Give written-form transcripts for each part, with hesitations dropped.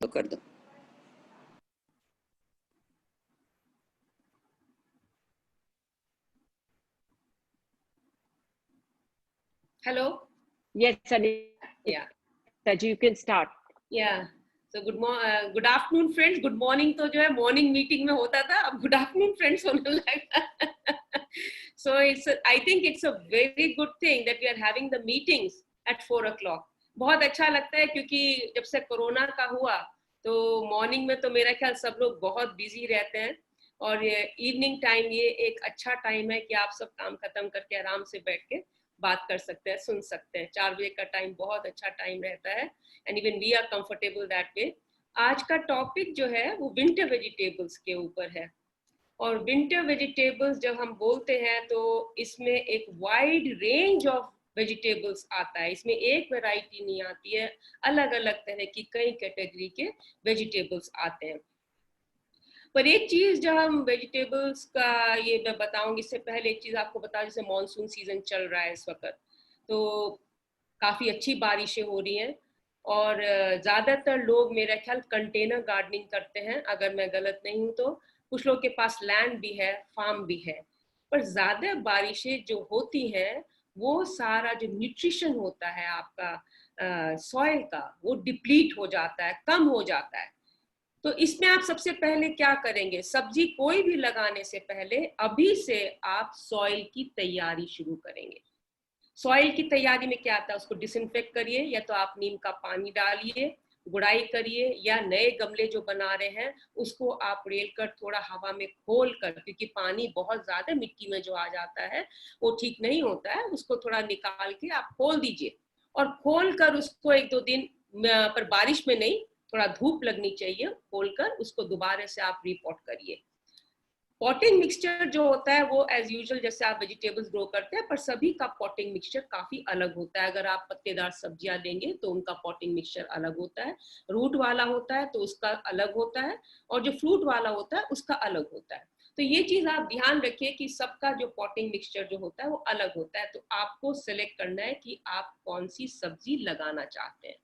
कर दो। Hello. Yes, Anita, you can start. Yeah. So good afternoon friends. Good morning तो जो है morning meeting में होता था, अब good afternoon friends होने लगा. So I think it's a very good thing that we are having the meetings at 4 o'clock. बहुत अच्छा लगता है क्योंकि जब से कोरोना का हुआ तो मॉर्निंग में तो मेरा ख्याल सब लोग बहुत बिजी रहते हैं और ये इवनिंग टाइम ये एक अच्छा टाइम है कि आप सब काम खत्म करके आराम से बैठ के बात कर सकते हैं, सुन सकते हैं. 4 बजे का टाइम बहुत अच्छा टाइम रहता है and even we are comfortable that way. आज का टॉपिक जो है वो विंटर वेजिटेबल्स के ऊपर है और विंटर वेजिटेबल्स जब हम बोलते हैं तो इसमें एक वाइड रेंज ऑफ वेजिटेबल्स आता है. इसमें एक वैरायटी नहीं आती है, अलग अलग तरह की कई कैटेगरी के वेजिटेबल्स आते हैं. पर एक चीज जब हम वेजिटेबल्स का ये मैं बताऊंगी, इससे पहले एक चीज आपको बता, जैसे मॉनसून सीजन चल रहा है इस वक्त तो काफी अच्छी बारिशें हो रही हैं और ज्यादातर लोग मेरा ख्याल कंटेनर गार्डनिंग करते हैं, अगर मैं गलत नहीं हूँ तो. कुछ लोग के पास लैंड भी है, फार्म भी है, पर ज्यादा बारिशें जो होती हैं वो सारा जो न्यूट्रिशन होता है आपका सॉइल का वो डिप्लीट हो जाता है, कम हो जाता है. तो इसमें आप सबसे पहले क्या करेंगे, सब्जी कोई भी लगाने से पहले अभी से आप सॉइल की तैयारी शुरू करेंगे. सॉइल की तैयारी में क्या आता है, उसको डिसइंफेक्ट करिए, या तो आप नीम का पानी डालिए, गुड़ाई करिए, या नए गमले जो बना रहे हैं उसको आप रेल कर थोड़ा हवा में खोल कर, क्योंकि पानी बहुत ज्यादा मिट्टी में जो आ जाता है वो ठीक नहीं होता है, उसको थोड़ा निकाल के आप खोल दीजिए और खोल कर उसको 1-2 दिन, पर बारिश में नहीं, थोड़ा धूप लगनी चाहिए, खोलकर उसको दोबारा से आप रिपोर्ट करिए. पॉटिंग मिक्सचर जो होता है वो एज यूजुअल जैसे आप वेजिटेबल्स ग्रो करते हैं, पर सभी का पॉटिंग मिक्सचर काफी अलग होता है. अगर आप पत्तेदार सब्जियां लेंगे तो उनका पॉटिंग मिक्सचर अलग होता है, रूट वाला होता है तो उसका अलग होता है, और जो फ्रूट वाला होता है उसका अलग होता है. तो ये चीज आप ध्यान रखिए कि सबका जो पॉटिंग मिक्सचर जो होता है वो अलग होता है. तो आपको सिलेक्ट करना है कि आप कौन सी सब्जी लगाना चाहते हैं.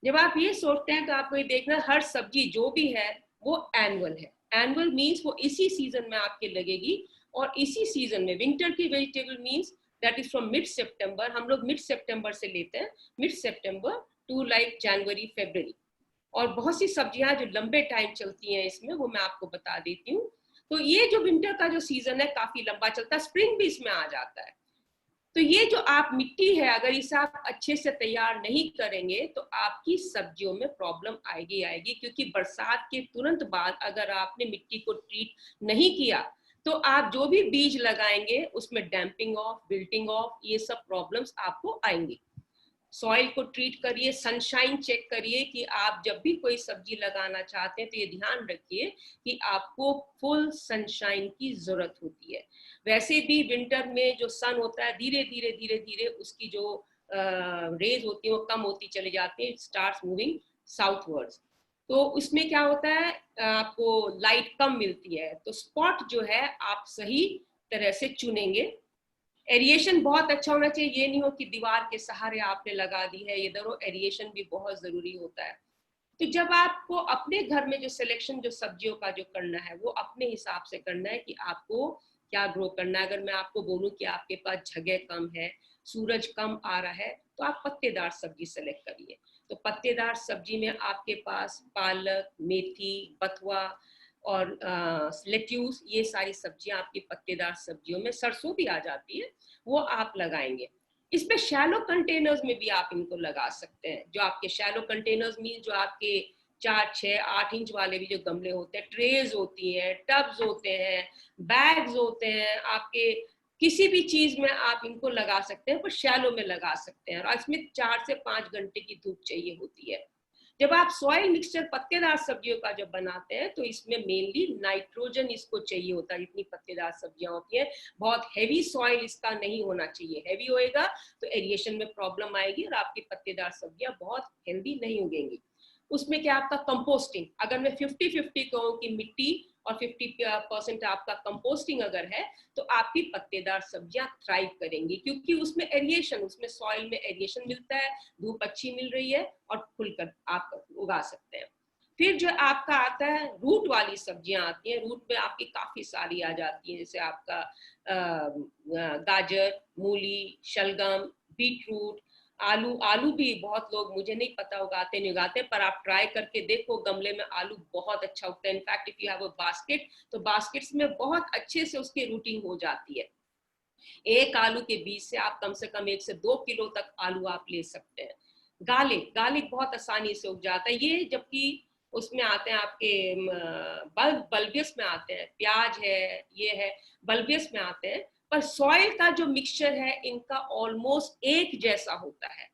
जब आप ये सोचते हैं तो आपको ये देखना है हर सब्जी जो भी है वो एनुअल है. एनुअल मीन्स वो इसी सीजन में आपके लगेगी, और इसी सीजन में विंटर की vegetable means that is from mid सितंबर. हम लोग मिड सितंबर से लेते हैं, मिड सितंबर टू लाइक जनवरी फरवरी. और बहुत सी सब्जियां जो लंबे टाइम चलती हैं इसमें, वो मैं आपको बता देती हूँ. तो ये जो विंटर का जो सीजन है काफी लंबा चलता है, स्प्रिंग भी इसमें आ जाता है. तो ये जो आप मिट्टी है अगर इसे आप अच्छे से तैयार नहीं करेंगे तो आपकी सब्जियों में प्रॉब्लम आएगी आएगी, क्योंकि बरसात के तुरंत बाद अगर आपने मिट्टी को ट्रीट नहीं किया तो आप जो भी बीज लगाएंगे उसमें डैम्पिंग ऑफ, विल्टिंग ऑफ, ये सब प्रॉब्लम्स आपको आएंगी. सॉइल को ट्रीट करिए, सनशाइन चेक करिए कि आप जब भी कोई सब्जी लगाना चाहते हैं तो ये ध्यान रखिए कि आपको फुल सनशाइन की जरूरत होती है. वैसे भी विंटर में जो सन होता है धीरे धीरे धीरे धीरे उसकी जो रेज होती है वो कम होती चली जाती है, इट स्टार्ट्स मूविंग साउथवर्ड्स. तो उसमें क्या होता है, आपको लाइट कम मिलती है. तो स्पॉट जो है आप सही तरह से चुनेंगे. एरिएशन बहुत अच्छा होना चाहिए, ये नहीं हो कि दीवार के सहारे आपने लगा दी है, ये दोनों एरिएशन भी बहुत जरूरी होता है. तो जब आपको अपने घर में जो सिलेक्शन जो सब्जियों का जो करना है वो अपने हिसाब से करना है कि आपको क्या ग्रो करना है. अगर मैं आपको बोलूं कि आपके पास जगह कम है, सूरज कम आ रहा है, तो आप पत्तेदार सब्जी सेलेक्ट करिए. तो पत्तेदार सब्जी में आपके पास पालक, मेथी, बथुआ और लेट्यूस, ये सारी सब्जियां आपकी पत्तेदार सब्जियों में, सरसों भी आ जाती है, वो आप लगाएंगे. इसमें शैलो कंटेनर्स में भी आप इनको लगा सकते हैं. जो आपके शैलो कंटेनर्स मीन जो आपके 4, 6, 8 इंच वाले भी जो गमले होते हैं, ट्रेज होती हैं, टब्स होते हैं, बैग्स होते हैं, आपके किसी भी चीज में आप इनको लगा सकते हैं, पर शैलो में लगा सकते हैं. और इसमें 4 से 5 घंटे की धूप चाहिए होती है. जब आप सॉइल मिक्सचर पत्तेदार सब्जियों का जब बनाते हैं तो इसमें मेनली नाइट्रोजन इसको चाहिए होता है. जितनी पत्तेदार सब्जियां होती हैं, बहुत हैवी सॉइल इसका नहीं होना चाहिए. हैवी होएगा तो एरिएशन में प्रॉब्लम आएगी और आपकी पत्तेदार सब्जियां बहुत हेल्दी नहीं उगेंगी. उसमें क्या आपका कंपोस्टिंग, अगर मैं 50-50 कहूँ कि मिट्टी और 50% आपका कंपोस्टिंग अगर है तो आपकी पत्तेदार सब्जियां थ्राइव करेंगी, क्योंकि उसमें एरिएशन, उसमें सॉइल में एरिएशन मिलता है, धूप अच्छी मिल रही है और खुलकर आप उगा सकते हैं. फिर जो आपका आता है रूट वाली सब्जियां आती हैं, रूट में आपकी काफी सारी आ जाती हैं, जैसे आपका गाजर, मूली, शलगम, बीटरूट, आलू। आलू भी बहुत लोग, मुझे नहीं पता उगाते नहीं उगाते, पर आप ट्राई करके देखो, गमले में आलू बहुत अच्छा उगता है। In fact if you have a basket, तो बास्केट्स में बहुत अच्छे से उसकी रूटिंग हो जाती है। एक आलू के बीज से आप कम से कम 1 से 2 किलो तक आलू आप ले सकते हैं। गार्लिक, गार्लिक बहुत आसानी से उग जाता है ये, जबकि उसमें आते हैं आपके बल्बियस में आते हैं, प्याज है, ये है, बल्बियस में आते हैं। पर सॉइल का जो मिक्सचर है इनका ऑलमोस्ट एक जैसा होता है।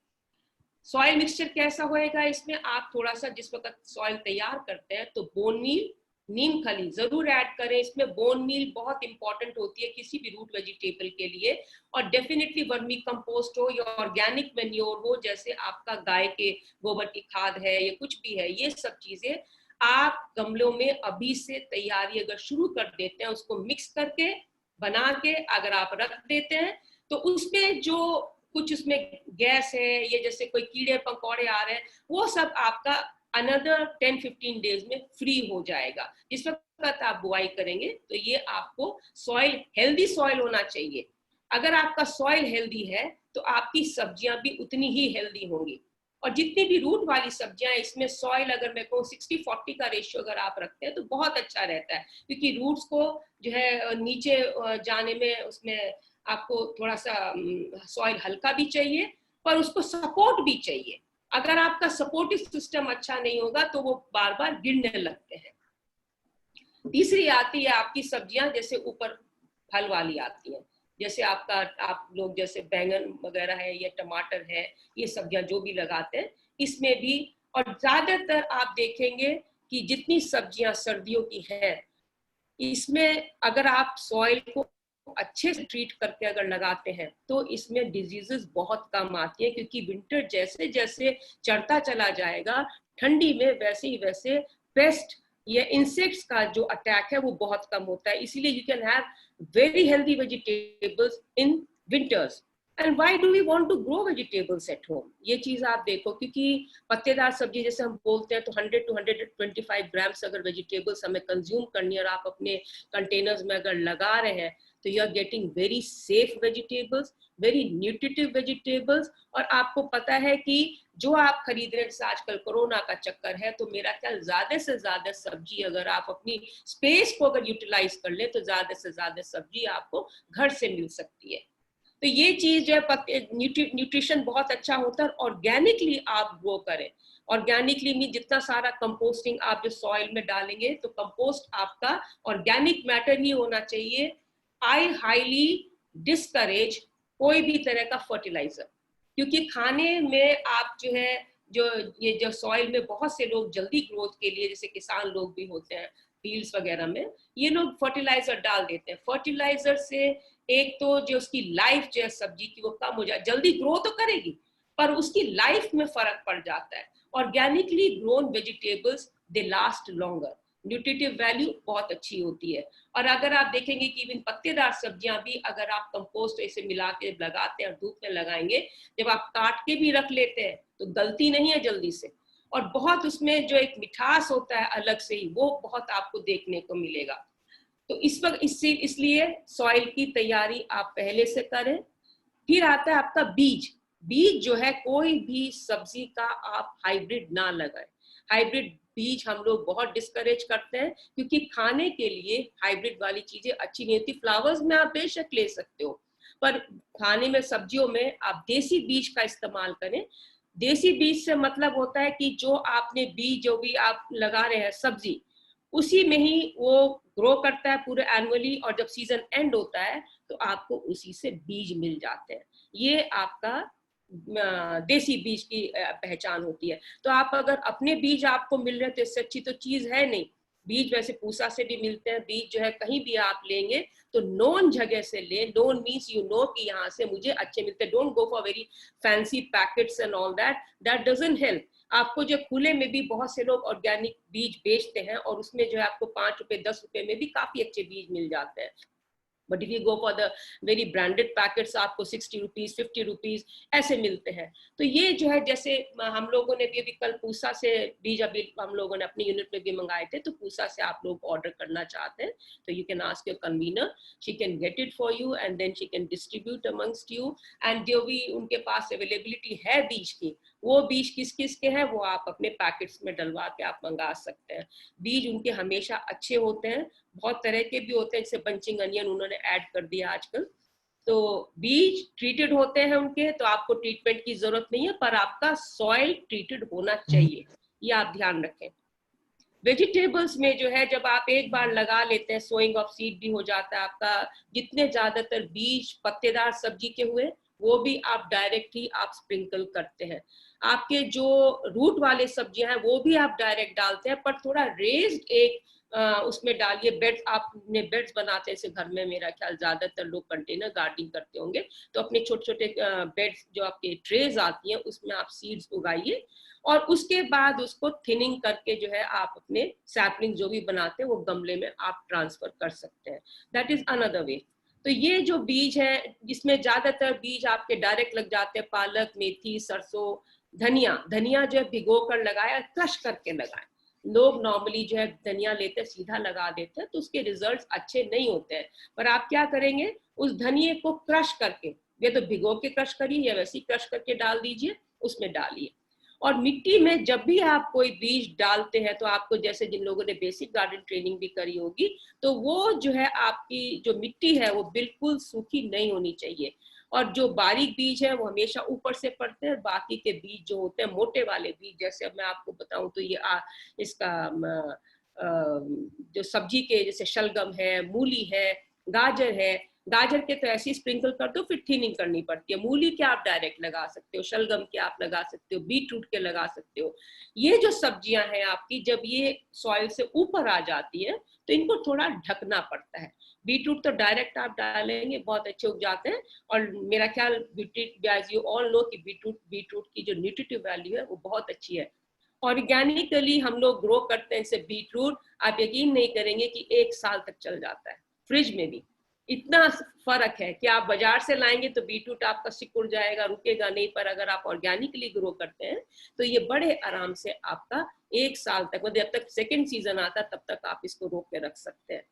सॉइल मिक्सचर कैसा होएगा इसमें, आप थोड़ा सा जिस वक्त सॉइल तैयार करते हैं तो बोन मील, नीम खली जरूर ऐड करें इसमें। बोन मील बहुत इंपॉर्टेंट होती है किसी भी रूट वेजिटेबल के लिए। और डेफिनेटली वर्मी कंपोस्ट हो या ऑर्गेनिक मैन्योर हो, जैसे आपका गाय के गोबर की खाद है या कुछ भी है, ये सब चीजें आप गमलों में अभी से तैयारी अगर शुरू कर देते हैं, उसको मिक्स करके बना के अगर आप रख देते हैं, तो उसमें जो कुछ उसमें गैस है, ये जैसे कोई कीड़े पकौड़े आ रहे हैं, वो सब आपका अनदर 10-15 डेज में फ्री हो जाएगा। जिस वक्त आप बुआई करेंगे तो ये आपको सॉइल, हेल्दी सॉइल होना चाहिए। अगर आपका सॉइल हेल्दी है तो आपकी सब्जियां भी उतनी ही हेल्दी होंगी। और जितनी भी रूट वाली सब्जियां इसमें सॉइल, अगर मैं कहूँ 60-40 का रेशियो अगर आप रखते हैं तो बहुत अच्छा रहता है, क्योंकि रूट्स को जो है नीचे जाने में उसमें आपको थोड़ा सा सॉइल हल्का भी चाहिए, पर उसको सपोर्ट भी चाहिए। अगर आपका सपोर्टिव सिस्टम अच्छा नहीं होगा तो वो बार बार गिरने लगते हैं। तीसरी आती है आपकी सब्जियां, जैसे ऊपर फल वाली आती हैं, जैसे आपका, आप लोग जैसे बैंगन वगैरह है या टमाटर है, ये सब्जियां जो भी लगाते हैं इसमें भी। और ज्यादातर आप देखेंगे कि जितनी सब्जियां सर्दियों की है, इसमें अगर आप सॉइल को अच्छे से ट्रीट करके अगर लगाते हैं तो इसमें डिजीजेस बहुत कम आती है, क्योंकि विंटर जैसे जैसे चढ़ता चला जाएगा, ठंडी में वैसे ही वैसे पेस्ट या इंसेक्ट्स का जो अटैक है वो बहुत कम होता है। इसीलिए you can have very healthy vegetables in winters. And why do we want to grow vegetables at home, ये चीज आप देखो, क्योंकि पत्तेदार सब्जी जैसे हम बोलते हैं तो 100 to 125 ग्राम्स अगर वेजिटेबल्स हमें कंज्यूम करनी है और आप अपने कंटेनर्स में अगर लगा रहे हैं, तो you are getting very safe vegetables, very nutritive vegetables. और आपको पता है कि जो आप खरीद रहे हैं, जैसे आजकल कोरोना का चक्कर है, तो मेरा ख्याल ज्यादा से ज्यादा सब्जी अगर आप अपनी स्पेस को अगर यूटिलाइज कर ले तो ज्यादा से ज्यादा सब्जी आपको घर से मिल सकती है। तो ये चीज जो है, न्यूट्रिशन बहुत अच्छा होता है। ऑर्गेनिकली आप ग्रो करें, ऑर्गेनिकली मीन जितना सारा कंपोस्टिंग आप जो सॉइल में डालेंगे, तो कंपोस्ट आपका ऑर्गेनिक मैटर ही होना चाहिए। आई हाईली डिस्करेज कोई भी तरह का फर्टिलाइजर, क्योंकि खाने में आप जो है, जो ये जो सॉइल में बहुत से लोग जल्दी ग्रोथ के लिए, जैसे किसान लोग भी होते हैं फील्ड्स वगैरह में, ये लोग फर्टिलाइजर डाल देते हैं। फर्टिलाइजर से एक तो जो उसकी लाइफ जो है सब्जी की वो कम हो जाए, जल्दी ग्रो तो करेगी पर उसकी लाइफ में फर्क पड़ जाता है। ऑर्गेनिकली ग्रोन वेजिटेबल्स दे लास्ट लॉन्गर, न्यूट्रिटिव वैल्यू बहुत अच्छी होती है। और अगर आप देखेंगे कि इवन पत्तेदार सब्जियां भी अगर आप कंपोस्ट ऐसे मिला के लगाते हैं और धूप में लगाएंगे, जब आप काट के भी रख लेते हैं तो गलती नहीं है जल्दी से, और बहुत उसमें जो एक मिठास होता है अलग से ही, वो बहुत आपको देखने को मिलेगा। तो इस वक्त इसलिए सॉइल की तैयारी आप पहले से करें। फिर आता है आपका बीज। बीज जो है, कोई भी सब्जी का आप हाइब्रिड ना लगाएं। हाइब्रिड बीज हम लोग बहुत डिस्करेज करते हैं, क्योंकि खाने के लिए हाइब्रिड वाली चीजें अच्छी नहीं होती। फ्लावर्स में आप बेशक ले सकते हो, पर खाने में, सब्जियों में आप देसी बीज का इस्तेमाल करें। देसी बीज से मतलब होता है कि जो आपने बीज, जो भी आप लगा रहे हैं सब्जी, उसी में ही वो ग्रो करता है पूरे एनुअली, और जब सीजन एंड होता है तो आपको उसी से बीज मिल जाते हैं। ये आपका देसी बीज की पहचान होती है। तो आप अगर अपने बीज आपको मिल रहे हैं तो इससे अच्छी तो चीज है नहीं। बीज वैसे पूसा से भी मिलते हैं, बीज जो है कहीं भी आप लेंगे तो नोन जगह से लें। नोन मीन्स यू नो कि यहाँ से मुझे अच्छे मिलते हैं। Don't go for very fancy packets and all that, that doesn't help. आपको जो खुले में भी बहुत से लोग ऑर्गेनिक बीज बेचते हैं, और उसमें जो है आपको 5 रुपए 10 रुपए में भी काफी अच्छे बीज मिल जाते हैं। But if you go for the very branded packets आपको 60 रुपीज 50 रुपीज ऐसे मिलते हैं। तो ये जो है, जैसे हम लोगों ने भी अभी कल पूसा से बीज अभी हम लोगों ने अपनी यूनिट में भी मंगाए थे, तो पूसा से आप लोग ऑर्डर करना चाहते हैं तो you can ask your convener, she can get it for you and then she can distribute amongst you. And जो भी उनके पास अवेलेबिलिटी है बीज की, वो बीज किस किस के हैं वो आप अपने पैकेट्स में डलवा के आप मंगा सकते हैं। बीज उनके हमेशा अच्छे होते हैं, बहुत तरह के भी होते हैं, जैसे बंचिंग अनियन उन्होंने ऐड कर दिया आजकल। तो बीज ट्रीटेड होते हैं उनके, तो आपको ट्रीटमेंट की जरूरत नहीं है, पर आपका सॉइल ट्रीटेड होना चाहिए, ये आप ध्यान रखें। वेजिटेबल्स में जो है, जब आप एक बार लगा लेते हैं, सोइंग ऑफ सीड भी हो जाता है आपका। जितने ज्यादातर बीज पत्तेदार सब्जी के हुए वो भी आप डायरेक्ट ही आप स्प्रिंकल करते हैं। आपके जो रूट वाले सब्जियां हैं वो भी आप डायरेक्ट डालते हैं, पर थोड़ा रेज्ड एक उसमें डालिए। बेड्स, आपने बेड्स बनाते हैं जैसे घर में, मेरा ख्याल ज्यादातर लोग कंटेनर गार्डनिंग करते होंगे, तो अपने छोटे छोटे बेड्स जो आपके ट्रेज आती हैं उसमें आप सीड्स उगाइए, और उसके बाद उसको थिनिंग करके जो है आप अपने सैपलिंग जो भी बनाते हैं वो गमले में आप ट्रांसफर कर सकते हैं। That is another way. तो ये जो बीज है, जिसमें ज्यादातर बीज आपके डायरेक्ट लग जाते हैं, पालक, मेथी, सरसों, धनिया जो है भिगो कर लगाया, क्रश करके लगाए। लोग नॉर्मली जो है धनिया लेते सीधा लगा देते हैं, तो उसके रिजल्ट्स अच्छे नहीं होते हैं। पर आप क्या करेंगे, उस धनिये को क्रश करके, या तो भिगो के क्रश करिए या वैसे ही क्रश करके डाल दीजिए, उसमें डालिए। और मिट्टी में जब भी आप कोई बीज डालते हैं, तो आपको, जैसे जिन लोगों ने बेसिक गार्डन ट्रेनिंग भी करी होगी, तो वो जो है आपकी जो मिट्टी है वो बिल्कुल सूखी नहीं होनी चाहिए, और जो बारीक बीज है वो हमेशा ऊपर से पड़ते हैं। बाकी के बीज जो होते हैं मोटे वाले बीज, जैसे अब मैं आपको बताऊं तो ये इसका जो सब्जी के, जैसे शलगम है, मूली है, गाजर है, गाजर के तो ऐसे ही स्प्रिंकल कर दो, फिर थिनिंग करनी पड़ती है। मूली के आप डायरेक्ट लगा सकते हो, शलगम के आप लगा सकते हो, बीट रूट के लगा सकते हो। ये जो सब्जियां हैं आपकी, जब ये सॉइल से ऊपर आ जाती है तो इनको थोड़ा ढकना पड़ता है। बीट रूट तो डायरेक्ट आप डालेंगे बहुत अच्छे उग जाते हैं, और मेरा ख्याल एज यू ऑल नो कि बीट रूट की जो न्यूट्रिटिव वैल्यू है वो बहुत अच्छी है। ऑर्गेनिकली हम लोग ग्रो करते हैं इसे बीट रूट, आप यकीन नहीं करेंगे कि 1 साल तक चल जाता है, फ्रिज में भी। इतना फर्क है कि आप बाजार से लाएंगे तो बीटरूट आपका सिकुड़ जाएगा, रुकेगा नहीं, पर अगर आप ऑर्गेनिकली ग्रो करते हैं तो ये बड़े आराम से आपका 1 साल तक, मतलब जब तक सेकेंड सीजन आता तब तक आप इसको रोक के रख सकते हैं।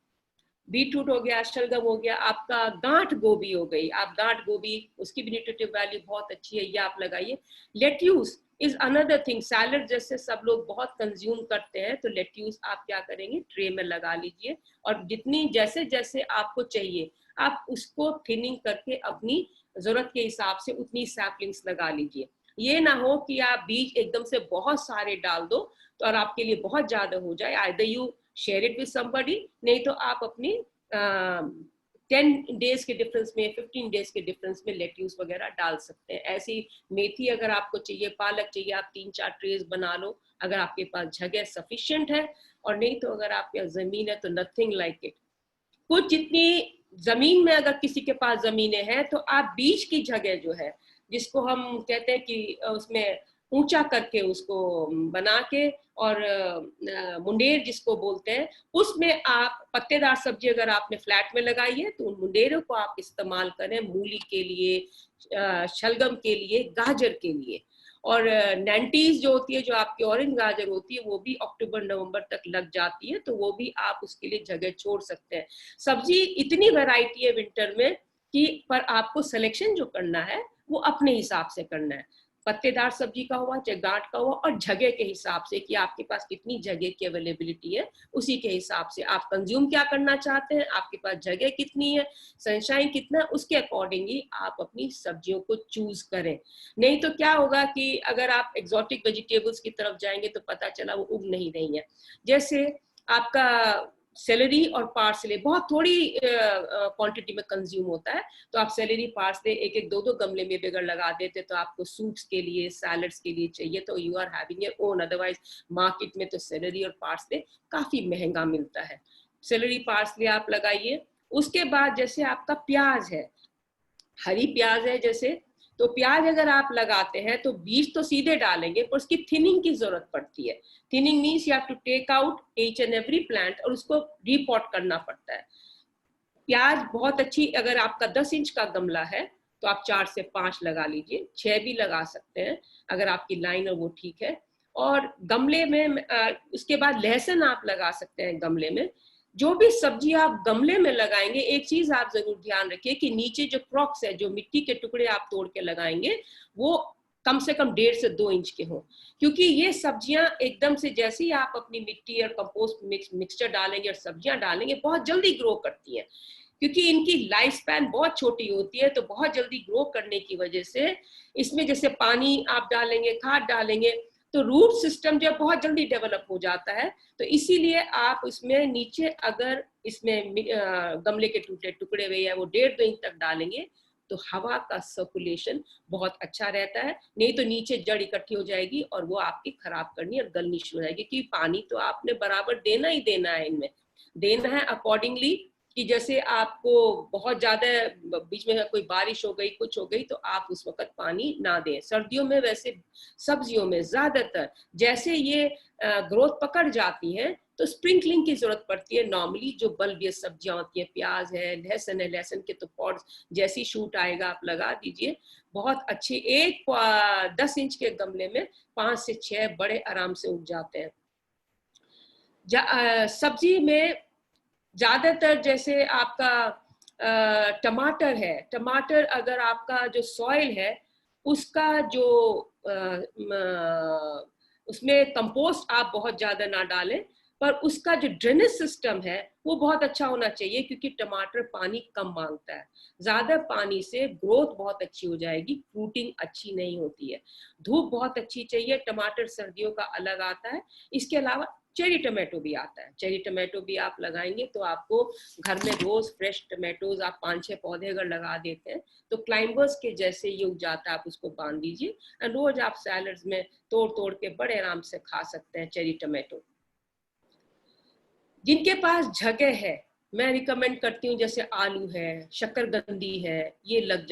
बीटरूट हो गया, शलगम हो गया, आपका गांठ गोभी हो गई, आप गांठ गोभी, उसकी भी न्यूट्रिटिव वैल्यू बहुत अच्छी है, ये आप लगाइए। Lettuce is another thing, salad जैसे सब लोग बहुत कंज्यूम करते हैं, तो लेट्यूस आप क्या करेंगे, ट्रे में लगा लीजिए, और जितनी जैसे जैसे आपको चाहिए आप उसको थिनिंग करके अपनी जरूरत के हिसाब से उतनी सैपलिंग्स लगा लीजिए। ये ना हो कि आप बीज एकदम से बहुत सारे डाल दो तो और आपके लिए बहुत ज्यादा हो जाए। Either you share it with somebody, नहीं तो आप अपनी 10 डेज के डिफरेंस में, 15 डेज के डिफरेंस में लेट्यूस वगैरह डाल सकते हैं। ऐसी मेथी अगर आपको चाहिए, पालक चाहिए, आप 3-4 ट्रेज बना लो अगर आपके पास जगह सफिशिएंट है, और नहीं तो अगर आपके पास जमीन है तो नथिंग लाइक इट। कुछ जितनी जमीन में अगर किसी के पास जमीनें हैं तो आप बीच की जगह जो है, जिसको हम कहते हैं कि उसमें ऊंचा करके उसको बना के, और मुंडेर जिसको बोलते हैं, उसमें आप पत्तेदार सब्जी अगर आपने फ्लैट में लगाई है तो उन मुंडेरों को आप इस्तेमाल करें मूली के लिए, शलगम के लिए, गाजर के लिए। और 90s जो होती है, जो आपकी ऑरेंज गाजर होती है, वो भी अक्टूबर नवंबर तक लग जाती है, तो वो भी आप उसके लिए जगह छोड़ सकते हैं। सब्जी इतनी वैरायटी है विंटर में कि, पर आपको सिलेक्शन जो करना है वो अपने हिसाब से करना है। पत्तेदार सब्जी का हुआ चाहे गांठ का हुआ, और जगह के हिसाब से कि आपके पास कितनी जगह की अवेलेबिलिटी है, उसी के हिसाब से आप कंज्यूम क्या करना चाहते हैं, आपके पास जगह कितनी है, सनशाइन कितना है, उसके अकॉर्डिंगली आप अपनी सब्जियों को चूज करें। नहीं तो क्या होगा कि अगर आप एक्सोटिक वेजिटेबल्स की तरफ जाएंगे तो पता चला वो उग नहीं रही है। जैसे आपका सेलरी और पार्सले बहुत थोड़ी क्वांटिटी में कंज्यूम होता है, तो आप सेलरी पार्सले एक एक दो दो गमले में भी अगर लगा देते तो आपको सूप्स के लिए, सैलड्स के लिए चाहिए तो you are having your own. Otherwise market में तो सेलरी और पार्सले काफी महंगा मिलता है। सेलरी पार्सले आप लगाइए। उसके बाद जैसे आपका प्याज है, हरी प्याज है जैसे, तो प्याज अगर आप लगाते हैं तो बीज तो सीधे डालेंगे, पर उसकी थिनिंग की जरूरत पड़ती है। Thinning means you have to take out each and every plant और उसको रीपॉट करना पड़ता है। प्याज बहुत अच्छी, अगर आपका 10 इंच का गमला है तो आप 4 से 5 लगा लीजिए, 6 भी लगा सकते हैं अगर आपकी लाइन और वो ठीक है। और गमले में उसके बाद लहसुन आप लगा सकते हैं गमले में। जो भी सब्जी आप गमले में लगाएंगे, एक चीज आप जरूर ध्यान रखिए कि नीचे जो क्रॉक्स है, जो मिट्टी के टुकड़े आप तोड़ के लगाएंगे, वो कम से कम 1.5 से 2 इंच के हों, क्योंकि ये सब्जियां एकदम से जैसे ही आप अपनी मिट्टी और कंपोस्ट मिक्सचर डालेंगे और सब्जियां डालेंगे, बहुत जल्दी ग्रो करती हैं, क्योंकि इनकी लाइफ स्पैन बहुत छोटी होती है। तो बहुत जल्दी ग्रो करने की वजह से इसमें जैसे पानी आप डालेंगे, खाद डालेंगे, तो रूट सिस्टम जो बहुत जल्दी डेवलप हो जाता है। तो इसीलिए आप इसमें नीचे अगर इसमें गमले के टूटे टुकड़े हुए या वो 1.5-2 इंच तक डालेंगे तो हवा का सर्कुलेशन बहुत अच्छा रहता है। नहीं तो नीचे जड़ इकट्ठी हो जाएगी और वो आपकी खराब करनी और गलनी शुरू हो जाएगी, क्योंकि पानी तो आपने बराबर देना ही देना है, इनमें देना है अकॉर्डिंगली। कि जैसे आपको बहुत ज्यादा बीच में कोई बारिश हो गई, कुछ हो गई, तो आप उस वक्त पानी ना दें। सर्दियों में वैसे सब्जियों में ज्यादातर जैसे ये ग्रोथ पकड़ जाती हैं तो स्प्रिंकलिंग की जरूरत पड़ती है। नॉर्मली जो बल्बियस सब्जियां होती है, प्याज है, लहसुन के तो पॉट्स जैसी शूट आएगा आप लगा दीजिए, बहुत अच्छे। 10 इंच के गमले में 5 से 6 बड़े आराम से उग जाते हैं। सब्जी में ज्यादातर जैसे आपका टमाटर है, टमाटर अगर आपका जो सॉइल है उसका जो उसमें कंपोस्ट आप बहुत ज्यादा ना डालें, पर उसका जो ड्रेनेज सिस्टम है वो बहुत अच्छा होना चाहिए, क्योंकि टमाटर पानी कम मांगता है। ज्यादा पानी से ग्रोथ बहुत अच्छी हो जाएगी, फ्रूटिंग अच्छी नहीं होती है। धूप बहुत अच्छी चाहिए। टमाटर सर्दियों का अलग आता है। इसके अलावा चेरी टमाटो भी आता है। चेरी टमाटो भी आप लगाएंगे तो आपको घर में रोज फ्रेश टमाटोज आप 5-6 पौधे अगर लगा देते हैं तो क्लाइंबर्स के जैसे ये उग जाता है। आप उसको बांध दीजिए और रोज आप सैलड्स में तोड़ तोड़ के बड़े आराम से खा सकते हैं चेरी टमाटो। जिनके पास जगह है, मैं रिकमेंड करती हूँ, जैसे आलू है, शकरकंदी है, ये लग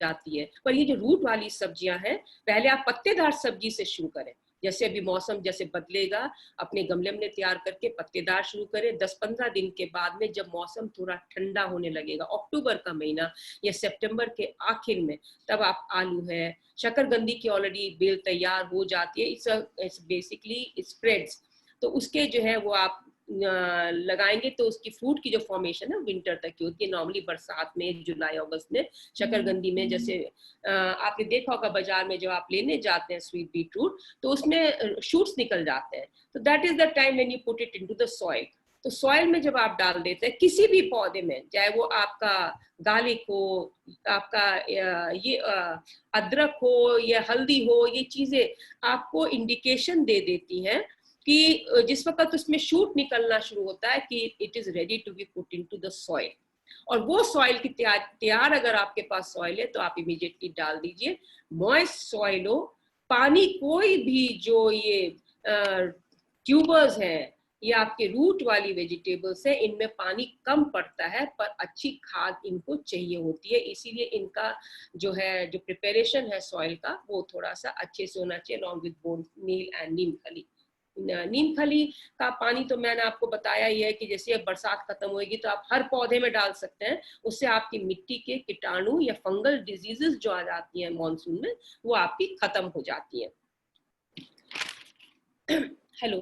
जाती है। पर ये जो रूट वाली सब्जियां हैं, पहले आप पत्तेदार सब्जी से शुरू करें। जैसे अभी मौसम जैसे बदलेगा, अपने गमले में तैयार करके पत्तेदार शुरू करें। 10-15 दिन के बाद में जब मौसम थोड़ा ठंडा होने लगेगा, अक्टूबर का महीना या सितंबर के आखिर में, तब आप आलू है, शकरकंदी की ऑलरेडी बेल तैयार हो जाती है। इट्स बेसिकली स्प्रेड्स, तो उसके जो है वो आप लगाएंगे तो उसकी फ्रूट की जो फॉर्मेशन है विंटर तक की होती है। नॉर्मली बरसात में, जुलाई अगस्त में शकरकंदी में, जैसे आपने देखा होगा बाजार में जब आप लेने जाते हैं स्वीट बीटरूट, तो उसमें शूट्स निकल जाते हैं। तो that is the time when you put it into the soil. तो सॉइल में जब आप डाल देते हैं किसी भी पौधे में, चाहे वो आपका गार्लिक हो, आपका ये अदरक हो या हल्दी हो, ये चीजें आपको इंडिकेशन दे देती हैं कि जिस वक्त उसमें शूट निकलना शुरू होता है कि it is ready to be put into the soil. और वो सॉइल की तैयार अगर आपके पास सॉइल है तो आप इमीडिएटली डाल दीजिए। मॉइस्ट सॉइल हो, पानी कोई भी जो ये ट्यूबर्स हैं या आपके रूट वाली वेजिटेबल्स है, इनमें पानी कम पड़ता है, पर अच्छी खाद इनको चाहिए होती है। इसीलिए इनका जो है जो प्रिपरेशन है सॉइल का, वो थोड़ा सा अच्छे से होना चाहिए, along with bone meal and neem खली। नीम खली का पानी तो मैंने आपको बताया ही है कि जैसे अब बरसात खत्म होगी तो आप हर पौधे में डाल सकते हैं। उससे आपकी मिट्टी के कीटाणु या फंगल डिजीजेस जो आ जाती हैं मॉनसून में, वो आपकी खत्म हो जाती हैं। हेलो,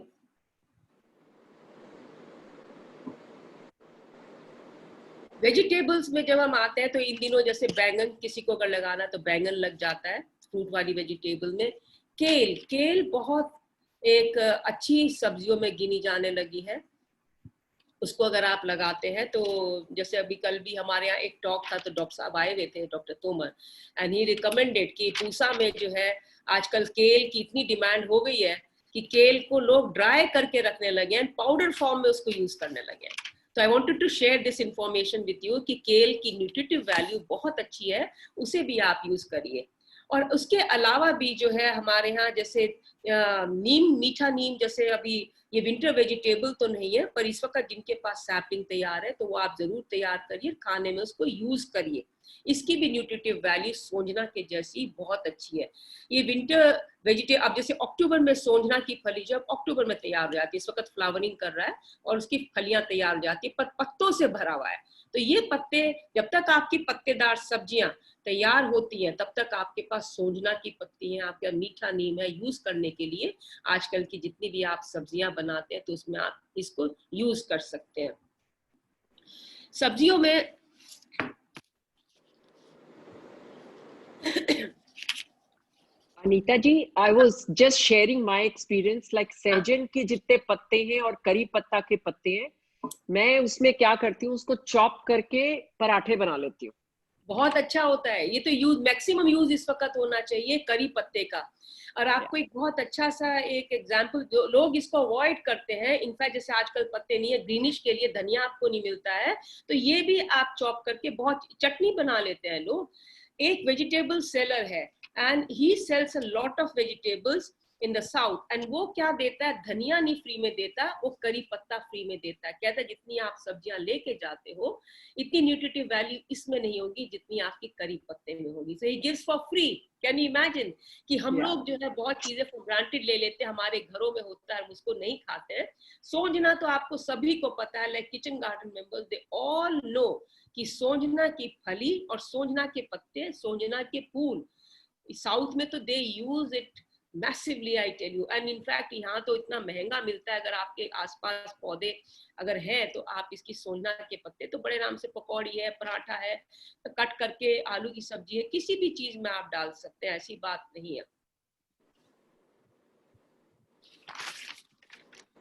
वेजिटेबल्स में जब हम आते हैं तो इन दिनों जैसे बैंगन, किसी को अगर लगाना तो बैंगन लग जाता है फ्रूट वाली वेजिटेबल में। केल बहुत एक अच्छी सब्जियों में गिनी जाने लगी है। उसको अगर आप लगाते हैं तो जैसे अभी कल भी हमारे यहाँ एक टॉक था, तो डॉक्टर साहब आए हुए थे, doctor Tomar, and he recommended कि पूसा में जो है आजकल केल की इतनी डिमांड हो गई है कि केल को लोग ड्राई करके रखने लगे हैं, पाउडर फॉर्म में उसको यूज करने लगे हैं। तो I wanted to share this information with you कि केल की न्यूट्रिटिव वैल्यू बहुत अच्छी है, उसे भी आप यूज करिए। और उसके अलावा भी जो है हमारे यहाँ जैसे नीम, मीठा नीम, जैसे अभी ये विंटर वेजिटेबल तो नहीं है, पर इस वक्त जिनके पास सैपलिंग तैयार है तो वो आप जरूर तैयार करिए, खाने में उसको यूज करिए। इसकी भी न्यूट्रिटिव वैल्यू सोंजना के जैसी बहुत अच्छी है। ये विंटर वेजिटेबल, अब जैसे अक्टूबर में सोंजना की फली जब अक्टूबर में तैयार हो जाती है, इस वक्त फ्लावरिंग कर रहा है और उसकी फलियां तैयार हो जाती है, पर पत्तों से भरा हुआ है। तो ये पत्ते, जब तक आपकी पत्तेदार सब्जियां तैयार होती हैं तब तक आपके पास सोंजना की पत्ती है, आपका मीठा नीम है यूज करने के लिए। आजकल की जितनी भी आप सब्जियां बनाते हैं तो उसमें आप इसको यूज कर सकते हैं। सब्जियों में अनीता जी, I was just sharing my experience, like सहजन के जितने पत्ते हैं और करी पत्ता के पत्ते हैं, मैं उसमें क्या करती हूँ, उसको चॉप करके पराठे बना लेती हूँ। बहुत अच्छा होता है। ये तो यूज, मैक्सिमम यूज इस वक्त होना चाहिए करी पत्ते का। और आपको एक बहुत अच्छा सा एक एग्जांपल, जो लोग इसको अवॉइड करते हैं, इनफैक्ट जैसे आजकल पत्ते नहीं है, ग्रीनिश के लिए धनिया आपको नहीं मिलता है, तो ये भी आप चॉप करके बहुत चटनी बना लेते हैं लोग। एक वेजिटेबल सेलर है and he sells a lot of vegetables in the south, and वो क्या देता है, धनिया नहीं फ्री में देता, वो करी पत्ता फ्री में देता है। कहता है जितनी आप सब्जियां लेके जाते हो इतनी न्यूट्रिटिव वैल्यू इसमें नहीं होगी जितनी आपकी करी पत्ते में होगी। So he gives for free. Can you imagine कि हम लोग जो है बहुत चीजें फॉर ग्रांटेड ले लेते हैं, हमारे घरों में होता है, हम उसको नहीं खाते हैं। सोंजना तो आपको सभी को पता है, like kitchen garden members they all know कि सोंजना की फली और सोंजना के पत्ते, सोंजना के फूल, साउथ में तो they use it massively, I tell you. And in fact यहाँ तो इतना महंगा मिलता है, अगर आपके आसपास पौधे अगर हैं तो आप इसकी सोंजना के पत्ते तो बड़े आराम से, पकौड़ी है, पराठा है, कट करके आलू की सब्जी है, किसी भी चीज में आप डाल सकते हैं, ऐसी बात नहीं है।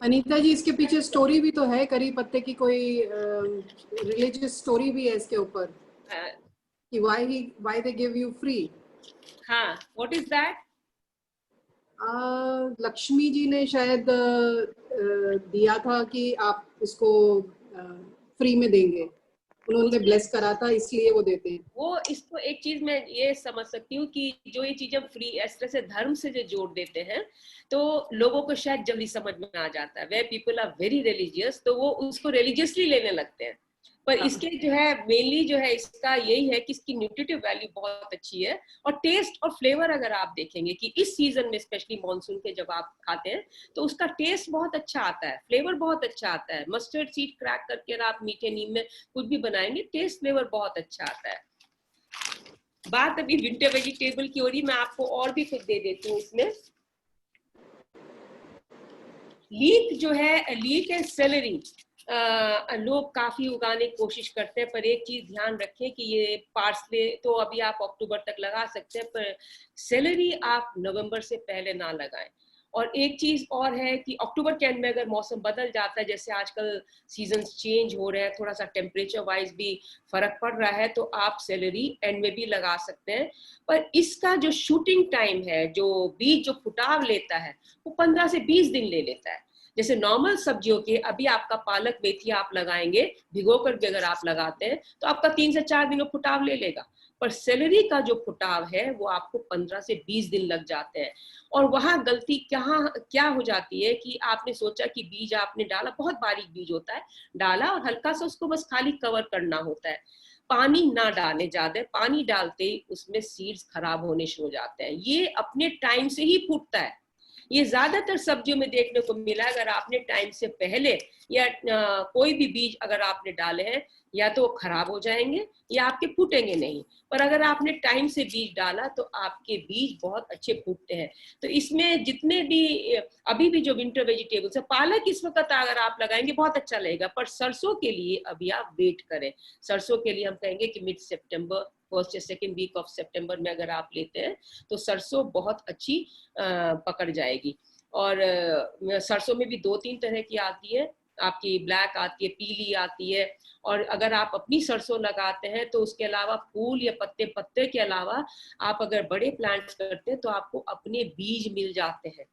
अनीता जी, इसके पीछे स्टोरी भी तो है, करी पत्ते की कोई रिलीजियस स्टोरी भी है इसके ऊपर कि why they give you free। हाँ, what is that? Lakshmi ji ने शायद दिया था कि आप इसको फ्री में देंगे, उन्होंने ब्लेस करा था, इसलिए वो देते हैं। वो इसको एक चीज मैं ये समझ सकती हूँ कि जो ये चीजें फ्री इस तरह से धर्म से जो जोड़ देते हैं तो लोगों को शायद जल्दी समझ में आ जाता है। वे पीपल आर वेरी रिलीजियस, तो वो उसको रिलीजियसली लेने लगते हैं। पर इसके जो है मेनली जो है इसका यही है कि इसकी न्यूट्रिटिव वैल्यू बहुत अच्छी है। और टेस्ट और फ्लेवर अगर आप देखेंगे कि इस सीजन में स्पेशली मॉनसून के जब आप खाते हैं तो उसका टेस्ट बहुत अच्छा आता है, फ्लेवर बहुत अच्छा आता है। मस्टर्ड सीड क्रैक करके अगर आप मीठे नीम में कुछ भी बनाएंगे, टेस्ट फ्लेवर बहुत अच्छा आता है। बात अभी विंटर वेजिटेबल की हो रही, मैं आपको और भी कुछ दे देती हूँ इसमें। लीक जो है, लीक है सेलरी, लोग काफी उगाने की कोशिश करते हैं, पर एक चीज ध्यान रखें कि ये पार्सले तो अभी आप अक्टूबर तक लगा सकते हैं, पर सेलरी आप नवंबर से पहले ना लगाएं। और एक चीज और है कि अक्टूबर के एंड में अगर मौसम बदल जाता है, जैसे आजकल सीजन्स चेंज हो रहे हैं, थोड़ा सा टेम्परेचर वाइज भी फर्क पड़ रहा है, तो आप सेलरी एंड में भी लगा सकते हैं। पर इसका जो शूटिंग टाइम है, जो बीज जो फुटाव लेता है, वो 15 से 20 दिन ले लेता है। जैसे नॉर्मल सब्जियों के, अभी आपका पालक मेथी आप लगाएंगे भिगो करके, अगर आप लगाते हैं तो आपका 3 से 4 दिन में फुटाव ले लेगा। पर सेलरी का जो फुटाव है वो आपको 15 से 20 दिन लग जाते हैं। और वहां गलती क्या हो जाती है कि आपने सोचा कि बीज आपने डाला, बहुत बारीक बीज होता है, डाला और हल्का सा उसको बस खाली कवर करना होता है। पानी ना डालें ज्यादा, पानी डालते ही उसमें सीड्स खराब होने शुरू हो जाते हैं। ये अपने टाइम से ही फूटता है। ये ज्यादातर सब्जियों में देखने को मिला, अगर आपने टाइम से पहले या कोई भी बीज अगर आपने डाले हैं, या तो खराब हो जाएंगे या आपके फूटेंगे नहीं। पर अगर आपने टाइम से बीज डाला तो आपके बीज बहुत अच्छे फूटते हैं। तो इसमें जितने भी अभी भी जो विंटर वेजिटेबल्स है, पालक इस वक्त अगर आप लगाएंगे बहुत अच्छा लगेगा, पर सरसों के लिए अभी आप वेट करें। सरसों के लिए हम कहेंगे कि मिड सितंबर, फर्स्ट या सेकेंड वीक ऑफ सितंबर में अगर आप लेते हैं तो सरसों बहुत अच्छी पकड़ जाएगी। और सरसों में भी 2-3 तरह की आती है, आपकी ब्लैक आती है, पीली आती है। और अगर आप अपनी सरसों लगाते हैं तो उसके अलावा फूल या पत्ते के अलावा आप अगर बड़े प्लांट्स करते हैं तो आपको अपने बीज मिल जाते हैं।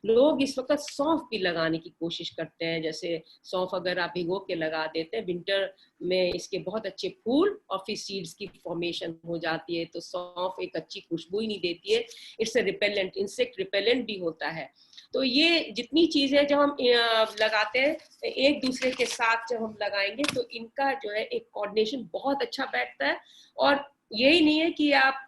लोग इस वक्त सौंफ भी लगाने की कोशिश करते हैं, जैसे सौंफ अगर आप भिगो के लगा देते हैं, विंटर में इसके बहुत अच्छे फूल और फिर सीड्स की फॉर्मेशन हो जाती है। तो सौंफ एक अच्छी खुशबू ही नहीं देती है, इससे रिपेलेंट, इंसेक्ट रिपेलेंट भी होता है। तो ये जितनी चीजें जब हम लगाते हैं एक दूसरे के साथ, जब हम लगाएंगे तो इनका जो है एक कोऑर्डिनेशन बहुत अच्छा बैठता है। और यही नहीं है कि आप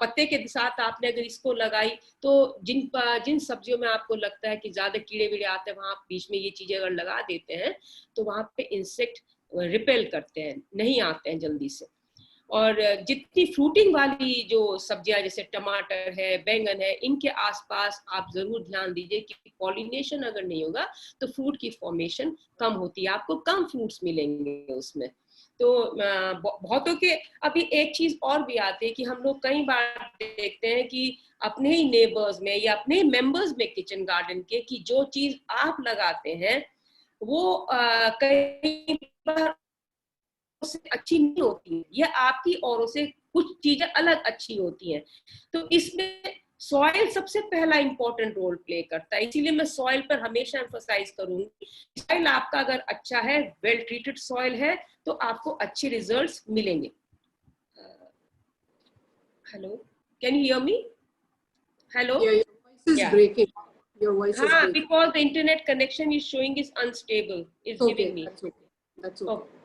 पत्ते के साथ आपने अगर इसको लगाई तो जिन सब्जियों में आपको लगता है कि ज्यादा कीड़े वीड़े आते हैं, वहां आप बीच में ये चीजें अगर लगा देते हैं तो वहां पे इंसेक्ट रिपेल करते हैं, नहीं आते हैं जल्दी से। और जितनी फ्रूटिंग वाली जो सब्जियां जैसे टमाटर है, बैंगन है, इनके आसपास आप जरूर ध्यान दीजिए कि पॉलिनेशन अगर नहीं होगा तो फ्रूट की फॉर्मेशन कम होती है, आपको कम फ्रूट्स मिलेंगे उसमें। तो बहुतों के अभी एक चीज और भी आती है कि हम लोग कई बार देखते हैं कि अपने ही नेबर्स में या अपने ही मेंबर्स में किचन गार्डन के, कि जो चीज आप लगाते हैं वो कई बार से अच्छी नहीं होती है, या आपकी औरों से कुछ चीजें अलग अच्छी होती हैं। तो इसमें सॉइल सबसे पहला इंपॉर्टेंट रोल प्ले करता है, इसीलिए मैं सॉइल पर हमेशा एम्फसाइज करूंगी। सॉइल आपका अगर अच्छा है, वेल ट्रीटेड सॉइल है, तो आपको अच्छे रिजल्ट्स मिलेंगे। Hello, can you hear me? Hello, your voice is breaking. Your voice is हाँ, breaking. because the internet connection is showing is unstable, is giving me. That's okay. That's okay. Okay.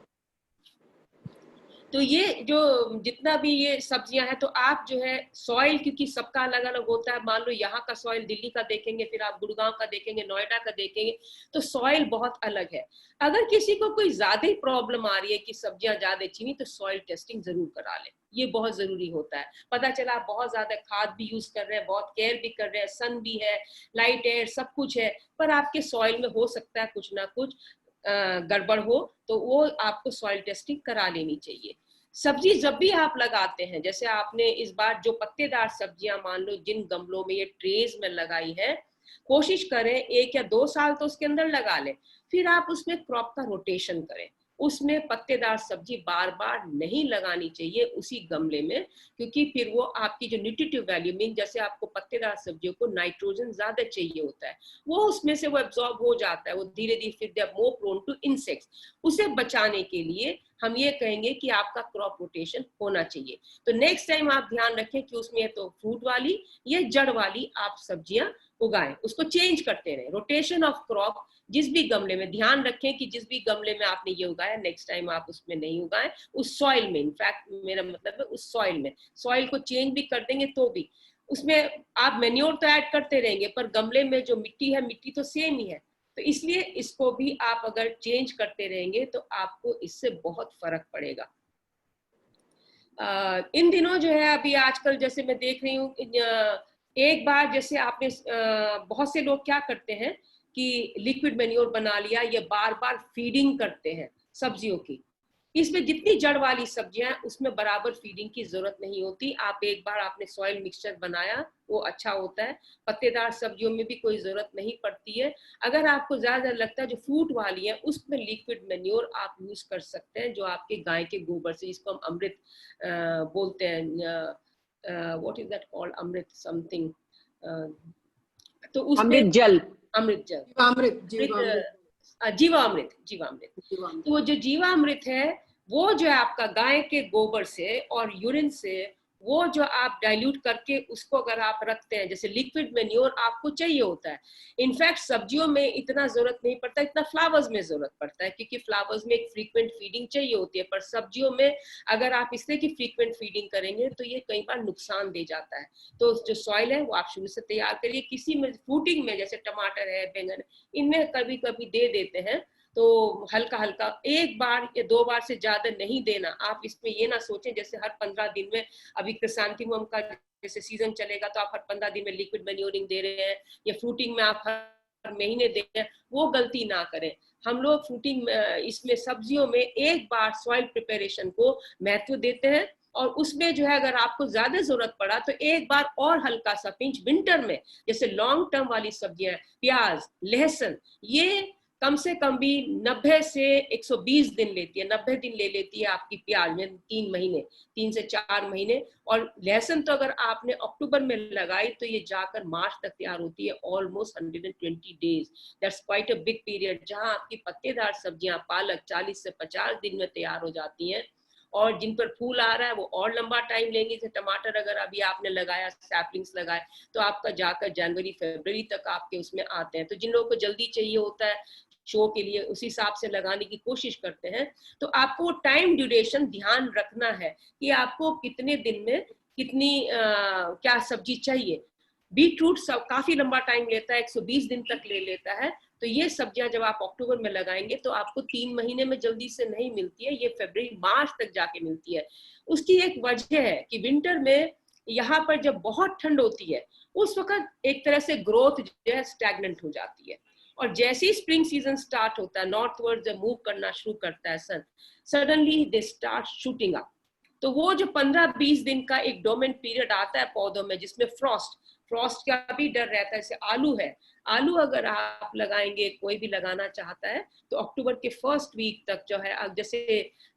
तो ये जो जितना भी ये सब्जियां हैं, तो आप जो है सॉइल, क्योंकि सबका अलग अलग होता है, मान लो यहाँ का सॉइल दिल्ली का देखेंगे, फिर आप गुड़गांव का देखेंगे, नोएडा का देखेंगे, तो सॉइल बहुत अलग है। अगर किसी को कोई ज्यादा ही प्रॉब्लम आ रही है कि सब्जियां ज्यादा चीनी, तो सॉइल टेस्टिंग जरूर करा ले, ये बहुत जरूरी होता है। पता चला आप बहुत ज्यादा खाद भी यूज कर रहे हैं, बहुत केयर भी कर रहे हैं, सन भी है, लाइट एयर सब कुछ है, पर आपके सॉइल में हो सकता है कुछ ना कुछ गड़बड़ हो, तो वो आपको सॉइल टेस्टिंग करा लेनी चाहिए। सब्जी जब भी आप लगाते हैं, जैसे आपने इस बार जो पत्तेदार सब्जियां मान लो जिन गमलों में, ये ट्रेज में लगाई है, कोशिश करें 1 या 2 साल तो उसके अंदर लगा लें, फिर आप उसमें क्रॉप का रोटेशन करें। उसमें पत्तेदार सब्जी बार बार नहीं लगानी चाहिए उसी गमले में, क्योंकि फिर वो आपकी जो न्यूट्रिटिव वैल्यू मीन, जैसे आपको पत्तेदार सब्जियों को नाइट्रोजन ज्यादा चाहिए होता है, वो उसमें से वो एब्जॉर्ब हो जाता है, वो धीरे धीरे फिर they are more prone to insects. उसे बचाने के लिए हम ये कहेंगे कि आपका क्रॉप रोटेशन होना चाहिए। तो नेक्स्ट टाइम आप ध्यान रखें कि उसमें तो फ्रूट वाली या जड़ वाली आप सब्जियां उगाएं, उसको चेंज करते रहें। रोटेशन ऑफ क्रॉप, जिस भी गमले में ध्यान रखें कि जिस भी गमले में आपने ये उगाया, नेक्स्ट टाइम आप उसमें नहीं उगाएं, उस सॉइल में। इनफैक्ट मेरा मतलब है उस सॉइल में, सॉइल को चेंज भी कर देंगे तो भी उसमें आप मैन्योर तो ऐड करते रहेंगे, पर गमले में जो मिट्टी है, मिट्टी तो सेम ही है, तो इसलिए इसको भी आप अगर चेंज करते रहेंगे तो आपको इससे बहुत फर्क पड़ेगा। इन दिनों जो है, अभी आजकल जैसे मैं देख रही हूँ, एक बार जैसे आपने बहुत से लोग क्या करते हैं कि लिक्विड मैन्योर बना लिया, या बार बार फीडिंग करते हैं सब्जियों की। इसमें जितनी जड़ वाली सब्जियां हैं उसमें बराबर फीडिंग की जरूरत नहीं होती। आप एक बार आपने सॉइल मिक्सचर बनाया, वो अच्छा होता है। पत्तेदार सब्जियों में भी कोई जरूरत नहीं पड़ती है। अगर आपको ज्यादा लगता है जो फ्रूट वाली है, उसमें लिक्विड मैन्योर आप यूज कर सकते हैं, जो आपके गाय के गोबर से, जिसको हम अमृत बोलते हैं, व्हाट इज दैट कॉल्ड, अमृत समथिंग, तो उसमें अमृत जल, अमृत जल, जीवामृत जीवामृत। तो वो जो जीवामृत है, वो जो है आपका गाय के गोबर से और यूरिन से, वो जो आप डाइल्यूट करके उसको अगर आप रखते हैं, जैसे लिक्विड मैन्योर आपको चाहिए होता है। इनफैक्ट सब्जियों में इतना जरूरत नहीं पड़ता, इतना फ्लावर्स में जरूरत पड़ता है, क्योंकि फ्लावर्स में एक फ्रीक्वेंट फीडिंग चाहिए होती है। पर सब्जियों में अगर आप इस तरह की फ्रीक्वेंट फीडिंग करेंगे तो ये कई बार नुकसान दे जाता है। तो जो सॉइल है वो आप शुरू से तैयार करिए। किसी में फ्रूटिंग में, जैसे टमाटर है, बैंगन, इनमें कभी कभी दे देते हैं, तो हल्का हल्का 1 बार या 2 बार से ज्यादा नहीं देना। आप इसमें ये ना सोचें जैसे हर 15 दिन में, अभी क्रिसैंथेमम का जैसे सीजन चलेगा तो आप हर 15 दिन में लिक्विड मैन्योरिंग दे रहे हैं, या फ्रूटिंग में आप हर महीने दे रहे हैं, वो गलती ना करें। हम लोग फ्रूटिंग इसमें सब्जियों में 1 बार सॉइल प्रिपरेशन को महत्व देते हैं, और उसमें जो है अगर आपको ज्यादा जरूरत पड़ा तो 1 बार और हल्का सा पिंच विंटर में। जैसे लॉन्ग टर्म वाली सब्जियां, प्याज, लहसुन, ये कम से कम भी 90 से 120 दिन लेती है, 90 दिन ले लेती है आपकी प्याज में, 3 महीने, 3 से 4 महीने। और लहसुन तो अगर आपने अक्टूबर में लगाई तो ये जाकर मार्च तक तैयार होती है, almost 120 days. That's quite a big period, जहां आपकी पत्तेदार सब्जियां, पालक 40 से 50 दिन में तैयार हो जाती हैं। और जिन पर फूल आ रहा है वो और लंबा टाइम लेंगे। जैसे टमाटर अगर अभी आपने लगाया, सैपलिंग्स लगाए, तो आपका जाकर जनवरी फरवरी तक आपके उसमें आते हैं। तो जिन लोगों को जल्दी चाहिए होता है, शो के लिए उसी हिसाब से लगाने की कोशिश करते हैं। तो आपको टाइम ड्यूरेशन ध्यान रखना है कि आपको कितने दिन में कितनी क्या सब्जी चाहिए। बीट रूट सब काफी लंबा टाइम लेता है, 120 दिन तक ले लेता है। तो ये सब्जियां जब आप अक्टूबर में लगाएंगे तो आपको 3 महीने में जल्दी से नहीं मिलती है, ये फरवरी मार्च तक जाके मिलती है। उसकी एक वजह है कि विंटर में यहाँ पर जब बहुत ठंड होती है उस वक्त एक तरह से ग्रोथ जो है स्टैग्नेंट हो जाती है, और जैसे ही स्प्रिंग सीजन स्टार्ट होता है, नॉर्थवर्ड जब मूव करना शुरू करता है sun, suddenly they start shooting up. तो वो जो 15-20 दिन का एक डोमेंट पीरियड आता है पौधों में जिसमें फ्रॉस्ट का भी डर रहता है। जैसे आलू है, आलू अगर आप लगाएंगे, कोई भी लगाना चाहता है तो अक्टूबर के फर्स्ट वीक तक जो है, जैसे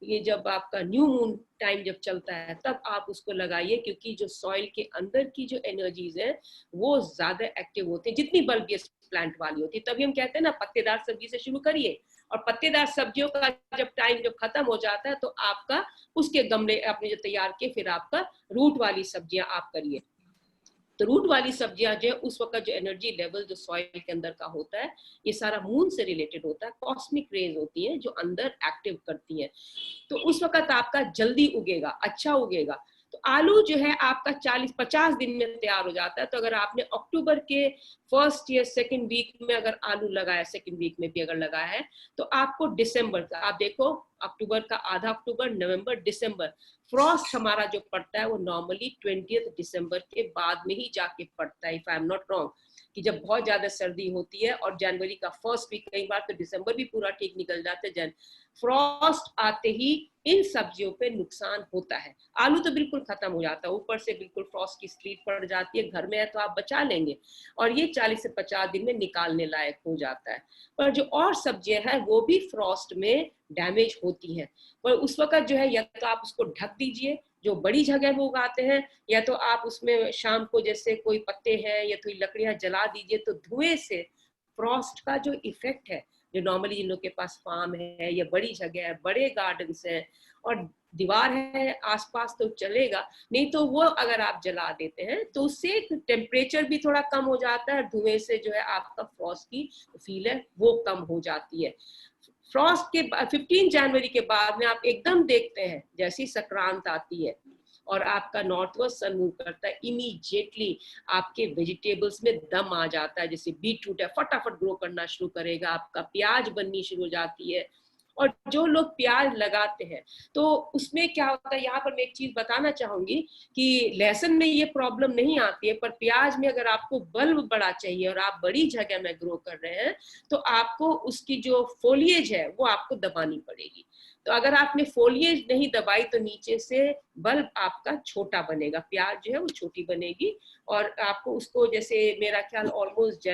ये जब आपका न्यू मून टाइम जब चलता है तब आप उसको लगाइए, क्योंकि जो सॉइल के अंदर की जो एनर्जीज है वो ज्यादा एक्टिव होती है जितनी बल्बियस प्लांट वाली होती है। तभी हम कहते हैं ना पत्तेदार सब्जी से शुरू करिए, और पत्तेदार सब्जियों का जब टाइम जब खत्म हो जाता है तो आपका उसके गमले आपने जो तैयार किए फिर आपका रूट वाली सब्जियां आप करिए। तो रूट वाली सब्जियां जो है उस वक्त जो एनर्जी लेवल जो सॉइल के अंदर का होता है ये सारा मून से रिलेटेड होता है, कॉस्मिक रेज होती हैं जो अंदर एक्टिव करती हैं, तो उस वक्त आपका जल्दी उगेगा, अच्छा उगेगा। तो आलू जो है आपका 40-50 दिन में तैयार हो जाता है। तो अगर आपने अक्टूबर के फर्स्ट या सेकंड वीक में अगर आलू लगाया, सेकंड वीक में भी अगर लगाया है, तो आपको दिसंबर का, आप देखो अक्टूबर का आधा अक्टूबर, नवंबर, दिसंबर, फ्रॉस्ट हमारा जो पड़ता है वो नॉर्मली 20 दिसंबर के बाद में ही जाके पड़ता है, if I am not wrong, कि जब बहुत ज्यादा सर्दी होती है, और जनवरी का फर्स्ट वीक, कई बार तो दिसंबर भी पूरा ठीक निकल जाते हैं। फ्रॉस्ट आते ही इन सब्जियों पे नुकसान होता है। आलू तो बिल्कुल खत्म हो जाता है, ऊपर से बिल्कुल फ्रॉस्ट की स्लीट पड़ जाती है, घर में है तो आप बचा लेंगे, और ये 40 से 50 दिन में निकालने लायक हो जाता है। पर जो और सब्जियां हैं वो भी फ्रॉस्ट में डैमेज होती हैं, पर उस वक्त जो है या तो आप उसको ढक दीजिए जो बड़ी जगह में उगाते हैं, या तो आप उसमें शाम को जैसे कोई पत्ते हैं या थोड़ी लकड़ियां जला दीजिए, तो धुएं से फ्रॉस्ट का जो इफेक्ट है, जो नॉर्मली जिन लोग के पास फार्म है या बड़ी जगह है, बड़े गार्डन्स हैं और दीवार है आसपास तो चलेगा, नहीं तो वो अगर आप जला देते हैं तो उससे टेम्परेचर भी थोड़ा कम हो जाता है, धुएं से जो है आपका फ्रॉस्ट की फील है वो कम हो जाती है। फ्रॉस्ट के 15 जनवरी के बाद में आप एकदम देखते हैं जैसी संक्रांत आती है और आपका नॉर्थ वेस्ट सन मूव करता है, इमीडिएटली आपके वेजिटेबल्स में दम आ जाता है। जैसे बीट रूट है फटाफट ग्रो करना शुरू करेगा, आपका प्याज बननी शुरू हो जाती है। और जो लोग प्याज लगाते हैं तो उसमें क्या होता है, यहाँ पर मैं एक चीज बताना चाहूंगी कि लहसुन में ये प्रॉब्लम नहीं आती है, पर प्याज में अगर आपको बल्ब बड़ा चाहिए और आप बड़ी जगह में ग्रो कर रहे हैं तो आपको उसकी जो फोलिएज है वो आपको दबानी पड़ेगी। तो अगर आपने फोलिएज नहीं दबाई तो नीचे से बल्ब आपका छोटा बनेगा, प्याज जो है वो छोटी बनेगी, और आपको उसको जैसे मेरा ख्याल ऑलमोस्ट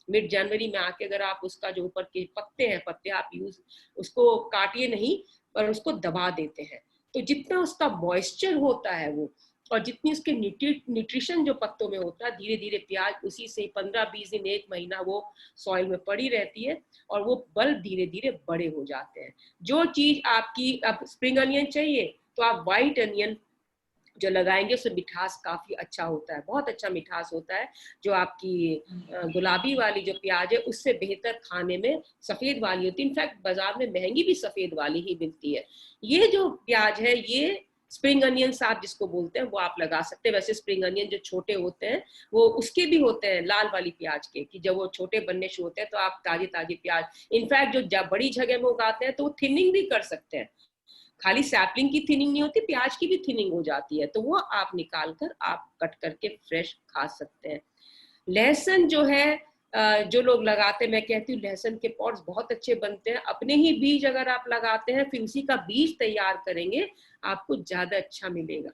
मिड जनवरी में आके अगर आप उसका जो ऊपर के पत्ते आप यूज उसको काटिए नहीं पर उसको दबा देते हैं, तो जितना उसका मॉइस्चर होता है वो और जितनी उसके न्यूट्रिशन जो पत्तों में होता है, धीरे धीरे प्याज उसी से 15-20 दिन 1 महीना वो सॉइल में पड़ी रहती है और वो बल्ब धीरे धीरे बड़े हो जाते हैं। जो चीज आपकी अब स्प्रिंग अनियन चाहिए तो आप व्हाइट अनियन जो लगाएंगे उससे मिठास काफी अच्छा होता है, बहुत अच्छा मिठास होता है। जो आपकी गुलाबी वाली जो प्याज है उससे बेहतर खाने में सफेद वाली होती है, इनफैक्ट बाजार में महंगी भी सफेद वाली ही मिलती है। ये जो प्याज है ये स्प्रिंग अनियंस आप जिसको बोलते हैं वो आप लगा सकते हैं। वैसे स्प्रिंग अनियन जो छोटे होते हैं वो उसके भी होते हैं लाल वाली प्याज के, कि जब वो छोटे बनने शुरू होते हैं तो आप ताजी ताजी प्याज, इनफैक्ट जो बड़ी जगह में उगाते हैं तो वो थिनिंग भी कर सकते हैं, खाली सैपलिंग की थिनिंग नहीं होती, प्याज की भी थिनिंग हो जाती है, तो वो आप निकाल कर आप कट करके फ्रेश खा सकते हैं। लहसुन जो है जो लोग लगाते हैं, मैं कहती हूँ लहसुन के पॉट्स बहुत अच्छे बनते हैं, अपने ही बीज अगर आप लगाते हैं फिर उसी का बीज तैयार करेंगे आपको ज्यादा अच्छा मिलेगा।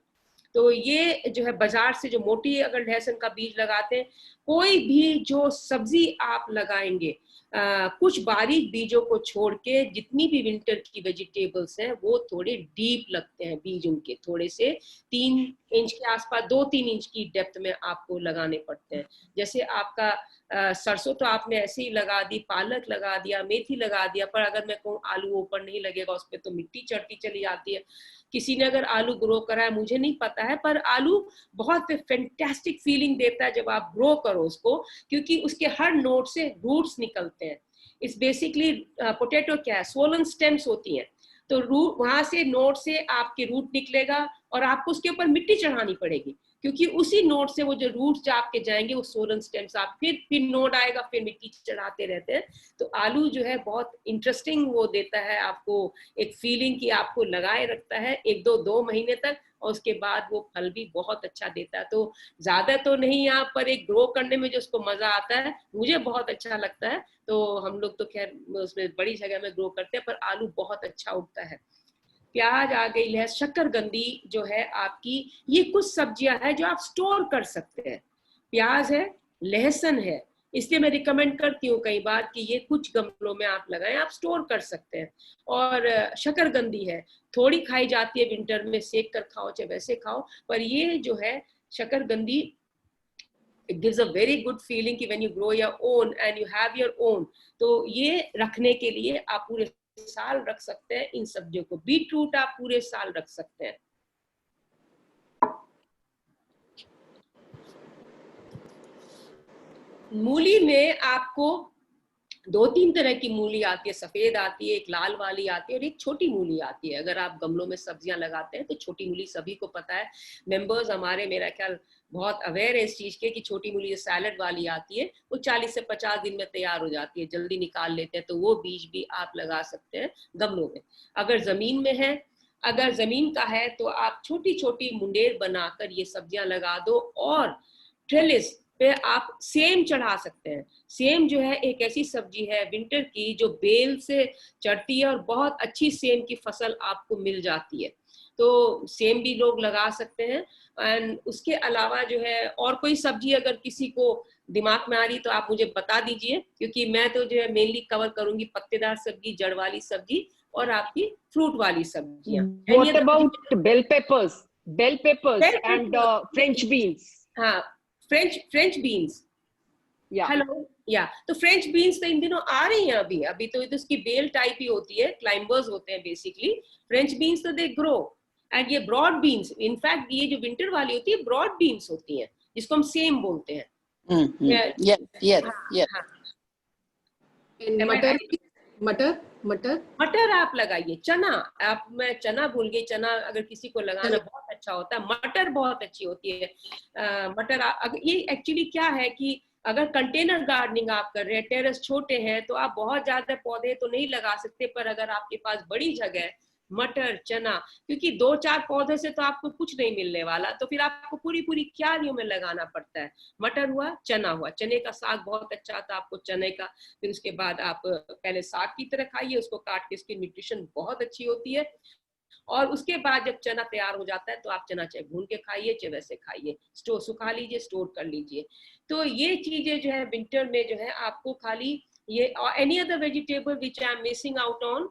तो ये जो है बाजार से जो मोटी अगर लहसुन का बीज लगाते हैं, कोई भी जो सब्जी आप लगाएंगे कुछ बारीक बीजों को छोड़ के जितनी भी विंटर की वेजिटेबल्स हैं वो थोड़े डीप लगते हैं बीज, उनके थोड़े से 3 इंच के आसपास 2-3 इंच की डेप्थ में आपको लगाने पड़ते हैं। जैसे आपका सरसों तो आपने ऐसे ही लगा दी, पालक लगा दिया, मेथी लगा दिया, पर अगर मैं कहूँ आलू ऊपर नहीं लगेगा उस पर तो मिट्टी चढ़ती चली जाती है। किसी ने अगर आलू ग्रो करा है मुझे नहीं पता है, पर आलू बहुत फैंटास्टिक फीलिंग देता है जब आप ग्रो करो करो उसको, क्योंकि उसके हर नोड से रूट्स निकलते हैं। इट्स बेसिकली पोटैटो क्या है, स्वोलन स्टेम्स होती हैं, तो रूट वहां से नोड से आपके रूट निकलेगा और आपको उसके ऊपर मिट्टी चढ़ानी पड़ेगी, क्योंकि उसी नोड से वो जो रूट्स आपके जाएंगे वो सोलन स्टेम्स, आप फिर नोड आएगा, फिर मिट्टी चढ़ाते रहते हैं। तो आलू जो है बहुत इंटरेस्टिंग वो देता है आपको एक फीलिंग की, आपको लगाए रखता है 1-2 महीने तक, और उसके बाद वो फल भी बहुत अच्छा देता है। तो ज्यादा तो नहीं यहाँ पर एक ग्रो करने में जो उसको मजा आता है, मुझे बहुत अच्छा लगता है। तो हम लोग तो खैर उसमें बड़ी जगह में ग्रो करते हैं, पर आलू बहुत अच्छा उगता है। प्याज आ गई है, शकरकंदी जो है आपकी, ये कुछ सब्जियां हैं जो आप स्टोर कर सकते हैं। प्याज है, लहसुन है, इसलिए मैं रिकमेंड करती हूँ कई बार कि ये कुछ गमलों में आप लगाएं, आप स्टोर कर सकते हैं। और शकरकंदी है, थोड़ी खाई जाती है विंटर में, सेक कर खाओ चाहे वैसे खाओ, पर ये जो है शकरकंदी, it gives a very good feeling कि when you grow your own and you have your own, तो ये रखने के लिए आप पूरे साल रख सकते हैं इन सब्जियों को। बीट रूट आप पूरे साल रख सकते हैं। मूली में आपको 2-3 तरह की मूली आती है, सफेद आती है, एक लाल वाली आती है और एक छोटी मूली आती है। अगर आप गमलों में सब्जियां लगाते हैं तो छोटी मूली सभी को पता है, मेंबर्स हमारे मेरा ख्याल बहुत अवेयर है इस चीज के कि छोटी मूली जो सैलड वाली आती है वो 40 से 50 दिन में तैयार हो जाती है, जल्दी निकाल लेते हैं, तो वो बीज भी आप लगा सकते हैं गमलों में। अगर जमीन में है, अगर जमीन का है तो आप छोटी छोटी मुंडेर बनाकर ये सब्जियां लगा दो, और ट्रेलिस पे आप सेम चढ़ा सकते हैं। सेम जो है एक ऐसी सब्जी है विंटर की जो बेल से चढ़ती है और बहुत अच्छी सेम की फसल आपको मिल जाती है, तो सेम भी लोग लगा सकते हैं। एंड उसके अलावा जो है और कोई सब्जी अगर किसी को दिमाग में आ रही तो आप मुझे बता दीजिए, क्योंकि मैं तो जो है मेनली कवर करूंगी पत्तेदार सब्जी, जड़ वाली सब्जी और आपकी फ्रूट वाली सब्जियां। What about bell peppers? Bell peppers and French beans. हाँ, फ्रेंच बीन्स, Yeah. हेलो, या तो फ्रेंच बीन्स तो इन दिनों आ रही हैं अभी तो इसकी बेल टाइप ही होती है, क्लाइंबर्स होते हैं बेसिकली। फ्रेंच बीन्स तो दे ग्रो, एंड ये ब्रॉड बीन्स, इनफैक्ट ये जो विंटर वाली होती है ब्रॉड बीन्स होती हैं, जिसको हम सेम बोलते हैं। मटर आप लगाइए, चना, आप, मैं चना भूल गई, चना अगर किसी को लगाना बहुत अच्छा होता है, मटर बहुत अच्छी होती है। मटर ये एक्चुअली क्या है कि अगर कंटेनर गार्डनिंग आप कर रहे हैं, टेरेस छोटे हैं, तो आप बहुत ज्यादा पौधे तो नहीं लगा सकते, पर अगर आपके पास बड़ी जगह है, मटर, चना, क्योंकि 2-4 पौधे से तो आपको कुछ नहीं मिलने वाला, तो फिर आपको पूरी क्यारियों में लगाना पड़ता है। मटर हुआ, चना हुआ, चने का साग बहुत अच्छा आता है आपको, चने का, फिर उसके बाद आप पहले साग की तरह खाइए, उसको काट के, इसकी न्यूट्रिशन बहुत अच्छी होती है। और उसके बाद जब चना तैयार हो जाता है तो आप चना चाहे भून के खाइए चाहे वैसे खाइए, स्टोर सुखा लीजिए, स्टोर कर लीजिए। तो ये चीजें जो है विंटर में जो है आपको खाली ये, any other vegetable which I am missing out on?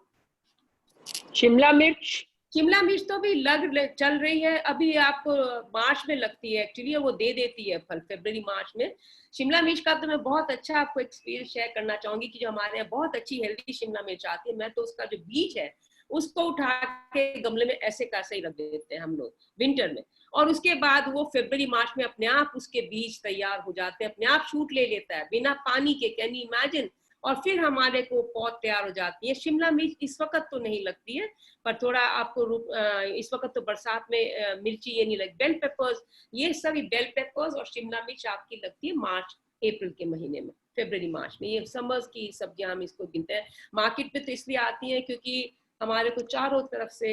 Shimla मिर्च तो भी चल रही है, अभी आपको मार्च में लगती है एक्चुअली, वो दे देती है फल फरवरी मार्च में। शिमला मिर्च का तो मैं बहुत अच्छा आपको एक्सपीरियंस शेयर करना चाहूंगी कि जो हमारे यहाँ बहुत अच्छी हेल्दी शिमला मिर्च आती है, मैं तो उसका जो बीज है उसको उठा के गमले में ऐसे कैसे ही रख देते हैं हम लोग विंटर में, और उसके बाद वो फरवरी मार्च में अपने आप उसके बीज तैयार हो जाते हैं, अपने आप शूट ले लेता है बिना पानी के, कैन यू इमेजिन, और फिर हमारे को पौध तैयार हो जाती है। शिमला मिर्च इस वक्त तो नहीं लगती है, पर थोड़ा आपको इस वक्त तो बरसात में मिर्ची ये नहीं लगती। बेल पेपर्स, ये सभी बेल पेपर्स और शिमला मिर्च आपकी लगती है मार्च अप्रैल के महीने में, फरवरी मार्च में, ये समर्स की सब्जियां हम इसको गिनते हैं। मार्केट में तो इसलिए आती है क्योंकि हमारे को चारों तरफ से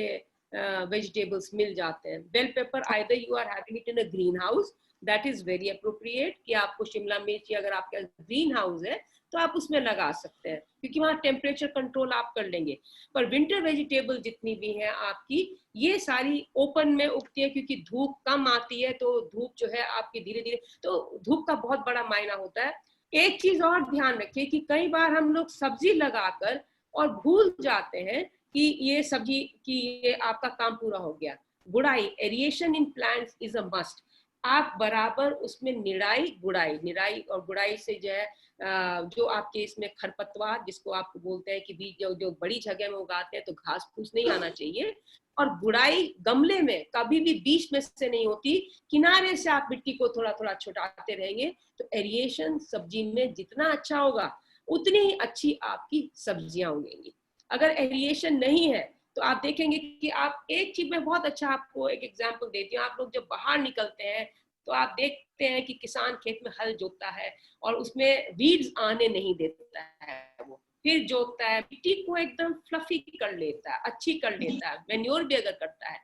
वेजिटेबल्स मिल जाते हैं। Bell pepper either you are having it in a greenhouse, that is very appropriate कि आपको शिमला मिर्च अगर आपका ग्रीन हाउस है तो आप उसमें लगा सकते हैं, क्योंकि वहाँ टेम्परेचर कंट्रोल आप कर लेंगे। पर विंटर वेजिटेबल जितनी भी है आपकी, ये सारी ओपन में उगती है, क्योंकि धूप कम आती है, तो धूप जो है आपकी धीरे धीरे, तो धूप का बहुत बड़ा मायना होता है। एक चीज और ध्यान रखिए कि कई बार हम लोग सब्जी लगाकर और भूल जाते हैं कि ये सब्जी की ये आपका काम पूरा हो गया। गुड़ाई, aeration in plants is a must. आप बराबर उसमें निराई और गुड़ाई से जो है जो आपके इसमें खरपतवार, जिसको आप बोलते हैं कि बीज जो बड़ी जगह में उगाते हैं तो घास फूस नहीं आना चाहिए। और गुड़ाई गमले में कभी भी बीच में से नहीं होती, किनारे से आप मिट्टी को थोड़ा थोड़ा छुटाते रहेंगे तो एरिएशन सब्जी में जितना अच्छा होगा उतनी ही अच्छी आपकी सब्जियां उगेंगी। अगर एरिएशन नहीं है तो आप देखेंगे कि आप एक चीज में बहुत अच्छा, आपको एक एग्जांपल देती हूँ। आप लोग जब बाहर निकलते हैं तो आप देखते हैं कि किसान खेत में हल जोतता है और उसमें वीड्स आने नहीं देता है, वो फिर जोतता है, मिट्टी को एकदम फ्लफी कर लेता है, अच्छी कर लेता है, मैन्योर भी अगर करता है।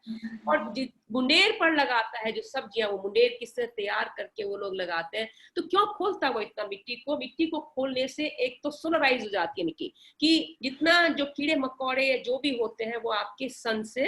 और मुंडेर पर लगाता है जो सब्जियां, वो मुंडेर किससे तैयार करके वो लोग लगाते हैं। तो क्यों खोलता है वो इतना मिट्टी को खोलने से एक तो सोलराइज हो जाती है मिट्टी, कि जितना जो कीड़े मकोड़े जो भी होते हैं वो आपके सन से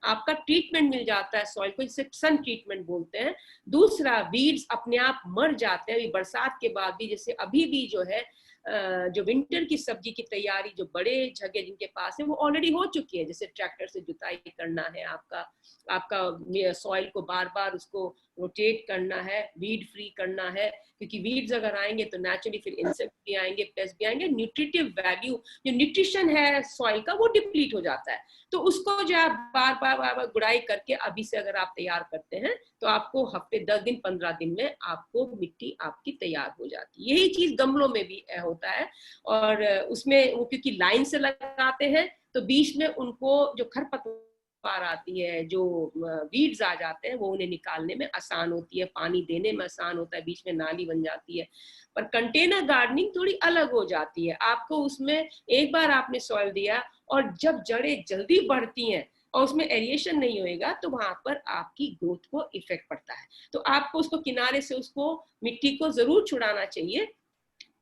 आपका ट्रीटमेंट मिल जाता है सॉइल को, जिसे सन ट्रीटमेंट बोलते हैं। दूसरा, वीड्स अपने आप मर जाते हैं बरसात के बाद भी। जैसे अभी भी जो है जो विंटर की सब्जी की तैयारी जो बड़े जगह जिनके पास है वो ऑलरेडी हो चुकी है। जैसे ट्रैक्टर से जुताई करना है, आपका सॉइल को बार बार उसको रोटेट करना है, वीड फ्री करना है, क्योंकि वीड्स अगर आएंगे तो नेचुरली फिर इंसेक्ट भी आएंगे, पेस्ट भी आएंगे, न्यूट्रिटिव वैल्यू जो न्यूट्रिशन है सॉइल का वो डिप्लीट हो जाता है। तो उसको जो आप बार बार गुड़ाई करके अभी से अगर आप तैयार करते हैं तो आपको हफ्ते 10 दिन 15 दिन में आपको मिट्टी आपकी तैयार हो जाती है। यही चीज गमलों में भी होता है। और उसमें वो क्योंकि लाइन से लगाते हैं तो बीच में उनको जो खरपतवार आती है, जो वीड्स आ जाते हैं, वो उन्हें निकालने में आसान होती है, पानी देने में आसान होता है, बीच में नाली बन जाती है। पर कंटेनर गार्डनिंग थोड़ी अलग हो जाती है। आपको उसमें एक बार आपने सॉइल दिया और जब जड़ें जल्दी बढ़ती हैं और उसमें एरिएशन नहीं होएगा तो वहां पर आपकी ग्रोथ को इफेक्ट पड़ता है। तो आपको उसको किनारे से उसको मिट्टी को जरूर छुड़ाना चाहिए,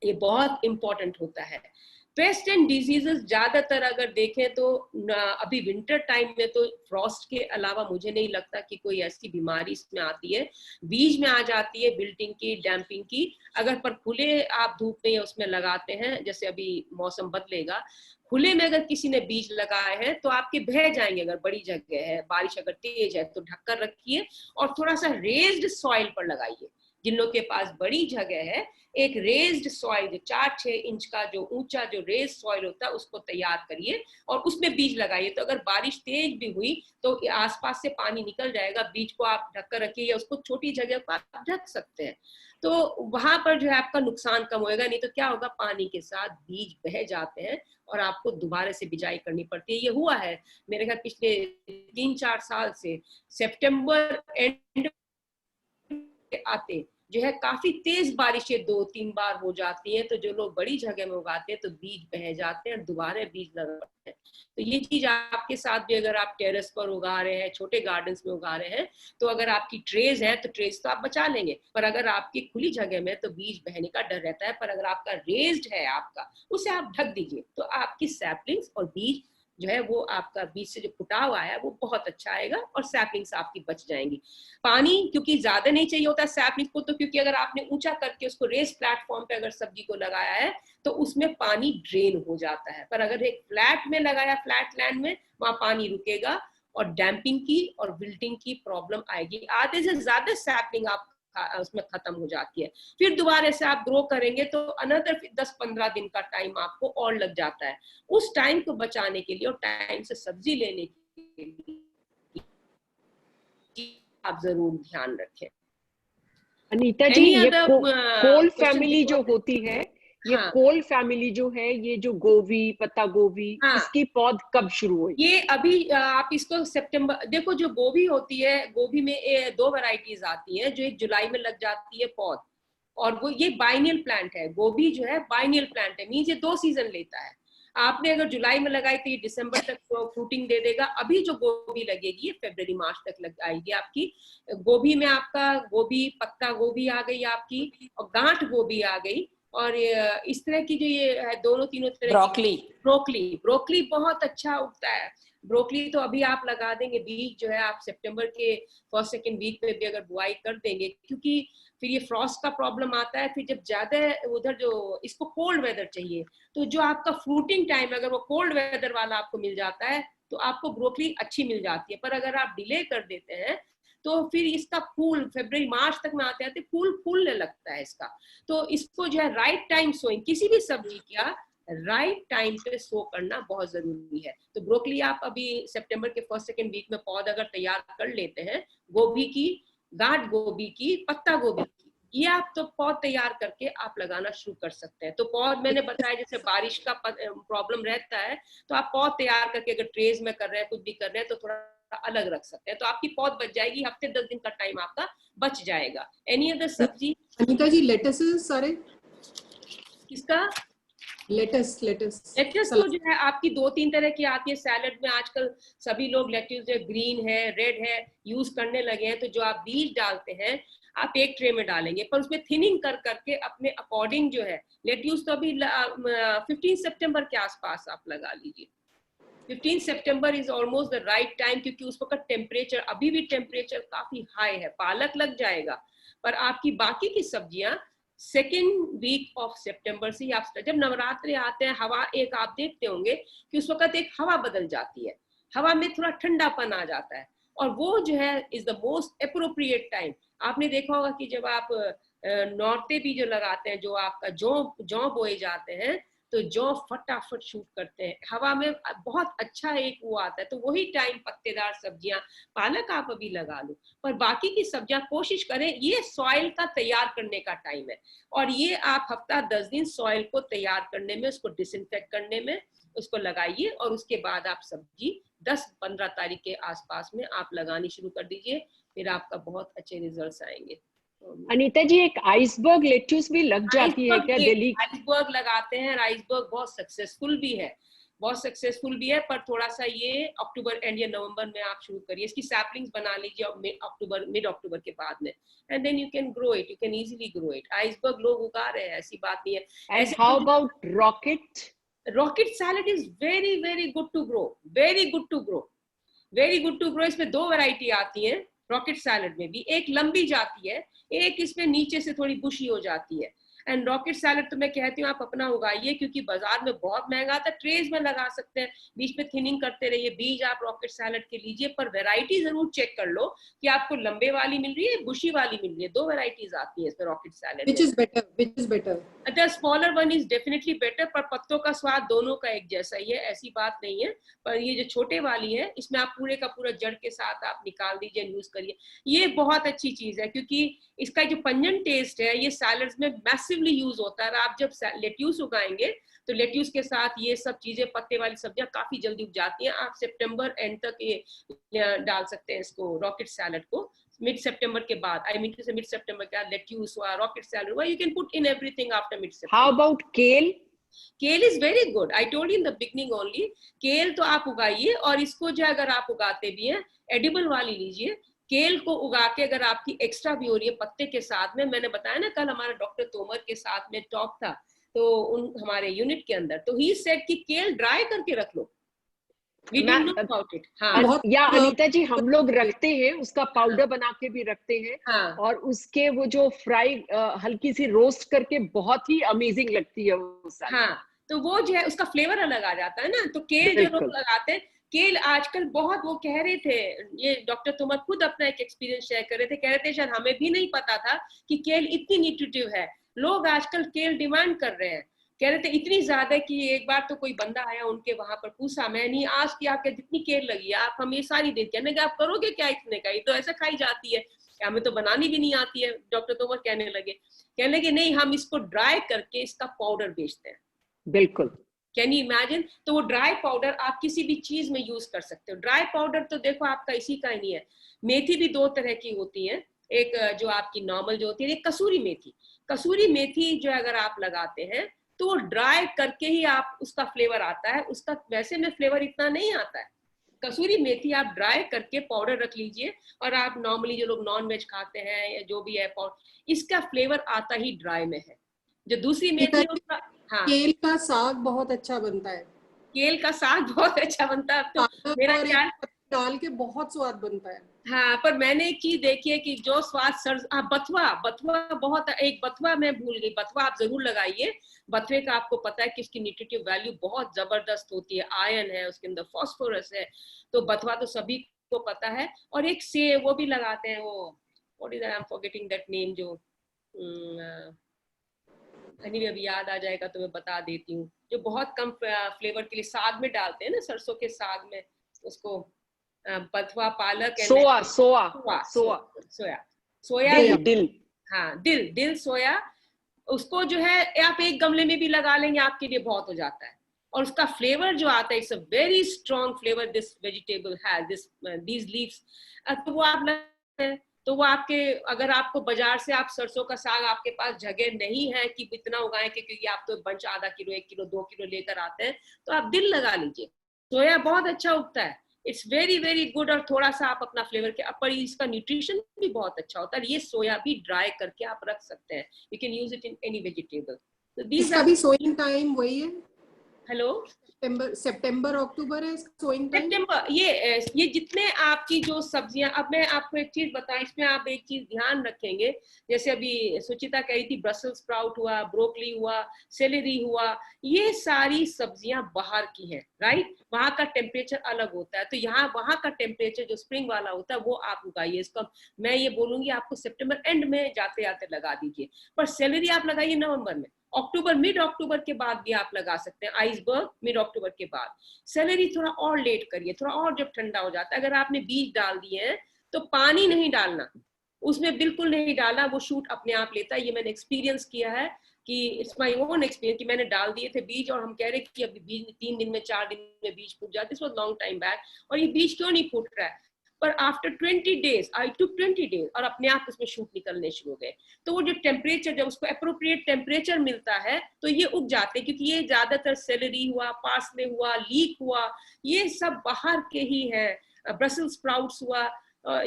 ये बहुत इंपॉर्टेंट होता है। पेस्ट एंड डिजीजेस ज्यादातर अगर देखें तो अभी विंटर टाइम में तो फ्रॉस्ट के अलावा मुझे नहीं लगता कि कोई ऐसी बीमारी इसमें आती है। बीज में आ जाती है विल्टिंग की, डैम्पिंग की। अगर पर खुले आप धूप में उसमें लगाते हैं, जैसे अभी मौसम बदलेगा, खुले में अगर किसी ने बीज लगाए हैं तो आपके बह जाएंगे। अगर बड़ी जगह है, बारिश अगर तेज है तो ढककर रखिए और थोड़ा सा रेज्ड सॉइल पर लगाइए। जिन लोग के पास बड़ी जगह है, एक रेज्ड सॉइल जो 4-6 इंच का जो ऊंचा जो रेज्ड सॉइल होता है उसको तैयार करिए और उसमें बीज लगाइए। तो अगर बारिश तेज भी हुई तो आसपास से पानी निकल जाएगा, बीज को आप ढककर रखिए या उसको छोटी जगह पर आप ढक सकते हैं। तो वहां पर जो है आपका नुकसान कम होएगा। नहीं तो क्या होगा, पानी के साथ बीज बह जाते हैं और आपको दोबारा से बिजाई करनी पड़ती है। ये हुआ है मेरे घर पिछले 3-4 साल से। सितंबर एंड आते जो है काफी तेज बारिशें 2-3 बार हो जाती हैं, तो जो लोग बड़ी जगह में उगाते हैं तो बीज बह जाते हैं और दोबारा बीज लगाते हैं। तो ये चीज आपके साथ भी, अगर आप टेरेस पर उगा रहे हैं, छोटे गार्डन्स में उगा रहे हैं, तो अगर आपकी ट्रेज है तो ट्रेज तो आप बचा लेंगे, पर अगर आपकी खुली जगह में तो बीज बहने का डर रहता है। पर अगर आपका रेज्ड है, आपका उसे आप ढक दीजिए तो आपकी सैपलिंग्स और बीज जो है वो आपका बीज से जो फुटाव आया वो बहुत अच्छा आएगा और सैपलिंग्स आपकी बच जाएंगी। पानी क्योंकि ज्यादा नहीं चाहिए होता सैपलिंग को, तो क्योंकि अगर आपने ऊंचा करके उसको रेस प्लेटफॉर्म पे अगर सब्जी को लगाया है तो उसमें पानी ड्रेन हो जाता है। पर अगर एक फ्लैट में लगाया, फ्लैट लैंड में, वहां पानी रुकेगा और डैम्पिंग की और विल्टिंग की प्रॉब्लम आएगी। आधे से ज्यादा सैपलिंग आप उसमें खत्म हो जाती है। फिर दोबारा से आप ग्रो करेंगे तो अनदर 10-15 दिन का टाइम आपको और लग जाता है। उस टाइम को बचाने के लिए और टाइम से सब्जी लेने के लिए आप जरूर ध्यान रखें। अनीता जी, ये कोल फैमिली जो होती है, ये हाँ, कोल फैमिली जो है, ये जो गोभी, पत्ता गोभी, हाँ, इसकी पौध कब शुरू हुई? ये अभी आप इसको सितंबर, देखो जो गोभी होती है, गोभी में 2 वैरायटीज आती है। जो एक जुलाई में लग जाती है पौध, और वो ये बाइनियल प्लांट है। गोभी जो है बाइनियल प्लांट है, मींस ये 2 सीजन लेता है। आपने अगर जुलाई में लगाई तो ये दिसंबर तक फ्रूटिंग दे देगा। अभी जो गोभी लगेगी ये फरवरी मार्च तक लग आएगी आपकी। गोभी में आपका गोभी, पत्ता गोभी आ गई आपकी, और गांठ गोभी आ गई, और इस तरह की जो ये है दोनों तीनों तरह ब्रोकली, ब्रोकली बहुत अच्छा उगता है। ब्रोकली तो अभी आप लगा देंगे, बीज जो है आप सितंबर के 1st-2nd वीक में भी अगर बुआई कर देंगे, क्योंकि फिर ये फ्रॉस्ट का प्रॉब्लम आता है। फिर जब ज्यादा उधर जो इसको कोल्ड वेदर चाहिए, तो जो आपका फ्रूटिंग टाइम अगर वो कोल्ड वेदर वाला आपको मिल जाता है तो आपको ब्रोकली अच्छी मिल जाती है। पर अगर आप डिले कर देते हैं तो फिर इसका फूल फरवरी मार्च तक में आते आते फूल फूलने लगता है इसका। तो इसको जो है राइट टाइम सोइंग, किसी भी सब्जी का राइट टाइम पे सो करना बहुत जरूरी है। तो ब्रोकली आप अभी सितंबर के फर्स्ट सेकंड वीक में पौध अगर तैयार कर लेते हैं, गोभी की, गांठ गोभी की, पत्ता गोभी की, ये आप तो पौध तैयार करके आप लगाना शुरू कर सकते हैं। तो पौध मैंने बताया जैसे बारिश का प्रॉब्लम रहता है, तो आप पौध तैयार करके अगर ट्रेज में कर रहे हैं, कुछ भी कर रहे हैं, तो थोड़ा अलग रख सकते हैं, तो आपकी पौध बच जाएगी, हफ्ते 10 दिन का टाइम आपका बच जाएगा। एनी अदर सब्जी? अनीता जी लेटसेस सारे किसका? लेटस तो जो है आपकी 2-3 तरह की आती है सैलेड में। आजकल सभी लोग लेट्यूस जो ग्रीन है, रेड है यूज करने लगे हैं। तो जो आप बीज डालते हैं आप एक ट्रे में डालेंगे, पर उसमें थिनिंग कर करके अपने अकॉर्डिंग जो है लेट्यूस तो अभी 15 सितंबर के आसपास आप लगा लीजिए। 15 सितंबर is almost the right time, क्योंकि उस वक्त टेम्परेचर, अभी भी टेम्परेचर काफी हाई है। पालक लग जाएगा, पर आपकी बाकी की सब्जियां सेकेंड वीक ऑफ सितंबर से आप, जब नवरात्रे आते हैं, हवा एक आप देखते होंगे कि उस वक्त एक हवा बदल जाती है, हवा में थोड़ा ठंडापन आ जाता है, और वो जो है is the most appropriate time. आपने देखा होगा कि जब आप नौरते भी जो लगाते हैं, जो आपका जौ बोए जाते हैं, तो जौ फटाफट शूट करते हैं, हवा में बहुत अच्छा एक वो आता है। तो वही टाइम पत्तेदार सब्जियां, पालक आप अभी लगा लो, पर बाकी की सब्जियां कोशिश करें, ये सॉइल का तैयार करने का टाइम है, और ये आप हफ्ता 10 दिन सॉइल को तैयार करने में, उसको डिसइंफेक्ट करने में उसको लगाइए, और उसके बाद आप सब्जी 10-15 तारीख के आसपास में आप लगानी शुरू कर दीजिए, फिर आपका बहुत अच्छे रिजल्ट्स आएंगे। अनीता जी, एक आइसबर्ग लेट्यूस भी लग जाती है क्या दिल्ली? आइसबर्ग लगाते हैं, आइसबर्ग बहुत सक्सेसफुल भी है, बहुत सक्सेसफुल भी है, पर थोड़ा सा ये अक्टूबर एंड या नवंबर में आप शुरू करिए, इसकी सैपलिंग्स बना लीजिए और मिड अक्टूबर के बाद में, and then you can grow it, you can easily grow it. Iceberg लोग उगा रहे हैं, ऐसी बात नहीं है। And how about rocket? Rocket salad is very very good to grow, very good to grow, very good to grow. इसमें 2 variety आती है रॉकेट सैलेड में भी, एक लंबी जाती है, एक इसमें नीचे से थोड़ी बुशी हो जाती है। एंड रॉकेट सैलेड तो मैं कहती हूँ आप अपना उगाइए, क्योंकि बाजार में बहुत महंगा आता है। ट्रेज में लगा सकते हैं, बीच में थिनिंग करते रहिए, बीज आप रॉकेट सैलेड के लीजिए, पर वैरायटी जरूर चेक कर लो कि आपको लंबे वाली मिल रही है, बुशी वाली मिल रही है। 2 वैरायटीज आती है इसमें rocket salad. Which is better? The smaller one is definitely better, पर पत्तों का स्वाद दोनों का एक जैसा ही है, ऐसी बात नहीं है। पर ये जो छोटे वाली है, इसमें आप पूरे का पूरा जड़ के साथ आप निकाल दीजिए, यूज करिए, ये बहुत अच्छी चीज है, क्योंकि इसका जो पंजन टेस्ट है ये सैलड्स में मैसिवली यूज होता है। आप जब लेट्यूस उगाएंगे तो लेट्यूस के साथ ये सब चीजें, पत्ते वाली सब्जियां काफी जल्दी उग जाती हैं। आप सितंबर एंड तक ये डाल सकते हैं इसको, रॉकेट सैलड को, मिड सितंबर के बाद, आई मीन टू से मिड सितंबर के बाद लेट्यूस हुआ, रॉकेट सैलड हुआ, you can put in everything after mid September. How about केल? केल is very good, I told you in the beginning only. केल तो आप उगाइए, और इसको जो अगर आप उगाते भी हैं, एडिबल वाली लीजिए। केल को उगा के अगर आपकी एक्स्ट्रा भी हो रही है पत्ते के साथ में, मैंने बताया ना कल हमारा डॉक्टर तोमर के साथ में टॉक था, तो उन हमारे यूनिट के अंदर, तो ही सेड कि केल ड्राई करके रख लो। We didn't know about it. हाँ, या अनीता जी, हम लोग रखते हैं, उसका पाउडर बना के भी रखते हैं। हाँ, और उसके वो जो फ्राई हल्की सी रोस्ट करके बहुत ही अमेजिंग लगती है वो सारी। हाँ, तो वो जो है उसका फ्लेवर अलग आ जाता है ना। तो केल जो लोग लगाते हैं, केल आजकल बहुत, वो कह रहे थे, ये डॉक्टर तोमर खुद अपना एक एक्सपीरियंस शेयर कर रहे थे, कह रहे थे शायद हमें भी नहीं पता था कि केल इतनी न्यूट्रिटिव है। लोग आजकल केल डिमांड कर रहे हैं, कह रहे थे इतनी ज्यादा कि एक बार तो कोई बंदा आया उनके वहां पर, पूछा, मैं नहीं आज की आपके जितनी केल लगी है आप हमें सारी दे, कहने का आप करोगे क्या इतने का, ये तो ऐसा खाई जाती है, हमें तो बनानी भी नहीं आती है। डॉक्टर तोमर कहने लगे नहीं, हम इसको ड्राई करके इसका पाउडर बेचते हैं। बिल्कुल, कैन यू इमेजिन? तो वो ड्राई पाउडर आप किसी भी चीज में यूज कर सकते हो। ड्राई पाउडर तो देखो आपका इसी का ही नहीं है। मेथी भी 2 तरह की होती है, एक जो आपकी नॉर्मल जो होती है, एक कसूरी मेथी। कसूरी मेथी जो अगर आप लगाते हैं तो वो ड्राई करके ही आप, उसका फ्लेवर आता है, उसका वैसे में फ्लेवर इतना नहीं आता है। कसूरी मेथी आप ड्राई करके पाउडर रख लीजिए, और आप नॉर्मली जो लोग नॉन वेज खाते हैं या जो भी है, इसका फ्लेवर आता ही ड्राई में है। जो दूसरी मेथी है उसका, हाँ, केल का साग बहुत अच्छा बनता है। केल का साग बहुत अच्छा बनता है। तो मेरा ख्याल डाल के बहुत स्वाद बनता है। हाँ, पर मैंने एक चीज देखी है कि जो स्वाद बथुआ बहुत, एक बथुआ मैं भूल गई, बथुआ आप जरूर लगाइए। बथुए का आपको पता है कि इसकी न्यूट्रिटिव वैल्यू बहुत जबरदस्त होती है, आयरन है उसके अंदर, फास्फोरस है, तो बथुआ तो सभी तो पता है। और एक से वो भी लगाते हैं, वो what is I am forgetting that name, जो anyway, अभी याद आ जाएगा तो मैं बता देती हूँ, जो बहुत कम फ्लेवर के लिए साग में डालते हैं ना, सरसों के साग में उसको, बथुआ, पालक एंड सोया सोया सोया सोया सोया दिल दिल हाँ दिल सोया, उसको जो है आप एक गमले में भी लगा लेंगे, आपके लिए बहुत हो जाता है। और उसका फ्लेवर जो आता है, it's a very strong flavour this vegetable has, these leaves. तो वो आप तो वो आपके, अगर आपको बाजार से आप सरसों का साग आपके पास जगह नहीं है कि इतना उगाएं कि, क्योंकि आप तो बंच आधा किलो 1 किलो 2 किलो लेकर आते हैं, तो आप दिल लगा लीजिए। सोया बहुत अच्छा उगता है, इट्स वेरी वेरी गुड। और थोड़ा सा आप अपना फ्लेवर के पर इसका न्यूट्रिशन भी बहुत अच्छा होता है। ये सोया भी ड्राई करके आप रख सकते हैं, you can use it in any vegetable. इसका भी सोइंग टाइम वही है? हेलो, सितंबर अक्टूबर है इसका सोइंग टाइम? सितंबर। ये जितने आपकी जो सब्जियां, अब मैं आपको एक चीज बताऊं, इसमें आप एक चीज ध्यान रखेंगे, जैसे अभी सुचिता कही थी, ब्रसेल्स स्प्राउट हुआ, ब्रोकली हुआ, सेलेरी हुआ, ये सारी सब्जियां बाहर की हैं, राइट? वहां का टेम्परेचर अलग होता है, तो यहाँ वहां का टेम्परेचर जो स्प्रिंग वाला होता है वो आप उगाइए। इसका मैं ये बोलूंगी आपको सितंबर एंड में जाते जाते लगा दीजिए, पर सेलेरी आप लगाइए नवंबर में। अक्टूबर, मिड अक्टूबर के बाद भी आप लगा सकते हैं, आइसबर्ग मिड अक्टूबर के बाद। सेलेरी थोड़ा और लेट करिए, थोड़ा और जब ठंडा हो जाता है। अगर आपने बीज डाल दिए हैं तो पानी नहीं डालना, उसमें बिल्कुल नहीं डाला, वो शूट अपने आप लेता है। ये मैंने एक्सपीरियंस किया है कि इट्स माय ओन एक्सपीरियंस, कि मैंने डाल दिए थे बीज और हम कह रहे कि अभी बीज 3 दिन में 4 दिन में बीज फूट जाते, सो लॉन्ग टाइम बैक, और ये बीज क्यों नहीं फूट रहा है? पर आफ्टर 20 डेज, आई टुक 20 डेज, और अपने आप उसमें शूट निकलने शुरू हो गए। तो वो जो टेम्परेचर, जब उसको अप्रोप्रिएट टेम्परेचर मिलता है तो ये उग जाते हैं, क्योंकि ये ज्यादातर सेलेरी हुआ, पार्सले हुआ, लीक हुआ, ये सब बाहर के ही हैं। ब्रसेल्स स्प्राउट्स हुआ,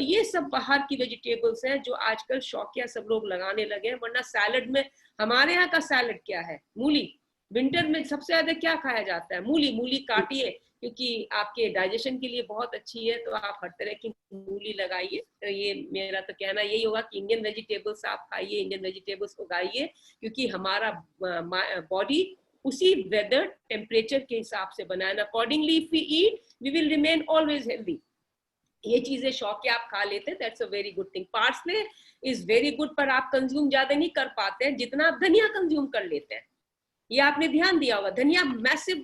ये सब बाहर की वेजिटेबल्स हैं जो आजकल शौकिया सब लोग लगाने लगे हैं। वरना सैलड में, हमारे यहाँ का सैलड क्या है? मूली। विंटर में सबसे ज्यादा क्या खाया जाता है? मूली। मूली काटिए, क्योंकि आपके डाइजेशन के लिए बहुत अच्छी है, तो आप हर तरह की मूली लगाइए। तो ये मेरा तो कहना यही होगा कि इंडियन वेजिटेबल्स आप खाइए, इंडियन वेजिटेबल्स उगाइए, क्योंकि हमारा बॉडी उसी वेदर टेम्परेचर के हिसाब से बना है। Accordingly if we eat, we will remain always healthy. ये चीजें शौक के आप खा लेते हैं, that's a very good thing. Parsley is very good, पर आप कंज्यूम ज्यादा नहीं कर पाते हैं जितना आप धनिया कंज्यूम कर लेते हैं। ये आपने ध्यान दिया होगा, धनिया मैसिव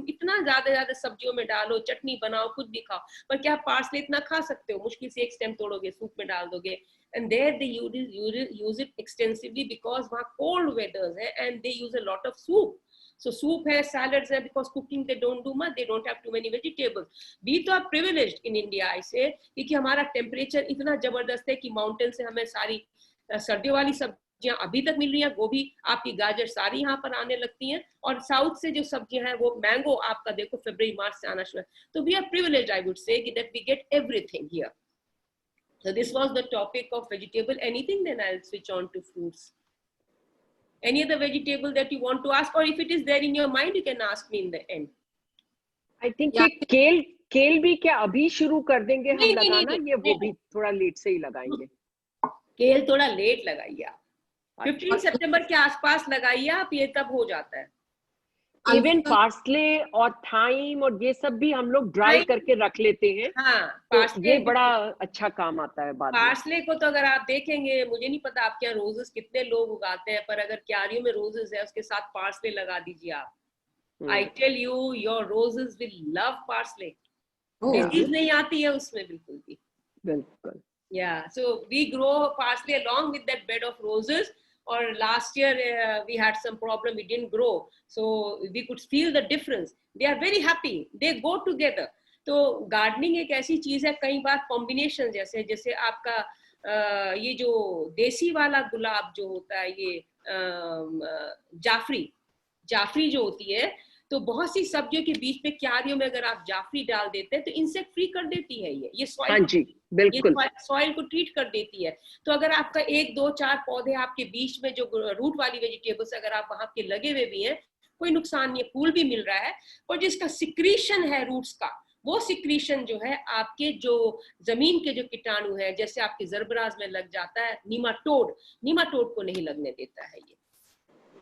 इतना ज्यादा सब्जियों में डालो, चटनी बनाओ, कुछ भी खाओ, पर क्या पार्सले इतना खा सकते हो? मुश्किल से एक स्टेम तोड़ोगे, सूप में डाल दोगे। And there they use it extensively because वहाँ कोल्ड वेदर्स है and they use a lot of soup. So soup है, salads है, because cooking they don't do much, they don't have too many vegetables. We तो are privileged in India, I say, क्योंकि हमारा temperature इतना जबरदस्त है कि माउंटेन से हमें सारी सर्दियों वाली सब्जियां अभी तक मिल रही हैं। गोभी, आपकी गाजर सारी यहाँ पर आने लगती हैं, और साउथ से जो सब्जियां हैं, वो मैंगो आपका देखो फरवरी मार्च से आना शुरू है। तो we are privileged, I would say, that we get everything here. So this was the topic of vegetable. Anything, then I'll switch on to fruits. Any other vegetable that you want to ask, or if it is there in your mind, you can ask me in the end. I think ये केल भी क्या अभी शुरू कर देंगे हम लगाना? ये वो भी थोड़ा लेट से ही लगाएंगे। केल थोड़ा लेट लगाइए आप, 15 सितंबर के आसपास लगाइए आप, ये तब हो जाता है। इवन पार्सले और थाइम और ये सब भी हम लोग ड्राई करके रख लेते हैं। हाँ, तो ये बड़ा अच्छा काम आता है बाद में। पार्सले को तो अगर आप देखेंगे, मुझे नहीं पता आपके यहाँ रोजेस कितने लोग उगाते हैं, पर अगर क्यारियों में रोजेस है, उसके साथ पार्सले लगा दीजिए आप। I tell you, your roses will love parsley. Disease नहीं आती है उसमें बिल्कुल भी। बिल्कुल। Yeah, so we grow parsley along with that bed of roses. Or last year we had some problem, we didn't grow, so we could feel the difference. They are very happy, they go together. तो gardening एक ऐसी चीज है, कई बार combination, जैसे आपका ये जो देसी वाला गुलाब जो होता है, ये जाफरी जो होती है, तो बहुत सी सब्जियों के बीच में क्यारियों में अगर आप जाफरी डाल देते हैं तो इंसेक्ट फ्री कर देती है। ये सॉइल, हाँ जी, बिल्कुल, सॉइल को ट्रीट कर देती है। तो अगर आपका 1, 2, 4 पौधे आपके बीच में जो रूट वाली वेजिटेबल्स अगर आप वहां के लगे हुए भी हैं, कोई नुकसान नहीं है, फूल भी मिल रहा है। और जिसका सिक्रीशन है रूट्स का, वो सिक्रीशन जो है आपके जो जमीन के जो कीटाणु है, जैसे आपके जरबराज में लग जाता है, नीमाटोड को नहीं लगने देता है ये।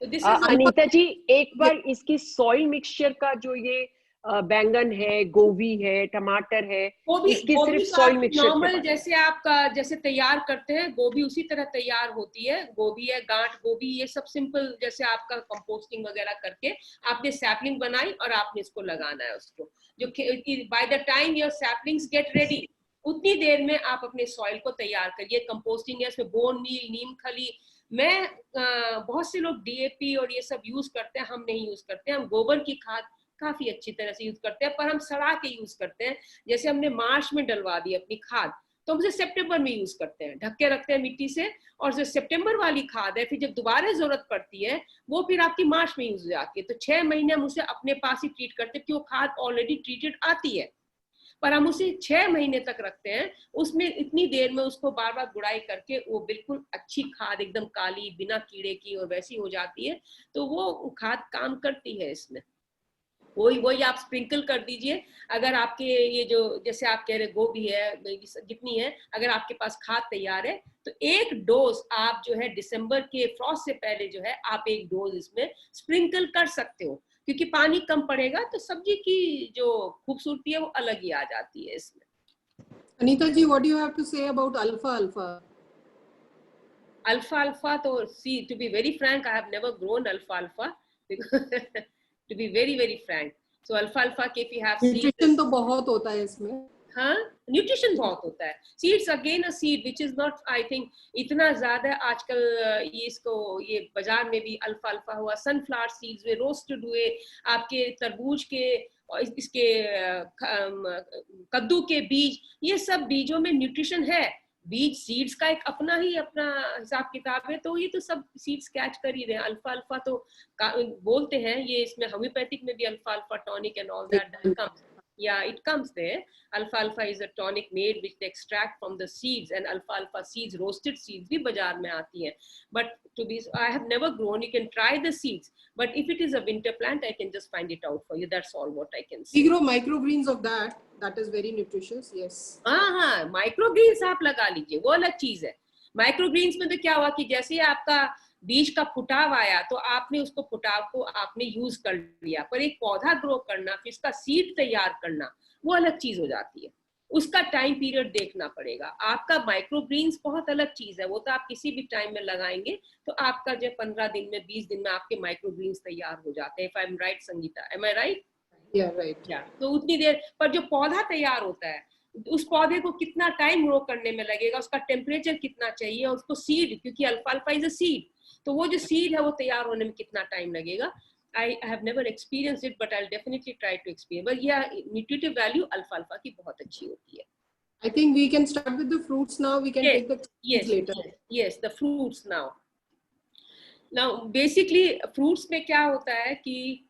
तो अनीता जी, एक बार इसकी सॉइल मिक्सचर का जो ये बैंगन है, गोभी है, टमाटर है, गोभी इसकी गोभी सिर्फ तो सॉइल आप मिक्सचर से नॉर्मल बनाएं। जैसे आपका जैसे तैयार करते हैं गोभी उसी तरह तैयार होती है। गोभी है, गांठ गोभी, ये सब सिंपल जैसे आपका कंपोस्टिंग वगैरह करके आपने सैपलिंग बनाई और आपने इसको लगाना है उसको। जो by the time your saplings get ready उतनी देर में आप अपने सॉइल को तैयार करिए। कंपोस्टिंग है, इसमें बोन मील, नीम खली, मैं बहुत से लोग डीएपी और ये सब यूज करते हैं, हम नहीं यूज करते हैं। हम गोबर की खाद काफी अच्छी तरह से यूज करते हैं, पर हम सड़ा के यूज करते हैं। जैसे हमने मार्च में डलवा दी अपनी खाद, तो हम उसे सितंबर में यूज करते हैं, ढक के रखते हैं मिट्टी से, और जो सितंबर वाली खाद है फिर जब दोबारा जरूरत पड़ती है वो फिर आपकी मार्च में यूज हो जाती है। तो 6 महीने हम उसे अपने पास ही ट्रीट करते हैं, क्योंकि वो खाद ऑलरेडी ट्रीटेड आती है, पर हम उसे 6 महीने तक रखते हैं। उसमें इतनी देर में उसको बार बार गुड़ाई करके वो बिल्कुल अच्छी खाद, एकदम काली, बिना कीड़े की और वैसी हो जाती है। तो वो खाद काम करती है इसमें। वही आप स्प्रिंकल कर दीजिए। अगर आपके ये जो जैसे आप कह रहे गोभी है जितनी है, अगर आपके पास खाद तैयार है तो एक डोज आप जो है दिसंबर के फ्रॉस्ट से पहले जो है आप एक डोज इसमें स्प्रिंकल कर सकते हो, क्योंकि पानी कम पड़ेगा तो सब्जी की जो खूबसूरती है वो अलग ही आ जाती है इसमें। Anita ji, what do you have to say about alfalfa? Alfalfa, तो see, to be very frank, I have never grown alfalfa because to be very frank, so alfalfa के if you have seeds, Nutrition तो बहुत होता है इसमें। हाँ, nutrition बहुत होता है। Seeds again a seed which is not, I think इतना ज्यादा आजकल ये इसको ये बाजार में भी अल्फाल्फा हुआ, सनफ्लावर सीड्स हुए, रोस्टेड हुए, आपके तरबूज के और इसके कद्दू के बीज, ये सब बीजों में न्यूट्रिशन है। बीज सीड्स का एक अपना हिसाब किताब है, तो ये तो सब सीड्स कैच कर ही रहे हैं। अल्फा तो बोलते हैं ये, इसमें होम्योपैथिक में भी alpha tonic and all that comes, yeah, it comes there. Alfalfa is a tonic made which they extract from the seeds, and alfalfa seeds, roasted seeds भी बाजार में आती हैं। But to be, I have never grown. You can try the seeds, but if it is a winter plant, I can just find it out for you. That's all what I can say. We grow microgreens of that. That is very nutritious. Yes. हाँ, microgreens आप लगा लीजिए, वो अलग चीज है। Microgreens में तो क्या हुआ कि जैसे ही आपका बीज का फुटाव आया तो आपने उसको फुटाव को आपने यूज कर लिया, पर एक पौधा ग्रो करना, फिर इसका सीड तैयार करना, वो अलग चीज हो जाती है। उसका टाइम पीरियड देखना पड़ेगा। आपका माइक्रोग्रीन्स बहुत अलग चीज है, वो तो आप किसी भी टाइम में लगाएंगे तो आपका जो 15 दिन में 20 दिन में आपके माइक्रोग्रीन्स तैयार हो जाते हैं। If I am right Sangeeta, am I right? Yeah, right. तो उतनी देर पर जो पौधा तैयार होता है, उस पौधे को कितना टाइम ग्रो करने में लगेगा, उसका टेम्परेचर कितना चाहिए, उसको सीड, क्योंकि अल्फाल्फा इज अ सीड, तो वो जो सीड है वो तैयार होने में कितना टाइम लगेगा। I have never experienced it, but I'll definitely try to experience. But yeah, nutritive value अल्फाल्फा की बहुत अच्छी होती है। I think we can start with the fruits now. We can take the seeds later. Yes, the fruits now. Now basically fruits में क्या होता है कि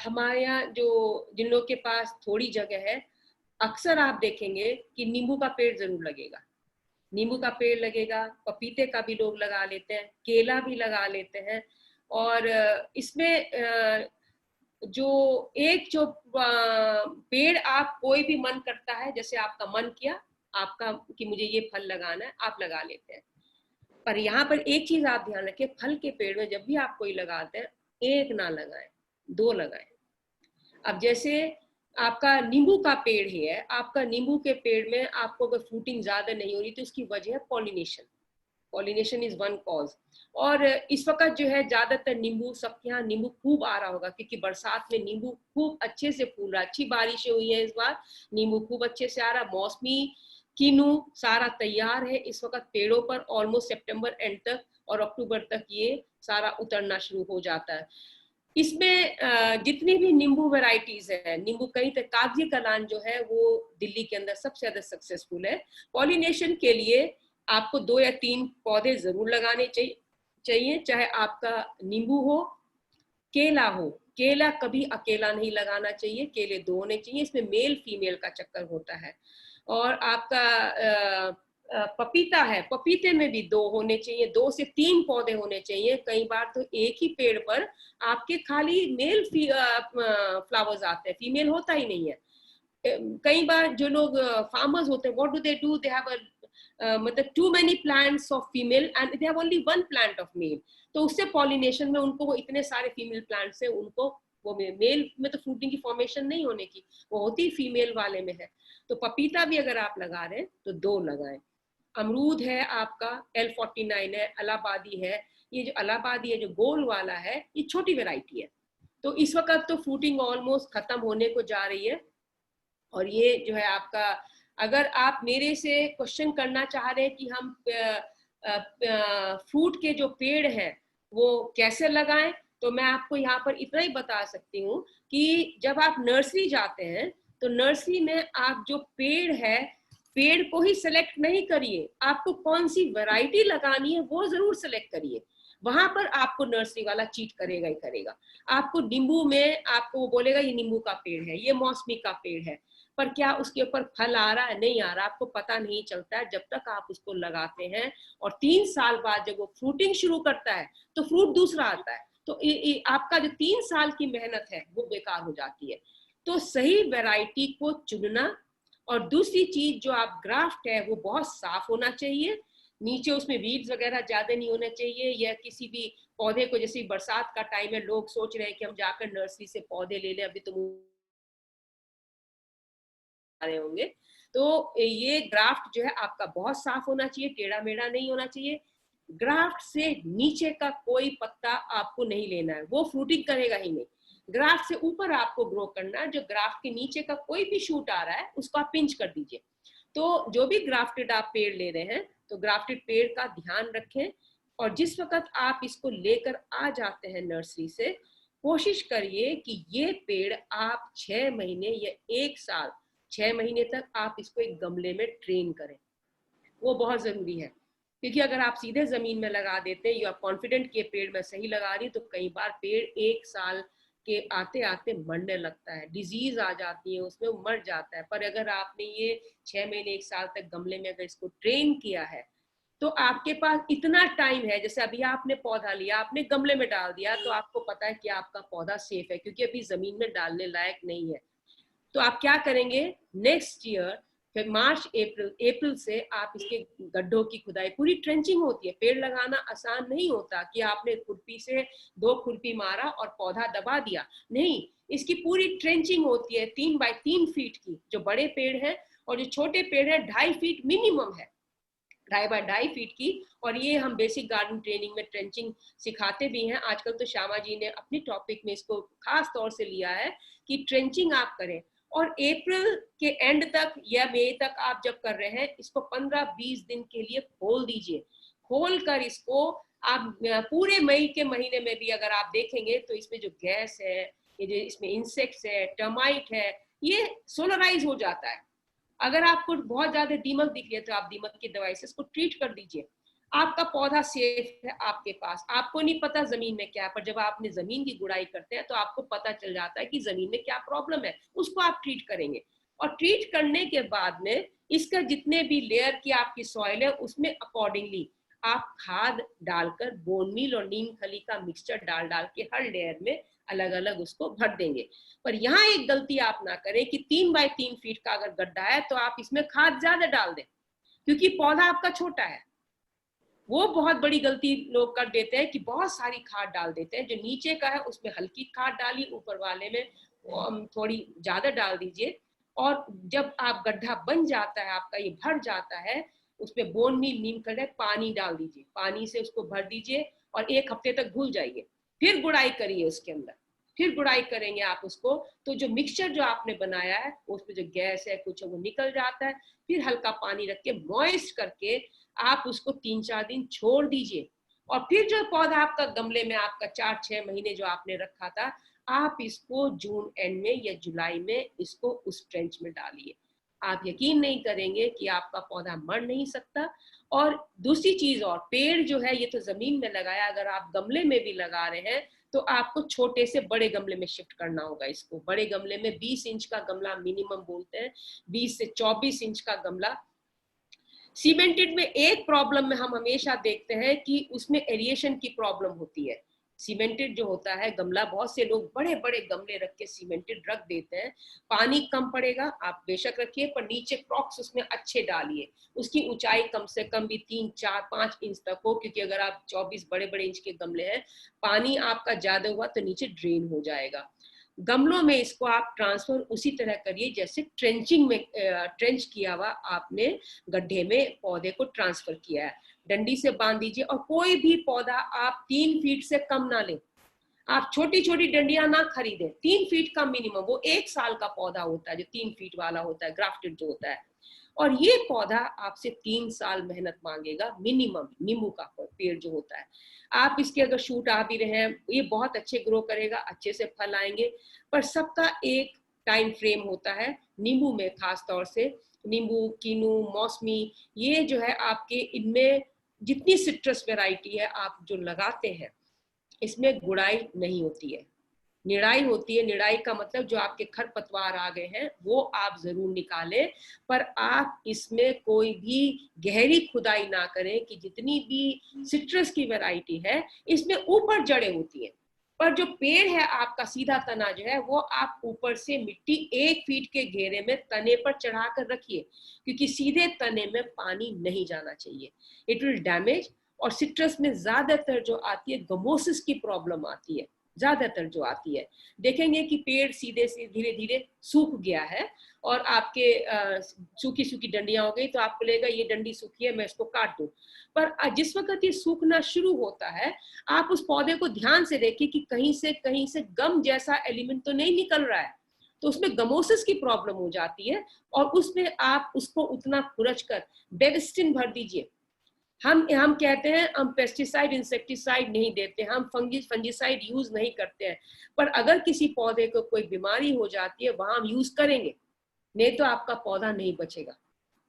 हमारे यहाँ जो जिन लोगों के पास थोड़ी जगह है, अक्सर आप देखेंगे कि नींबू का पेड़ जरूर लगेगा, नींबू का पेड़ लगेगा, पपीते का भी लोग लगा लेते हैं, केला भी लगा लेते हैं। और इसमें जो पेड़ आप कोई भी मन करता है, जैसे आपका मन किया आपका कि मुझे ये फल लगाना है, आप लगा लेते हैं। पर यहाँ पर एक चीज आप ध्यान रखें, फल के पेड़ में जब भी आप कोई लगाते हैं, एक ना लगाएं, 2 लगाएं। अब जैसे आपका नींबू का पेड़ है, आपका नींबू के पेड़ में आपको अगर फ्रूटिंग ज्यादा नहीं हो रही तो उसकी वजह है पॉलिनेशन इज वन कॉज। और इस वक्त जो है ज्यादातर नींबू, सबके यहाँ नींबू खूब आ रहा होगा, क्योंकि बरसात में नींबू खूब अच्छे से फूल रहा है, अच्छी बारिशें हुई है इस बार, नींबू खूब अच्छे से आ रहा है। मौसमी कीनू सारा तैयार है इस वक्त पेड़ों पर, ऑलमोस्ट सितंबर एंड तक और अक्टूबर तक ये सारा उतरना शुरू हो जाता है। इसमें जितनी भी नींबू वैरायटीज है, नींबू कहीं तक, कागजी कलान जो है वो दिल्ली के अंदर सबसे ज्यादा सक्सेसफुल है। पॉलिनेशन के लिए आपको 2 या 3 पौधे जरूर लगाने चाहिए, चाहे आपका नींबू हो, केला हो। केला कभी अकेला नहीं लगाना चाहिए, केले 2 होने चाहिए, इसमें मेल फीमेल का चक्कर होता है। और आपका पपीता है, पपीते में भी 2 होने चाहिए, 2 से 3 पौधे होने चाहिए। कई बार तो एक ही पेड़ पर आपके खाली मेल फ्लावर्स आते हैं, फीमेल होता ही नहीं है। कई बार जो लोग फार्मर्स होते हैं, what do they do, they have मतलब too many plants of female and they have only 1 plant of male, तो उससे पॉलिनेशन में उनको वो इतने सारे फीमेल प्लांट से उनको वो मेल में तो फ्रूटिंग की फॉर्मेशन नहीं होने की, वो होती फीमेल वाले में है। तो पपीता भी अगर आप लगा रहे हैं तो 2 लगाएं। अमरूद है आपका L49 है, इलाहाबादी है। ये जो इलाहाबादी है जो गोल वाला है, ये छोटी वैरायटी है। तो इस वक्त तो फ्रूटिंग ऑलमोस्ट खत्म होने को जा रही है। और ये जो है आपका, अगर आप मेरे से क्वेश्चन करना चाह रहे हैं कि हम फ्रूट के जो पेड़ हैं वो कैसे लगाएं, तो मैं आपको यहाँ पर इतना ही बता सकती हूँ कि जब आप नर्सरी जाते हैं तो नर्सरी में आप जो पेड़ है, पेड़ को ही सिलेक्ट नहीं करिए, आपको कौन सी वैरायटी लगानी है वो जरूर सिलेक्ट करिए। वहां पर आपको नर्सरी वाला चीट करेगा ही करेगा। आपको नींबू में आपको वो बोलेगा ये नींबू का पेड़ है, ये मौसमी का पेड़ है, पर क्या उसके ऊपर फल आ रहा है नहीं आ रहा आपको पता नहीं चलता है जब तक आप उसको लगाते हैं। और 3 साल बाद जब वो फ्रूटिंग शुरू करता है तो फ्रूट दूसरा आता है, तो आपका जो 3 साल की मेहनत है वो बेकार हो जाती है। तो सही वैरायटी को चुनना। और दूसरी चीज जो आप ग्राफ्ट है वो बहुत साफ होना चाहिए, नीचे उसमें वीड्स वगैरह ज्यादा नहीं होना चाहिए, या किसी भी पौधे को, जैसे बरसात का टाइम है लोग सोच रहे हैं कि हम जाकर नर्सरी से पौधे ले लें, अभी तो रहे होंगे, तो ये ग्राफ्ट जो है आपका बहुत साफ होना चाहिए, टेढ़ा मेढ़ा नहीं होना चाहिए। ग्राफ्ट से नीचे का कोई पत्ता आपको नहीं लेना है, वो फ्रूटिंग करेगा ही नहीं। ग्राफ्ट से ऊपर आपको ग्रो करना है, जो ग्राफ्ट के नीचे का कोई भी शूट आ रहा है उसको आप पिंच कर दीजिए। तो जो भी ग्राफ्टेड आप पेड़ ले रहे हैं तो ग्राफ्टेड पेड़ का ध्यान रखें। और जिस वक्त आप इसको लेकर आ जाते हैं नर्सरी से, कोशिश करिए कि ये पेड़ आप 6 महीने या 1 साल, 6 महीने तक आप इसको एक गमले में ट्रेन करें, वो बहुत जरूरी है। क्योंकि अगर आप सीधे जमीन में लगा देते हैं, यू आर कॉन्फिडेंट कि पेड़ में सही लगा रही, तो कई बार पेड़ 1 साल के आते आते मरने लगता है, डिजीज आ जाती है उसमें, वो मर जाता है। पर अगर आपने ये 6 महीने 1 साल तक गमले में अगर इसको ट्रेन किया है, तो आपके पास इतना टाइम है, जैसे अभी आपने पौधा लिया, आपने गमले में डाल दिया, तो आपको पता है कि आपका पौधा सेफ है क्योंकि अभी जमीन में डालने लायक नहीं है। तो आप क्या करेंगे, नेक्स्ट ईयर फिर मार्च अप्रैल से आप इसके गड्ढों की खुदाई, पूरी ट्रेंचिंग होती है। पेड़ लगाना आसान नहीं होता कि आपने खुरपी से 2 खुरपी मारा और पौधा दबा दिया, नहीं, इसकी पूरी ट्रेंचिंग होती है 3 बाय 3 फीट की, जो बड़े पेड़ है, और जो छोटे पेड़ है 2.5 फीट मिनिमम है, 2.5 बाय 2.5 फीट की। और ये हम बेसिक गार्डन ट्रेनिंग में ट्रेंचिंग सिखाते भी हैं। आजकल तो श्यामा जी ने अपनी टॉपिक में इसको खास तौर से लिया है कि ट्रेंचिंग आप करें। और अप्रैल के एंड तक या मई तक आप जब कर रहे हैं, इसको 15-20 दिन के लिए खोल दीजिए। खोल कर इसको आप पूरे मई के महीने में भी अगर आप देखेंगे तो इसमें जो गैस है, ये जो इसमें इंसेक्ट्स है, टर्माइट है, ये सोलराइज हो जाता है। अगर आपको बहुत ज्यादा दीमक दिख रही है तो आप दीमक की दवाई से इसको ट्रीट कर दीजिए। आपका पौधा सेफ है आपके पास, आपको नहीं पता जमीन में क्या है, पर जब आपने जमीन की गुड़ाई करते हैं तो आपको पता चल जाता है कि जमीन में क्या प्रॉब्लम है, उसको आप ट्रीट करेंगे। और ट्रीट करने के बाद में इसका जितने भी लेयर की आपकी सॉइल है उसमें अकॉर्डिंगली आप खाद डालकर बोन मील और नीम खली का मिक्सचर डाल डाल के हर लेयर में अलग अलग उसको भर देंगे। पर यहाँ एक गलती आप ना करें कि 3 बाय 3 फीट का अगर गड्ढा है तो आप इसमें खाद ज्यादा डाल दें, क्योंकि पौधा आपका छोटा है। वो बहुत बड़ी गलती लोग कर देते हैं कि बहुत सारी खाद डाल देते हैं, जो नीचे का है उसमें हल्की खाद डाली, ऊपर वाले में थोड़ी ज्यादा डाल दीजिए। और जब आप गड्ढा बन जाता है आपका, ये भर जाता है, उसमें बोन मील नीम खली पानी डाल दीजिए, पानी से उसको भर दीजिए और 1 हफ्ते तक भूल जाइए। फिर गुड़ाई करिए उसके अंदर, फिर गुड़ाई करेंगे आप उसको, तो जो मिक्सचर जो आपने बनाया है उसमें जो गैस है कुछ है वो निकल जाता है। फिर हल्का पानी रख के मॉइस्ट करके आप उसको 3-4 दिन छोड़ दीजिए। और फिर जो पौधा आपका गमले में आपका 4-6 महीने जो आपने रखा था, आप इसको जून एंड में या जुलाई में इसको उस ट्रेंच में डालिए। आप यकीन नहीं करेंगे कि आपका पौधा मर नहीं सकता। और दूसरी चीज, और पेड़ जो है ये तो जमीन में लगाया, अगर आप गमले में भी लगा रहे हैं तो आपको छोटे से बड़े गमले में शिफ्ट करना होगा इसको। बड़े गमले में 20 इंच का गमला मिनिमम बोलते हैं, 20 से 24 इंच का गमला। सीमेंटेड में एक प्रॉब्लम में हम हमेशा देखते हैं कि उसमें एरिएशन की प्रॉब्लम होती है। सीमेंटेड जो होता है गमला, बहुत से लोग बड़े बड़े गमले रख के सीमेंटेड रख देते हैं, पानी कम पड़ेगा, आप बेशक रखिए, पर नीचे क्रॉक्स उसमें अच्छे डालिए, उसकी ऊंचाई कम से कम भी 3-4-5 इंच तक हो, क्योंकि अगर आप 24 बड़े बड़े इंच के गमले हैं, पानी आपका ज्यादा हुआ तो नीचे ड्रेन हो जाएगा। गमलों में इसको आप ट्रांसफर उसी तरह करिए जैसे ट्रेंचिंग में ट्रेंच किया हुआ आपने गड्ढे में पौधे को ट्रांसफर किया है। डंडी से बांध दीजिए और कोई भी पौधा आप 3 फीट से कम ना लें। आप छोटी छोटी डंडियां ना खरीदें, 3 फीट का मिनिमम, वो 1 साल का पौधा होता है जो 3 फीट वाला होता है, ग्राफ्टेड जो होता है। और ये पौधा आपसे 3 साल मेहनत मांगेगा मिनिमम, नींबू का पेड़ जो होता है। आप इसके अगर शूट आ भी रहे हैं, ये बहुत अच्छे ग्रो करेगा, अच्छे से फल आएंगे, पर सबका एक टाइम फ्रेम होता है। नींबू में खास तौर से नींबू, कीनू, मौसमी, ये जो है आपके इनमें जितनी सिट्रस वैरायटी है आप जो लगाते हैं, इसमें गुड़ाई नहीं होती है, निड़ाई होती है। निड़ाई का मतलब जो आपके खरपतवार आ गए हैं वो आप जरूर निकालें, पर आप इसमें कोई भी गहरी खुदाई ना करें कि जितनी भी सिट्रस की वैरायटी है इसमें ऊपर जड़ें होती हैं, पर जो पेड़ है आपका सीधा तना जो है वो आप ऊपर से मिट्टी 1 फीट के घेरे में तने पर चढ़ा कर रखिए, क्योंकि सीधे तने में पानी नहीं जाना चाहिए, इट विल डैमेज। और सिट्रस में ज्यादातर जो आती है गमोसिस की प्रॉब्लम आती है, ज्यादातर जो आती है। देखेंगे कि पेड़ सीधे से धीरे धीरे सूख गया है और आपके सूखी सूखी डंडियां हो गई, तो आपको लगेगा ये डंडी सूखी है, मैं इसको काट दूं। पर जिस वक्त ये सूखना शुरू होता है, आप उस पौधे को ध्यान से देखिए कि कहीं से गम जैसा एलिमेंट तो नहीं निकल रहा है, तो उसमें गमोसिस की प्रॉब्लम हो जाती है। और उसमें आप उसको उतना खुरच कर बेविस्टिन भर दीजिए। हम कहते हैं हम पेस्टिसाइड इंसेक्टिसाइड नहीं देते, हम फंजीसाइड यूज नहीं करते हैं, पर अगर किसी पौधे को कोई बीमारी हो जाती है वहां हम यूज करेंगे, नहीं तो आपका पौधा नहीं बचेगा।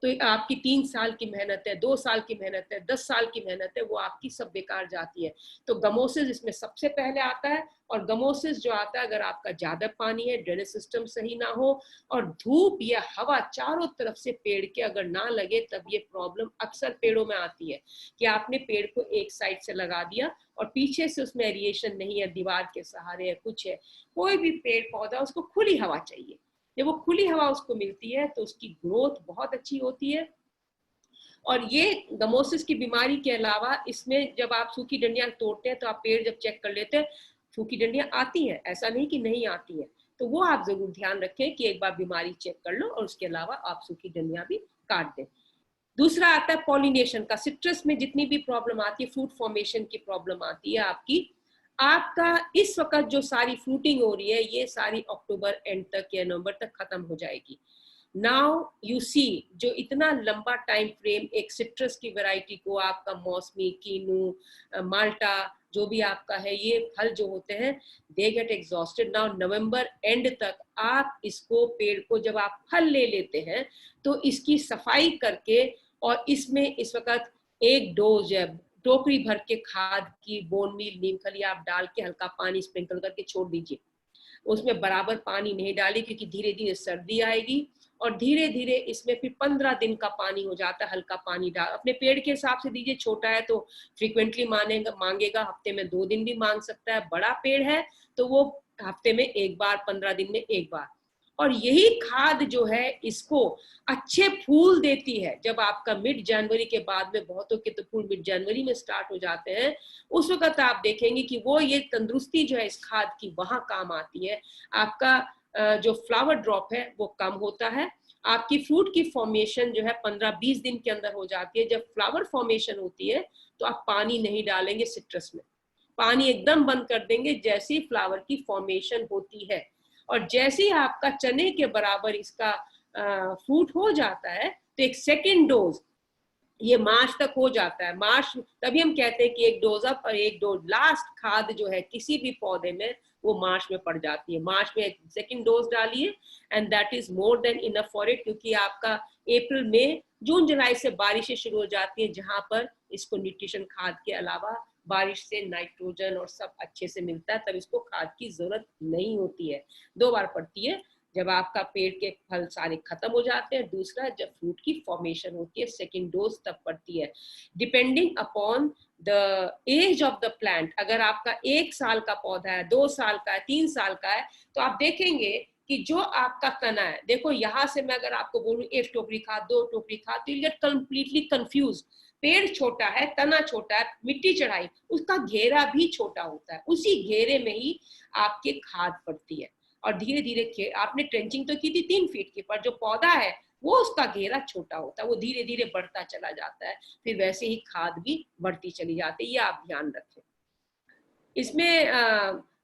तो आपकी 3 साल की मेहनत है, 2 साल की मेहनत है, 10 साल की मेहनत है, वो आपकी सब बेकार जाती है। तो गमोसिस इसमें सबसे पहले आता है। और गमोसिस जो आता है अगर आपका ज्यादा पानी है, ड्रेनेज सिस्टम सही ना हो और धूप या हवा चारों तरफ से पेड़ के अगर ना लगे, तब ये प्रॉब्लम अक्सर पेड़ों में आती है कि आपने पेड़ को एक साइड से लगा दिया और पीछे से उसमें एरिएशन नहीं है, दीवार के सहारे है, कुछ है। कोई भी पेड़ पौधा उसको खुली हवा चाहिए, जब वो खुली हवा उसको मिलती है तो उसकी ग्रोथ बहुत अच्छी होती है। और ये गमोसिस की बीमारी के अलावा इसमें जब आप सूखी डंडियां तोड़ते हैं तो आप पेड़ जब चेक कर लेते हैं, सूखी डंडियां आती हैं, ऐसा नहीं कि नहीं आती हैं, तो वो आप जरूर ध्यान रखें कि एक बार बीमारी चेक कर लो और उसके अलावा आप सूखी डंडियां भी काट दें। दूसरा आता है पॉलिनेशन का। सिट्रस में जितनी भी प्रॉब्लम आती है, फ्रूट फॉर्मेशन की प्रॉब्लम आती है आपका इस वक्त जो सारी फ्रूटिंग हो रही है ये सारी अक्टूबर एंड तक या नवंबर तक खत्म हो जाएगी। नाउ यू सी, जो इतना लंबा टाइम फ्रेम एक सिट्रस की वैरायटी को आपका मौसमी, कीनू, माल्टा जो भी आपका है, ये फल जो होते हैं they get exhausted. Now November and तक आप इसको पेड़ को जब आप फल ले लेते हैं तो इसकी सफाई करके और इसमें इस वक्त एक डोज है टोकरी भर के खाद की, बोन मील, नीम खली आप डाल के हल्का पानी स्प्रिंकल करके छोड़ दीजिए। उसमें बराबर पानी नहीं डालिए क्योंकि धीरे धीरे सर्दी आएगी और धीरे धीरे इसमें फिर 15 दिन का पानी हो जाता है। हल्का पानी डाल, अपने पेड़ के हिसाब से दीजिए, छोटा है तो फ्रीक्वेंटली मांगेगा, हफ्ते में 2 दिन भी मांग सकता है। बड़ा पेड़ है तो वो हफ्ते में 1 बार, 15 दिन में 1 बार। और यही खाद जो है इसको अच्छे फूल देती है। जब आपका मिड जनवरी के बाद में, बहुतों के तो फूल मिड जनवरी में स्टार्ट हो जाते हैं, उस वक्त आप देखेंगे कि वो ये तंदुरुस्ती जो है इस खाद की वहां काम आती है। आपका जो फ्लावर ड्रॉप है वो कम होता है, आपकी फ्रूट की फॉर्मेशन जो है 15-20 दिन के अंदर हो जाती है। जब फ्लावर फॉर्मेशन होती है तो आप पानी नहीं डालेंगे सिट्रस में, पानी एकदम बंद कर देंगे जैसे ही फ्लावर की फॉर्मेशन होती है। और जैसे ही आपका चने के बराबर इसका फ्रूट हो जाता है तो एक सेकेंड डोज ये मार्च तक हो जाता है। मार्च, तभी हम कहते हैं कि एक डोज अप और एक डोज लास्ट खाद जो है किसी भी पौधे में वो मार्च में पड़ जाती है। मार्च में एक सेकेंड डोज डालिए and that is more than enough for it, क्योंकि आपका अप्रैल में, जून जुलाई से बारिशें शुरू हो जाती है जहां पर इसको न्यूट्रिशन खाद के अलावा बारिश से नाइट्रोजन और सब अच्छे से मिलता है, तब इसको खाद की जरूरत नहीं होती है। 2 बार पड़ती है, जब आपका पेड़ के फल सारे खत्म हो जाते हैं, दूसरा जब फ्रूट की फॉर्मेशन होती है, सेकेंड डोज तब पड़ती है। Depending upon the age of the plant, अगर आपका 1 साल का पौधा है, 2 साल का है, 3 साल का है, तो आप देखेंगे कि जो आपका तना है, देखो यहां से मैं अगर आपको बोलूं 1 टोकरी खाद, 2 टोकरी खाद, तो यू गेट कंप्लीटली कंफ्यूज। पेड़ छोटा है, तना छोटा है, मिट्टी चढ़ाई, उसका घेरा भी छोटा होता है, उसी घेरे में ही आपके खाद पड़ती है। और धीरे धीरे आपने ट्रेंचिंग तो की थी 3 फीट की, पर जो पौधा है वो उसका घेरा छोटा होता है, वो धीरे धीरे बढ़ता चला जाता है, फिर वैसे ही खाद भी बढ़ती चली जाती है, ये आप ध्यान रखें। इसमें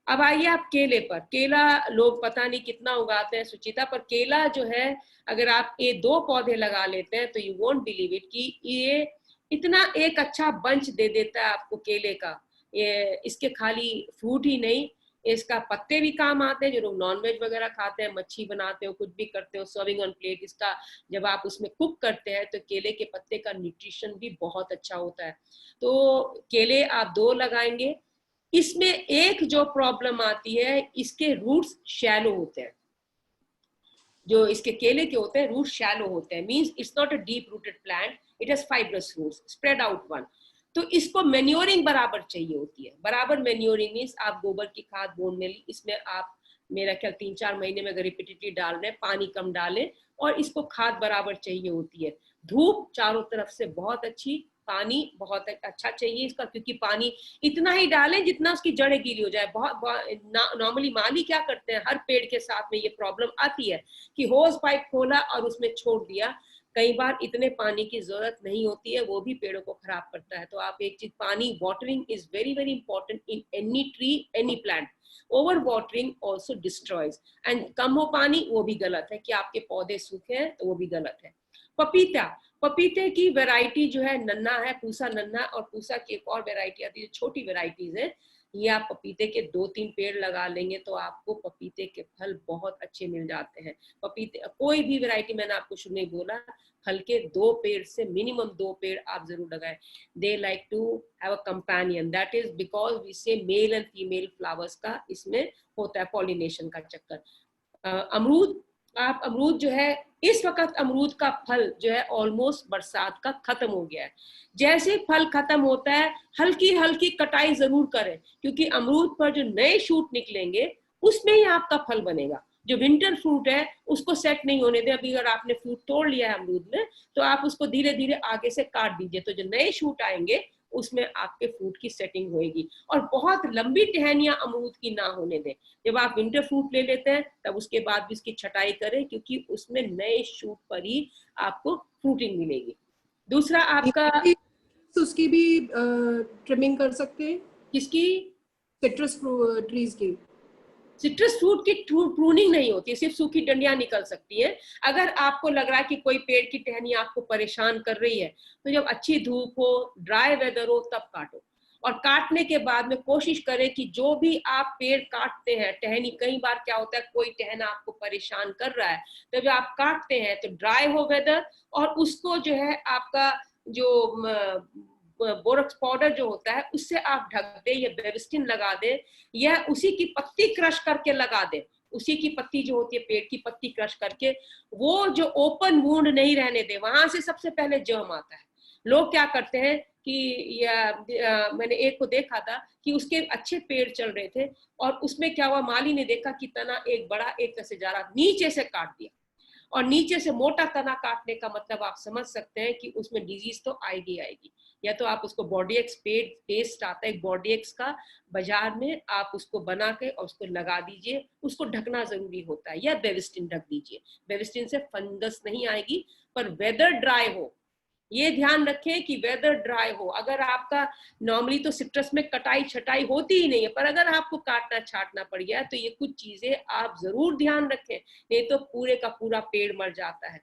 अब आइए आप केले पर। केला लोग पता नहीं कितना उगाते हैं सुचिता, पर केला जो है अगर आप ये 2 पौधे लगा लेते हैं तो यू वोंट बिलीव इट कि ये इतना एक अच्छा बंच दे देता है आपको केले का। ये इसके खाली फ्रूट ही नहीं, इसका पत्ते भी काम आते हैं, जो लोग नॉनवेज वगैरह खाते हैं, मच्छी बनाते हो, कुछ भी करते हो, सर्विंग ऑन प्लेट, इसका जब आप उसमें कुक करते हैं तो केले के पत्ते का न्यूट्रिशन भी बहुत अच्छा होता है। तो केले आप 2 लगाएंगे। इसमें एक जो प्रॉब्लम आती है, इसके रूट्स शैलो होते हैं, जो इसके केले के होते हैं रूट शैलो होते हैं, means it's not a deep rooted plant, it has fibrous roots spread out one. तो इसको मैन्योरिंग बराबर चाहिए होती है। बराबर मैन्योरिंग मींस आप गोबर की खाद बोन में इसमें आप मेरा ख्याल 3-4 महीने में अगर रिपीटेडली डाल रहे हैं, पानी कम डालें, और इसको खाद बराबर चाहिए होती है। धूप चारों तरफ से बहुत अच्छी, पानी बहुत अच्छा चाहिए इसका, क्योंकि पानी इतना ही डालें जितना उसकी जड़ें गीली हो जाए। बहुत नॉर्मली माली क्या करते हैं, हर पेड़ के साथ में ये प्रॉब्लम आती है कि होज पाइप खोला और उसमें छोड़ दिया, कई बार इतने पानी की जरूरत नहीं होती है, वो भी पेड़ों को खराब करता है। तो आप एक चीज, पानी, watering is very very important in any tree, any plant. Over watering also destroys, and come हो पानी वो भी गलत है, कि आपके पौधे सूखे हैं तो वो भी गलत है। पपीता, पपीते की वैरायटी जो है नन्ना है, पूसा नन्ना, और पूसा की एक और वैरायटी आती है, छोटी वैरायटीज है। ये आप पपीते के 2-3 पेड़ लगा लेंगे तो आपको पपीते के फल बहुत अच्छे मिल जाते हैं। पपीते कोई भी वैरायटी, मैंने आपको शुरू में बोला, फल के 2 पेड़ से मिनिमम 2 पेड़ आप जरूर लगाएं। They like to have a companion, that is because we say male and female flowers का इसमें होता है पॉलिनेशन का चक्कर। अमरूद, आप अमरूद जो है, इस वक्त अमरूद का फल जो है ऑलमोस्ट बरसात का खत्म हो गया है। जैसे फल खत्म होता है हल्की हल्की कटाई जरूर करें, क्योंकि अमरूद पर जो नए शूट निकलेंगे उसमें ही आपका फल बनेगा। जो विंटर फ्रूट है उसको सेट नहीं होने दें। अभी अगर आपने फ्रूट तोड़ लिया है अमरूद में, तो आप उसको धीरे धीरे आगे से काट दीजिए, तो जो नए शूट आएंगे उसमें आपके फ्रूट की सेटिंग होएगी। और बहुत लंबी टहनियां अमरूद की ना होने दें। जब आप विंटर फ्रूट ले लेते हैं तब उसके बाद भी उसकी छटाई करें, क्योंकि उसमें नए शूट पर ही आपको फ्रूटिंग मिलेगी। दूसरा आपका, उसकी भी ट्रिमिंग कर सकते हैं, किसकी? सिट्रस ट्रीज की। सिट्रस फ्रूट की प्रूनिंग नहीं होती, सिर्फ सूखी डंडियां निकल सकती है। अगर आपको लग रहा है कि कोई पेड़ की टहनी आपको परेशान कर रही है, तो जब अच्छी धूप हो, ड्राई वेदर हो, तब काटो। और काटने के बाद में कोशिश करें कि जो भी आप पेड़ काटते हैं, टहनी, कई बार क्या होता है कोई टहना आपको परेशान कर रहा है, तो जब आप काटते हैं तो ड्राई हो वेदर, और उसको जो है आपका जो बोरक्स पाउडर जो होता है उससे आप ढक दे, या बेविस्टिन लगा दे, या उसी की पत्ती क्रश करके लगा दे। उसी की पत्ती जो होती है, पेड़ की पत्ती क्रश करके, वो जो ओपन वूंड नहीं रहने दे, वहां से सबसे पहले जर्म आता है। लोग क्या करते हैं कि मैंने एक को देखा था कि उसके अच्छे पेड़ चल रहे थे, और उसमें क्या हुआ, माली ने देखा कि तना एक बड़ा एक तरह से जा रहा, नीचे से काट दिया। और नीचे से मोटा तना काटने का मतलब आप समझ सकते हैं कि उसमें डिजीज तो आएगी आएगी। या तो आप उसको बॉडी एक्स पेस्ट आता है बॉडी एक्स का बाजार में, आप उसको बना के और उसको लगा दीजिए, उसको ढकना जरूरी होता है, या बेविस्टिन ढक दीजिए। बेविस्टिन से फंगस नहीं आएगी, पर वेदर ड्राई हो, ये ध्यान रखें कि वेदर ड्राई हो। अगर आपका नॉर्मली तो सिट्रस में कटाई छटाई होती ही नहीं है, पर अगर आपको काटना छाटना पड़ गया तो ये कुछ चीजें आप जरूर ध्यान रखें, नहीं तो पूरे का पूरा पेड़ मर जाता है।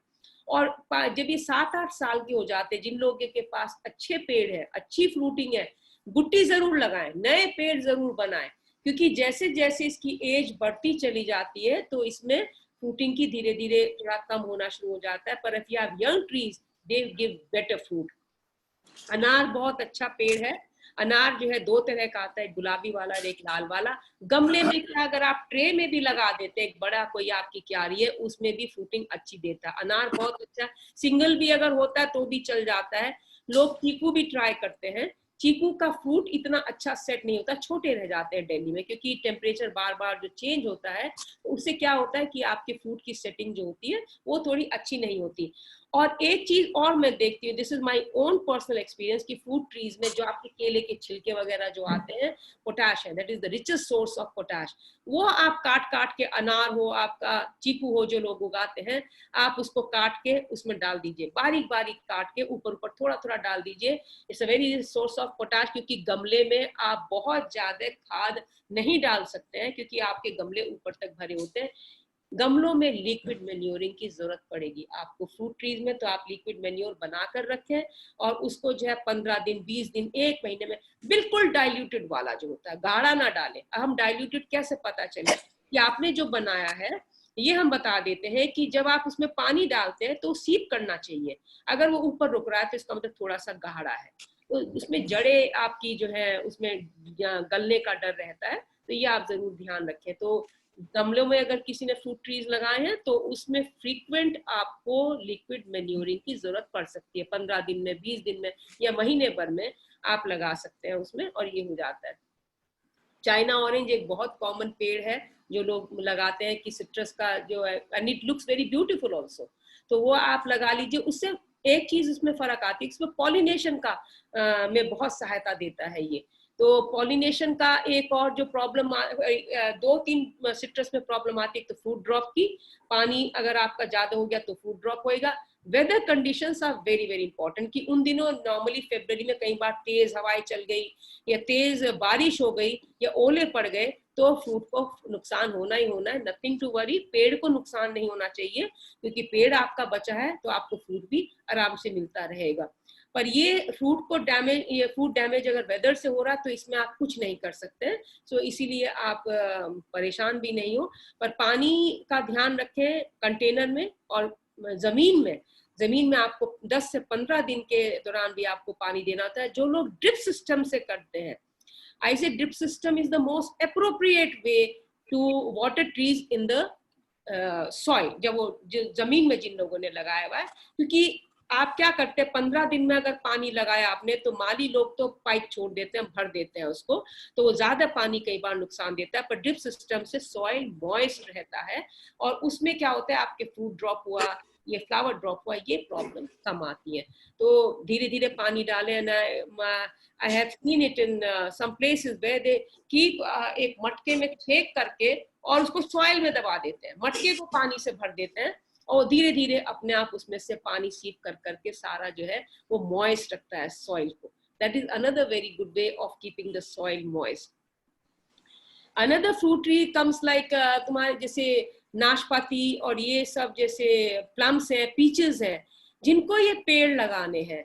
और जब ये 7-8 साल के हो जाते, जिन लोगों के पास अच्छे पेड़ है, अच्छी फ्रूटिंग है, गुट्टी जरूर लगाएं, नए पेड़ जरूर बनाएं, क्योंकि जैसे जैसे इसकी एज बढ़ती चली जाती है तो इसमें फ्रूटिंग की धीरे धीरे थोड़ा कम होना शुरू हो जाता है। पर if you have young trees, they give better fruit. अनार बहुत अच्छा पेड़ है। अनार जो है 2 तरह का आता है, गुलाबी वाला और एक लाल वाला। गमले में क्या, अगर आप ट्रे में भी लगा देते, एक बड़ा कोई आपकी क्यारी है, उसमें भी फ्रूटिंग अच्छी देता है। अनार बहुत अच्छा, सिंगल भी अगर होता है तो भी चल जाता है। लोग चीकू भी ट्राई करते हैं, चीकू का फ्रूट इतना अच्छा सेट नहीं होता, छोटे रह जाते हैं दिल्ली में, क्योंकि टेम्परेचर बार बार जो चेंज होता है उससे क्या होता है कि आपके फ्रूट की सेटिंग जो होती है वो थोड़ी अच्छी नहीं होती। और एक चीज और मैं देखती हूँ, this is my own personal experience, कि फ्रूट ट्रीज में जो आपके केले के छिलके वगैरह जो आते हैं, पोटैश है, that is the richest source of potash. वो आप काट काट के, अनार हो, आपका चीकू हो, जो लोग उगाते हैं, आप उसको काट के उसमें डाल दीजिए, बारीक बारीक काट के ऊपर ऊपर थोड़ा थोड़ा डाल दीजिए। It's a very source of potash, क्योंकि गमले में आप बहुत ज्यादा खाद नहीं डाल सकते हैं, क्योंकि आपके गमले ऊपर तक भरे होते हैं। गमलों में लिक्विड मैन्योरिंग की जरूरत पड़ेगी आपको फ्रूट ट्रीज में, तो आप लिक्विड मैन्योर बनाकर रखें और उसको जो है 15 दिन, 20 दिन, 1 महीने में बिल्कुल डाइल्यूटेड वाला जो होता है, गाढ़ा ना डालें। हम डाइल्यूटेड कैसे पता चले कि आपने जो बनाया है, ये हम बता देते हैं कि जब आप उसमें पानी डालते हैं तो सीप करना चाहिए। अगर वो ऊपर रुक रहा है तो इसका मतलब थोड़ा सा गाढ़ा है, तो उसमें जड़ें आपकी जो है उसमें गलने का डर रहता है, तो ये आप जरूर ध्यान रखें। तो गमलों में अगर किसी ने फ्रूट ट्रीज लगाए हैं तो उसमें फ्रीक्वेंट आपको लिक्विड मैन्योरिंग की जरूरत पड़ सकती है। 15 दिन में, 20 दिन में या महीने भर में आप लगा सकते हैं उसमें, और ये हो जाता है। चाइना ऑरेंज एक बहुत कॉमन पेड़ है जो लोग लगाते हैं कि सिट्रस का जो है, and it looks very beautiful also, तो वो आप लगा लीजिए। उससे एक चीज उसमें फर्क आती है, इसमें पॉलिनेशन का में बहुत सहायता देता है ये। तो पॉलिनेशन का एक और जो प्रॉब्लम, 2-3 सिट्रस में प्रॉब्लम आती है, तो फ्रूट ड्रॉप की, पानी अगर आपका ज्यादा हो गया तो फ्रूट ड्रॉप होएगा। Weather conditions are very very important, कि उन दिनों नॉर्मली फरवरी में कई बार तेज हवाएं चल गई या तेज बारिश हो गई या ओले पड़ गए, तो फ्रूट को नुकसान होना ही होना है। नथिंग टू वरी, पेड़ को नुकसान नहीं होना चाहिए, क्योंकि पेड़ आपका बचा है तो आपको फ्रूट भी आराम से मिलता रहेगा। पर ये फ्रूट को डैमेज, ये फ्रूट डैमेज अगर वेदर से हो रहा है तो इसमें आप कुछ नहीं कर सकते। सो इसीलिए आप परेशान भी नहीं हो। पर पानी का ध्यान रखें कंटेनर में, और जमीन में आपको 10 से 15 दिन के दौरान भी आपको पानी देना होता है। जो लोग ड्रिप सिस्टम से करते हैं, I say drip system is the most appropriate way to water trees in the soil, जब वो जमीन में जिन लोगों ने लगाया हुआ है। क्योंकि आप क्या करते हैं, 15 दिन में अगर पानी लगाया आपने, तो माली लोग तो पाइप छोड़ देते हैं, भर देते हैं उसको, तो वो ज्यादा पानी कई बार नुकसान देता है। पर ड्रिप सिस्टम से सॉइल मॉइस्ट रहता है, और उसमें क्या होता है, आपके फ्रूट ड्रॉप हुआ, ये फ्लावर ड्रॉप हुआ, ये प्रॉब्लम कम आती है। तो धीरे धीरे पानी डालें ना। I have seen it in some places where they keep एक मटके में छेक करके और उसको सॉइल में दबा देते हैं, मटके को पानी से भर देते हैं, और धीरे धीरे अपने आप उसमें से पानी सीप कर करके सारा जो है वो मॉइस्ट रखता है सॉइल को। That is another very good way of keeping the soil moist. Another fruit tree comes like, तुम्हारे जैसे नाशपाती और ये सब, जैसे प्लम्स है, पीचेस है, जिनको ये पेड़ लगाने हैं,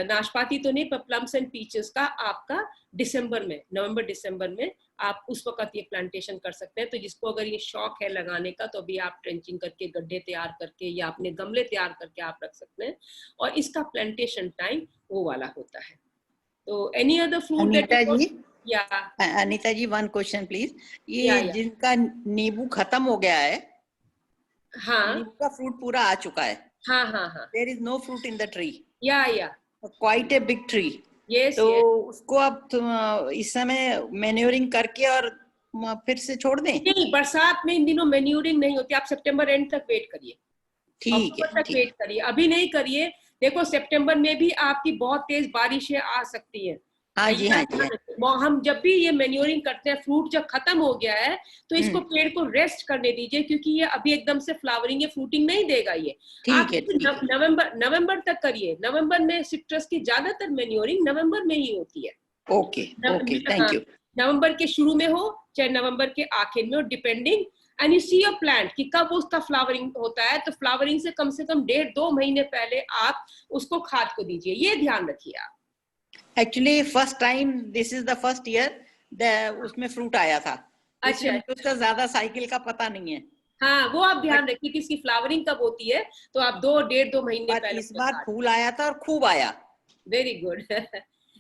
नाशपाती तो नहीं, पर प्लम्स एंड पीचेस का आपका दिसंबर में, नवंबर दिसंबर में आप उस वक्त ये प्लांटेशन कर सकते हैं। तो जिसको अगर ये शौक है लगाने का, तो अभी आप ट्रेंचिंग करके, गड्ढे तैयार करके या अपने गमले तैयार करके आप रख सकते हैं, और इसका प्लांटेशन टाइम वो वाला होता है। तो any other fruit Anita ji, one question please. ये जिनका नींबू खत्म हो गया है, हाँ, नींबू का फ्रूट पूरा आ चुका है, हाँ हाँ हाँ, there is no fruit in the tree, या क्वाइट ए बिग ट्री, तो उसको आप इस समय मैन्योरिंग करके और फिर से छोड़ दें? नहीं, बरसात में इन दिनों मैन्योरिंग नहीं होती, आप सितंबर एंड तक वेट करिए, ठीक है, तक वेट करिए, अभी नहीं करिए। देखो सितंबर में भी आपकी बहुत तेज बारिशें आ सकती हैं। हाँ जी, हाँ जी, हम जब भी ये मैन्योरिंग करते हैं, फ्रूट जब खत्म हो गया है तो इसको पेड़ को रेस्ट करने दीजिए, क्योंकि ये अभी एकदम से फ्लावरिंग या फ्रूटिंग नहीं देगा। ये आप नवंबर तक करिए। नवंबर में सिट्रस की ज्यादातर मैन्योरिंग नवंबर में ही होती है। Okay, thank you. नवंबर के शुरू में हो चाहे नवंबर के आखिर में हो, depending, and you see your plant कि कब उसका फ्लावरिंग होता है। तो फ्लावरिंग से कम 1.5-2 महीने पहले आप उसको खाद को दीजिए, ये ध्यान रखिए आप। Actually first time, this is the first year उसमें फ्रूट आया था। अच्छा, उसका ज्यादा साइकिल का पता नहीं है। हाँ, वो आप ध्यान रखिए कि इसकी फ्लावरिंग कब होती है, तो आप 1.5-2 महीने पहले। इस बार फूल आया था और खूब आया। Very good.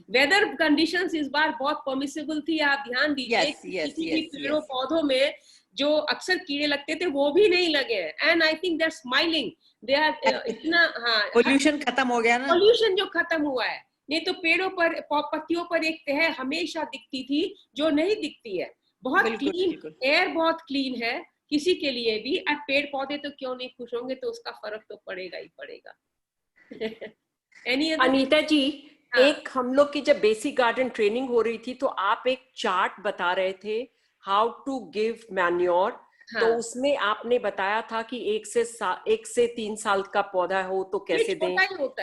वेदर कंडीशंस इस बार बहुत परमिसिबल थी, आप ध्यान दीजिए। किसी भी पेड़ों पौधों में जो अक्सर कीड़े लगते थे वो भी नहीं लगे, and I think they are smiling, they are इतना, हाँ, पोल्यूशन खत्म हो गया ना, पोल्यूशन जो खत्म हुआ है, नहीं तो पेड़ों पर पत्तियों पर एक तह हमेशा दिखती थी जो नहीं दिखती है। बहुत क्लीन एयर, बहुत क्लीन है किसी के लिए भी। अब पेड़ पौधे तो क्यों नहीं खुश होंगे, तो उसका फर्क तो पड़ेगा ही पड़ेगा। अनीता जी, एक हम लोग की जब बेसिक गार्डन ट्रेनिंग हो रही थी तो आप एक चार्ट बता रहे थे हाउ टू गिव मैन्योर। तो उसमें आपने बताया था कि 1 से 3 साल का पौधा हो तो कैसे दें,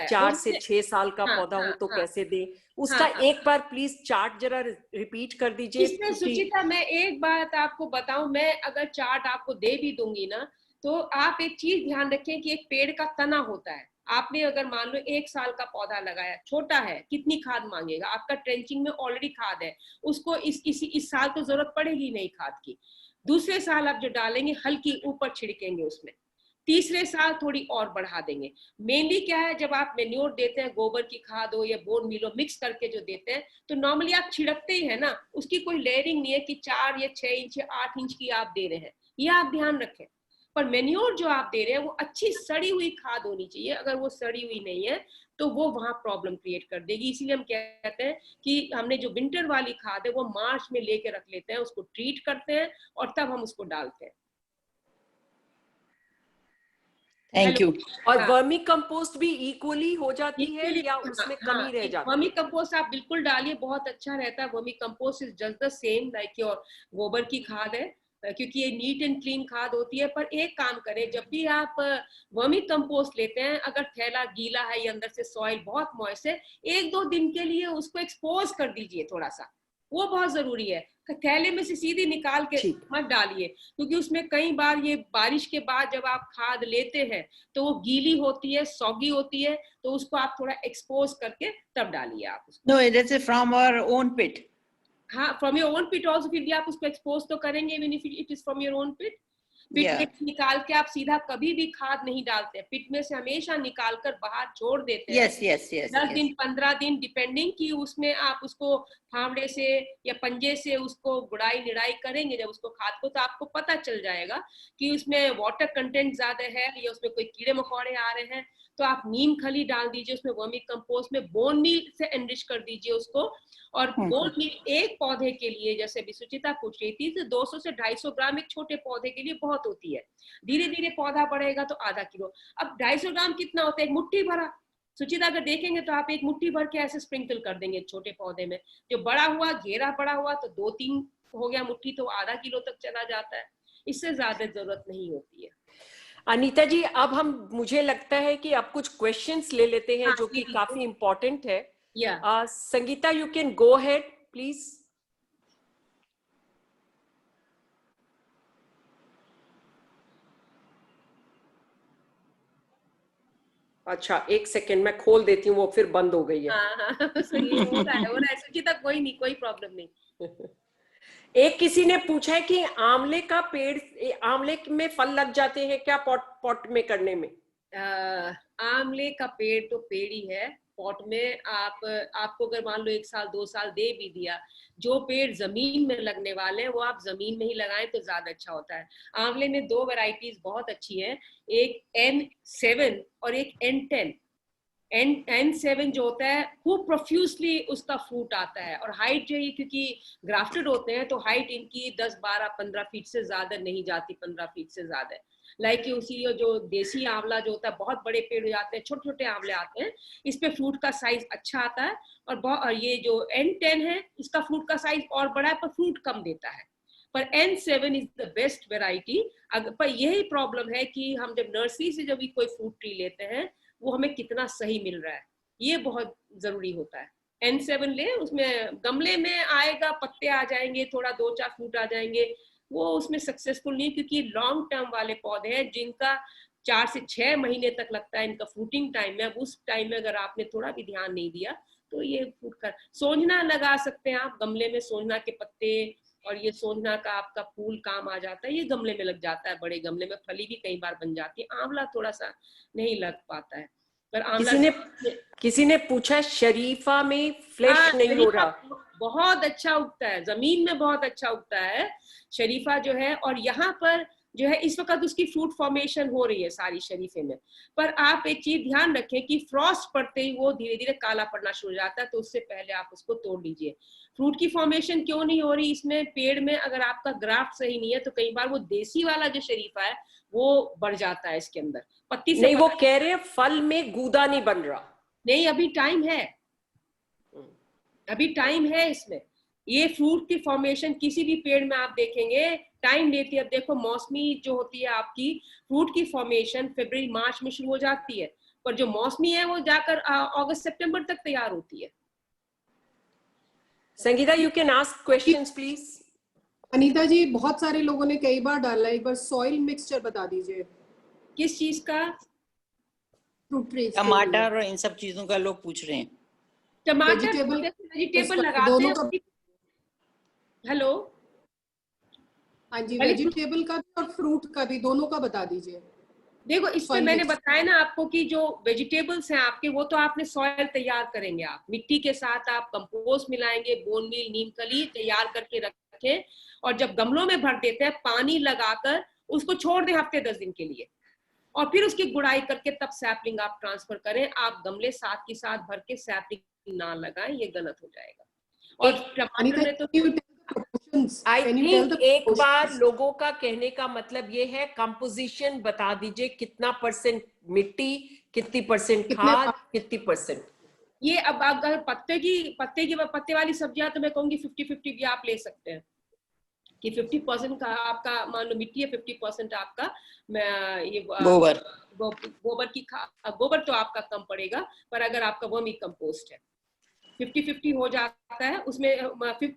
4 से 6 साल का पौधा हो तो कैसे दें। उसका एक बार प्लीज चार्ट जरा रिपीट कर दीजिए। इसमें सुचिता मैं एक बात आपको बताऊं, मैं अगर चार्ट आपको दे भी दूंगी ना, तो आप एक चीज ध्यान रखें कि एक पेड़ का तना होता है। आपने अगर मान लो 1 साल का पौधा लगाया, छोटा है, कितनी खाद मांगेगा? आपका ट्रेंचिंग में ऑलरेडी खाद है, उसको इस साल तो जरूरत पड़ेगी नहीं खाद की। दूसरे साल आप जो डालेंगे हल्की ऊपर छिड़केंगे उसमें, तीसरे साल थोड़ी और बढ़ा देंगे। मेनली क्या है, जब आप मेन्योर देते हैं, गोबर की खाद हो या बोन मील मिक्स करके जो देते हैं, तो नॉर्मली आप छिड़कते ही है ना, उसकी कोई लेयरिंग नहीं है कि 4 या 6 इंच या 8 इंच की आप दे रहे हैं, ये आप ध्यान रखें। पर मेन्योर जो आप दे रहे हैं वो अच्छी सड़ी हुई खाद होनी चाहिए। अगर वो सड़ी हुई नहीं है तो वो वहां प्रॉब्लम क्रिएट कर देगी। इसीलिए हम कहते हैं कि हमने जो विंटर वाली खाद है वो मार्च में लेके रख लेते हैं, उसको ट्रीट करते हैं और तब हम उसको डालते हैं। Thank you. और वर्मी कंपोस्ट भी इक्वली हो जाती है या उसमें कमी रह जाती है? वर्मी कंपोस्ट आप बिल्कुल डालिए, बहुत अच्छा रहता है। Vermi compost is just the same like your गोबर की खाद है, क्योंकि ये नीट एंड क्लीन खाद होती है। पर एक काम करें, जब भी आप वर्मी कंपोस्ट लेते हैं, अगर थैला गीला है या अंदर से सॉइल बहुत मॉइस्ट है, 1-2 दिन के लिए उसको एक्सपोज कर दीजिए थोड़ा सा, वो बहुत जरूरी है। थैले में से सीधी निकाल के मत डालिए, क्योंकि उसमें कई बार ये बारिश के बाद जब आप खाद लेते हैं तो वो गीली होती है, सॉगी होती है, तो उसको आप थोड़ा एक्सपोज करके तब डालिए आप उसको। No, that's from our own pit. हाँ, from your own pit also, फिर भी आप उसको एक्सपोज तो करेंगे, even if it is from your own pit. Pit में निकाल के आप सीधा कभी भी खाद नहीं डालते हैं, पिट में से हमेशा निकाल कर बाहर छोड़ देते हैं। 10 दिन 15 दिन डिपेंडिंग कि उसमें आप उसको फावड़े से या पंजे से उसको गुड़ाई निड़ाई करेंगे जब उसको खाद को, तो आपको पता चल जाएगा कि उसमें वाटर कंटेंट ज्यादा है या उसमें कोई कीड़े मकोड़े आ रहे हैं। तो आप नीम खली डाल दीजिए उसमें, वर्मी कंपोस्ट में बोन मील से एनरिच कर दीजिए उसको। और बोन मील एक पौधे के लिए, जैसे भी सुचिता पूछ रही थी, तो 200 से 250 ग्राम एक छोटे पौधे के लिए बहुत होती है। धीरे धीरे पौधा बढ़ेगा तो आधा किलो। अब 250 ग्राम कितना होता है? एक मुट्ठी भरा। सुचिता अगर देखेंगे तो आप एक मुट्ठी भर के ऐसे स्प्रिंकल कर देंगे छोटे पौधे में। जो बड़ा हुआ, घेरा बड़ा हुआ, तो 2-3 हो गया मुट्ठी, तो आधा किलो तक चला जाता है। इससे ज्यादा जरूरत नहीं होती है। अनीता जी, अब मुझे लगता है कि अब कुछ क्वेश्चंस ले लेते हैं जो कि काफी इम्पोर्टेंट है। Sangeeta, you can go ahead please. अच्छा, 1 सेकेंड मैं खोल देती हूँ, वो फिर बंद हो गई है। सही हो रहा है सुचिता, कोई नहीं, कोई प्रॉब्लम नहीं। एक किसी ने पूछा है कि आंवले का पेड़, आंवले में फल लग जाते हैं क्या पॉट में करने में? आंवले का पेड़ तो पेड़ ही है। पॉट में आपको अगर मान लो 1 साल 2 साल दे भी दिया, जो पेड़ जमीन में लगने वाले हैं वो आप जमीन में ही लगाएं तो ज्यादा अच्छा होता है। आंवले में 2 वैरायटीज बहुत अच्छी हैं, एक N7 और एक N10। N7 जो होता है वो प्रोफ्यूजली उसका फ्रूट आता है, और हाइट जो है, क्योंकि ग्राफ्टेड होते हैं तो हाइट इनकी 10, 12, 15 फीट से ज्यादा नहीं जाती, 15 फीट से ज्यादा। लाइक उसी जो देसी आंवला जो होता है, बहुत बड़े पेड़ हो जाते हैं, छोटे छोटे आंवले आते हैं, इस पे फ्रूट का साइज अच्छा आता है। और ये जो N10 है, इसका फ्रूट का साइज और बड़ा है पर फ्रूट कम देता है। पर N7 is the best variety. पर यही प्रॉब्लम है कि हम जब नर्सरी से जब भी कोई फ्रूट ट्री लेते हैं, वो हमें कितना सही मिल रहा है, ये बहुत जरूरी होता है। N7 ले, उसमें गमले में आएगा, पत्ते आ जाएंगे, थोड़ा 2-4 फूट आ जाएंगे, वो उसमें सक्सेसफुल नहीं, क्योंकि लॉन्ग टर्म वाले पौधे हैं जिनका 4 से 6 महीने तक लगता है इनका फ्रूटिंग टाइम में। अब उस टाइम में अगर आपने थोड़ा भी ध्यान नहीं दिया तो ये फूट कर। सोंजना लगा सकते हैं आप गमले में, सोंजना के पत्ते, और ये सोंजना का आपका फूल काम आ जाता है, ये गमले में लग जाता है, बड़े गमले में फली भी कई बार बन जाती है। आंवला थोड़ा सा नहीं लग पाता है। पर किसी ने पूछा शरीफा में फ्लैश नहीं हो रहा। बहुत अच्छा उगता है, जमीन में बहुत अच्छा उगता है शरीफा जो है। और यहाँ पर जो है इस वक्त उसकी फ्रूट फॉर्मेशन हो रही है सारी शरीफे में। पर आप एक चीज ध्यान रखें कि फ्रॉस्ट पड़ते ही वो धीरे धीरे काला पड़ना शुरू हो जाता है, तो उससे पहले आप उसको तोड़ लीजिए। फ्रूट की फॉर्मेशन क्यों नहीं हो रही इसमें, पेड़ में अगर आपका ग्राफ्ट सही नहीं है तो कई बार वो देसी वाला जो शरीफा है वो बढ़ जाता है इसके अंदर पत्ती से। नहीं, वो कह रहे हैं फल में गूदा नहीं बन रहा। नहीं, अभी टाइम है, अभी टाइम है इसमें। ये फ्रूट की फॉर्मेशन किसी भी पेड़ में आप देखेंगे टाइम लेती है। अब देखो मौसमी जो होती है आपकी फ्रूट की फॉर्मेशन फरवरी मार्च में शुरू हो जाती है, पर जो मौसमी है वो जाकर अगस्त सितंबर तक तैयार होती है। Sangeeta, you can ask questions please. Anita ji, बहुत सारे लोगों ने कई बार डाला, एक बार सॉइल मिक्सचर बता दीजिए। किस चीज का? फ्रूट ट्रीज, टमाटर और इन सब चीजों का लोग पूछ रहे हैं। टमाटर वेजिटेबल लगाते हैं। हेलो, हाँ जी, वेजिटेबल का भी और फ्रूट का भी, दोनों का बता दीजिए। देखो इसमें मैंने बताया ना आपको कि जो वेजिटेबल्स हैं आपके वो तो आपने सॉइल तैयार करेंगे, आप मिट्टी के साथ आप कंपोस्ट मिलाएंगे, बोन मील, नीम कली तैयार करके रखें, और जब गमलों में भर देते हैं पानी लगाकर उसको छोड़ दें हफ्ते 10 दिन के लिए, और फिर उसकी गुड़ाई करके तब सैपलिंग आप ट्रांसफर करें। आप गमले साथ के साथ भर के सैपलिंग ना लगाएं, ये गलत हो जाएगा। और टमाटर में तो आई थिंक एक बार लोगों का कहने का मतलब ये है, कंपोजिशन बता दीजिए, कितना परसेंट मिट्टी, कितनी परसेंट खाद, कितनी परसेंट। ये अब अगर पत्ते वाली सब्जियां तो मैं कहूंगी 50-50 भी आप ले सकते हैं कि 50% का आपका मान लो मिट्टी है, 50% आपका ये गोबर की गोबर तो आपका कम पड़ेगा, पर अगर आपका वर्मी कंपोस्ट है 50-50 हो जाता है। उसमें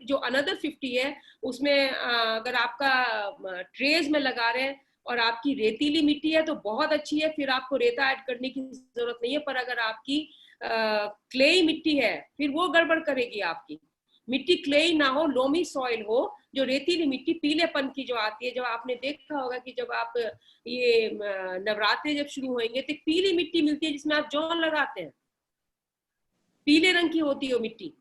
जो अनदर 50 है उसमें अगर आपका ट्रेज में लगा रहे हैं और आपकी रेतीली मिट्टी है तो बहुत अच्छी है, फिर आपको रेता ऐड करने की जरूरत नहीं है। पर अगर आपकी क्लेई मिट्टी है फिर वो गड़बड़ करेगी आपकी मिट्टी। क्लेई ना हो, लोमी सॉइल हो, जो रेतीली मिट्टी पीलेपन की जो आती है, जो आपने देखा होगा कि जब आप ये नवरात्रे जब शुरू होंगे तो पीली मिट्टी मिलती है जिसमें आप जौन लगाते हैं, पीले रंग की होती है वो मिट्टी।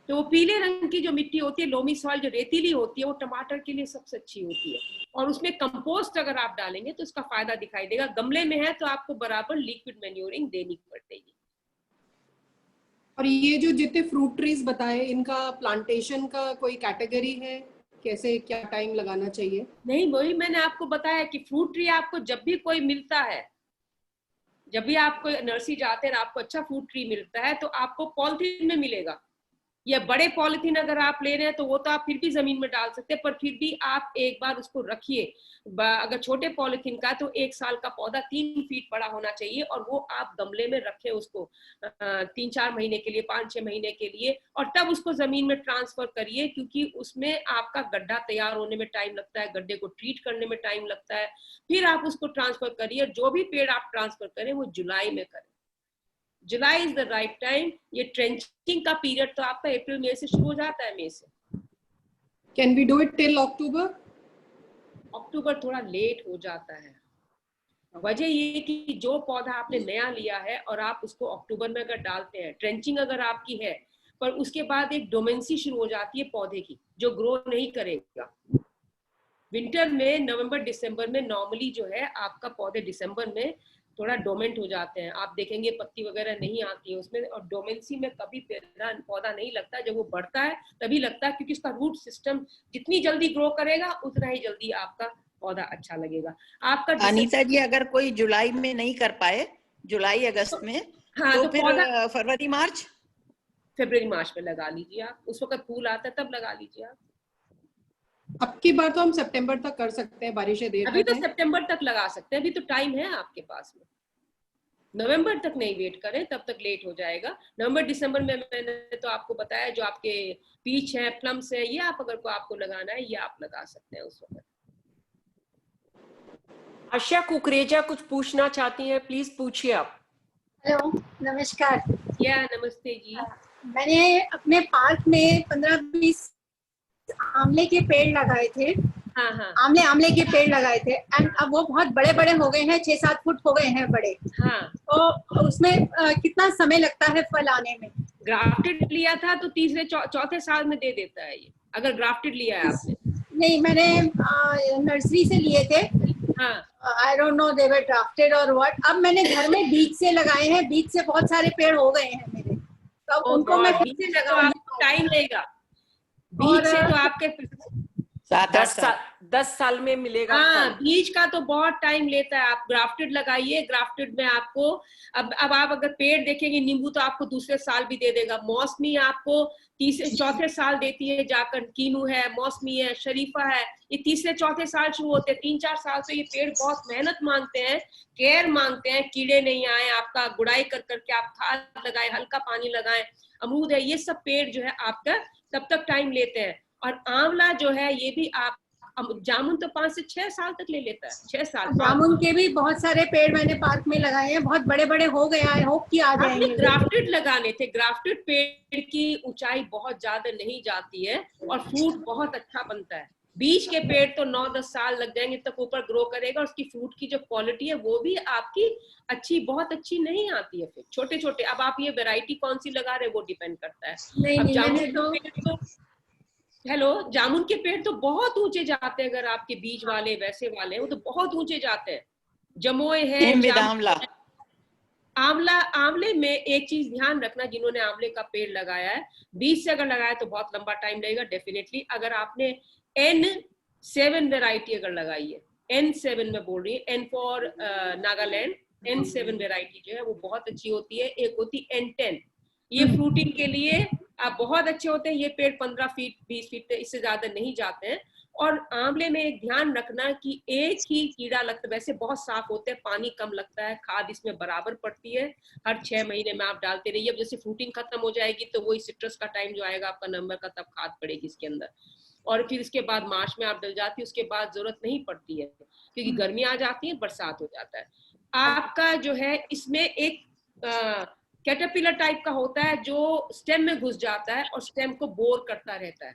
तो वो पीले रंग की जो मिट्टी होती है, लोमी सॉइल जो रेतीली होती है, वो टमाटर के लिए सबसे अच्छी होती है। और उसमें कंपोस्ट अगर आप डालेंगे तो उसका फायदा दिखाई देगा। गमले में है तो आपको बराबर लिक्विड मैन्योरिंग देनी पड़ेगी। और ये जो जितने फ्रूट ट्रीज बताए, इनका प्लांटेशन का कोई कैटेगरी है, कैसे क्या टाइम लगाना चाहिए? नहीं, वही मैंने आपको बताया कि फ्रूट ट्री आपको जब भी कोई मिलता है, जब भी आप कोई नर्सरी जाते हैं आपको अच्छा फ्रूट ट्री मिलता है तो आपको पॉलिथीन में मिलेगा, या बड़े पॉलिथीन अगर आप ले रहे हैं तो वो तो आप फिर भी जमीन में डाल सकते हैं, पर फिर भी आप एक बार उसको रखिए। अगर छोटे पॉलिथीन का तो 1 साल का पौधा 3 फीट बड़ा होना चाहिए, और वो आप गमले में रखें उसको 3-4 महीने के लिए, 5-6 महीने के लिए, और तब उसको जमीन में ट्रांसफर करिए, क्योंकि उसमें आपका गड्ढा तैयार होने में टाइम लगता है, गड्ढे को ट्रीट करने में टाइम लगता है, फिर आप उसको ट्रांसफर करिए। जो भी पेड़ आप ट्रांसफर करें वो जुलाई में करें। जुलाई इज द राइट टाइम। ये ट्रेंचिंग का पीरियड तो आपका अप्रैल मई से शुरू हो जाता है, मई से। Can we do it till October? October थोड़ा लेट हो जाता है। वजह ये कि जो पौधा आपने नया लिया है और आप उसको अक्टूबर में अगर डालते हैं, ट्रेंचिंग अगर आपकी है, पर उसके बाद एक डोमेंसी शुरू हो जाती है पौधे की, जो ग्रो नहीं करेगा। विंटर में नवंबर दिसंबर में नॉर्मली जो है आपका पौधे दिसंबर में थोड़ा डोमेंट हो जाते हैं, आप देखेंगे पत्ती वगैरह नहीं आती है उसमें, और डोमेंसी में कभी पौधा नहीं लगता। जब वो बढ़ता है तभी लगता है, क्योंकि उसका रूट सिस्टम जितनी जल्दी ग्रो करेगा उतना ही जल्दी आपका पौधा अच्छा लगेगा। आपका अनीता जी, अगर कोई जुलाई में नहीं कर पाए, जुलाई अगस्त में, हाँ, तो फिर फरवरी मार्च में लगा लीजिए आप। उस वक्त फूल आता है तब लगा लीजिए आप। अब की बार तो हम सितंबर तक कर सकते हैं, बारिशें देर अभी तो सितंबर तक लगा सकते हैं, अभी तो टाइम है आपके पास में। नवंबर तक नहीं वेट करें, तब तक लेट हो जाएगा। नवंबर दिसंबर में मैंने तो आपको बताया, जो आपके पीच है, प्लम्स है, ये आप अगर को आपको लगाना है ये आप लगा सकते हैं उस वक्त। आशा कुकरेजा कुछ पूछना चाहती हैं, प्लीज पूछिए आप। हेलो, नमस्कार। या नमस्ते जी। मैंने अपने पार्क में 15-20 आंवले के पेड़ लगाए थे। हाँ हाँ, आंवले के पेड़ लगाए थे, एंड अब वो बहुत बड़े बड़े हो गए हैं, 6-7 फुट हो गए हैं बड़े। हाँ, तो उसमें कितना समय लगता है फल आने में? ग्राफ्टेड लिया था तो तीसरे चौथे साल में दे देता है ये, अगर ग्राफ्टेड लिया है आपने। नहीं, मैंने नर्सरी से लिए थे। हाँ, I don't know they were drafted और व्हाट। अब मैंने घर में बीज से लगाए हैं, बीज से बहुत सारे पेड़ हो गए हैं मेरे, तो अब उनको मैं फिर बीज से से तो लगाऊंगी। आपको टाइम लगेगा, बीज से तो आपके 10 साल में मिलेगा हाँ, फल। बीज का तो बहुत टाइम लेता है। आप ग्राफ्टेड लगाइए, ग्राफ्टेड में आपको अब आप अगर पेड़ देखेंगे, नींबू तो आपको दूसरे साल भी दे देगा, मौसमी आपको तीसरे चौथे साल देती है जाकर, कीनू है, मौसमी है, शरीफा है, ये तीसरे चौथे साल शुरू होते हैं। 3-4 साल से ये पेड़ बहुत मेहनत मांगते हैं, केयर मांगते हैं, कीड़े नहीं आए, आपका गुड़ाई कर करके आप खाद लगाए, हल्का पानी लगाएं। अमरूद है, ये सब पेड़ जो है आपका तब तक टाइम लेते हैं। और आंवला जो है ये भी आप, जामुन तो 5 से 6 साल तक ले लेता है, 6 साल। जामुन के भी बहुत सारे पेड़ मैंने पार्क में लगाए हैं, बहुत बड़े बड़े हो गए, आई होप कि आ जाएंगे। ग्राफ्टेड लगाने थे, ग्राफ्टेड पेड़ की ऊंचाई बहुत ज्यादा नहीं जाती है और फ्रूट बहुत अच्छा बनता है। बीज के पेड़ तो 9-10 साल लग जाएंगे तक ऊपर ग्रो करेगा, उसकी फ्रूट की जो क्वालिटी है वो भी आपकी अच्छी, बहुत अच्छी नहीं आती है। फिर छोटे छोटे, अब आप ये वैरायटी कौन सी लगा रहे हैं वो डिपेंड करता है। नहीं, अब नहीं, जामुन मैंने तो के पेड़ तो, हेलो, जामुन के पेड़ तो बहुत ऊंचे जाते हैं, अगर आपके बीज वाले वैसे वाले हैं वो तो बहुत ऊंचे जाते हैं। जमोए है, आंवला, आंवले में एक चीज ध्यान रखना, जिन्होंने आंवले का पेड़ लगाया है, बीज से अगर लगाया तो बहुत लंबा टाइम लगेगा डेफिनेटली। अगर आपने N7 वैरायटी अगर लगाई है, N7 में बोल रही है, N for Nagaland, N7 variety जो है वो बहुत अच्छी होती है। एक होती N10, ये फ्रूटिंग के लिए बहुत अच्छे होते हैं। ये पेड़ 15 फीट 20 फीट इससे ज्यादा नहीं जाते हैं। और आंवले में एक ध्यान रखना कि एक ही कीड़ा लगता है, वैसे बहुत साफ होते हैं, पानी कम लगता है, खाद इसमें बराबर पड़ती है, हर 6 महीने में आप डालते रहिए। अब जैसे फ्रूटिंग खत्म हो जाएगी तो वही सिट्रस का टाइम जो आएगा आपका नवंबर का, तब खाद पड़ेगी इसके अंदर। और फिर इसके बाद मार्च में आप डल जाती है, उसके बाद जरूरत नहीं पड़ती है क्योंकि गर्मी आ जाती है, बरसात हो जाता है। आपका जो है इसमें एक कैटरपिलर टाइप का होता है जो स्टेम में घुस जाता है और स्टेम को बोर करता रहता है,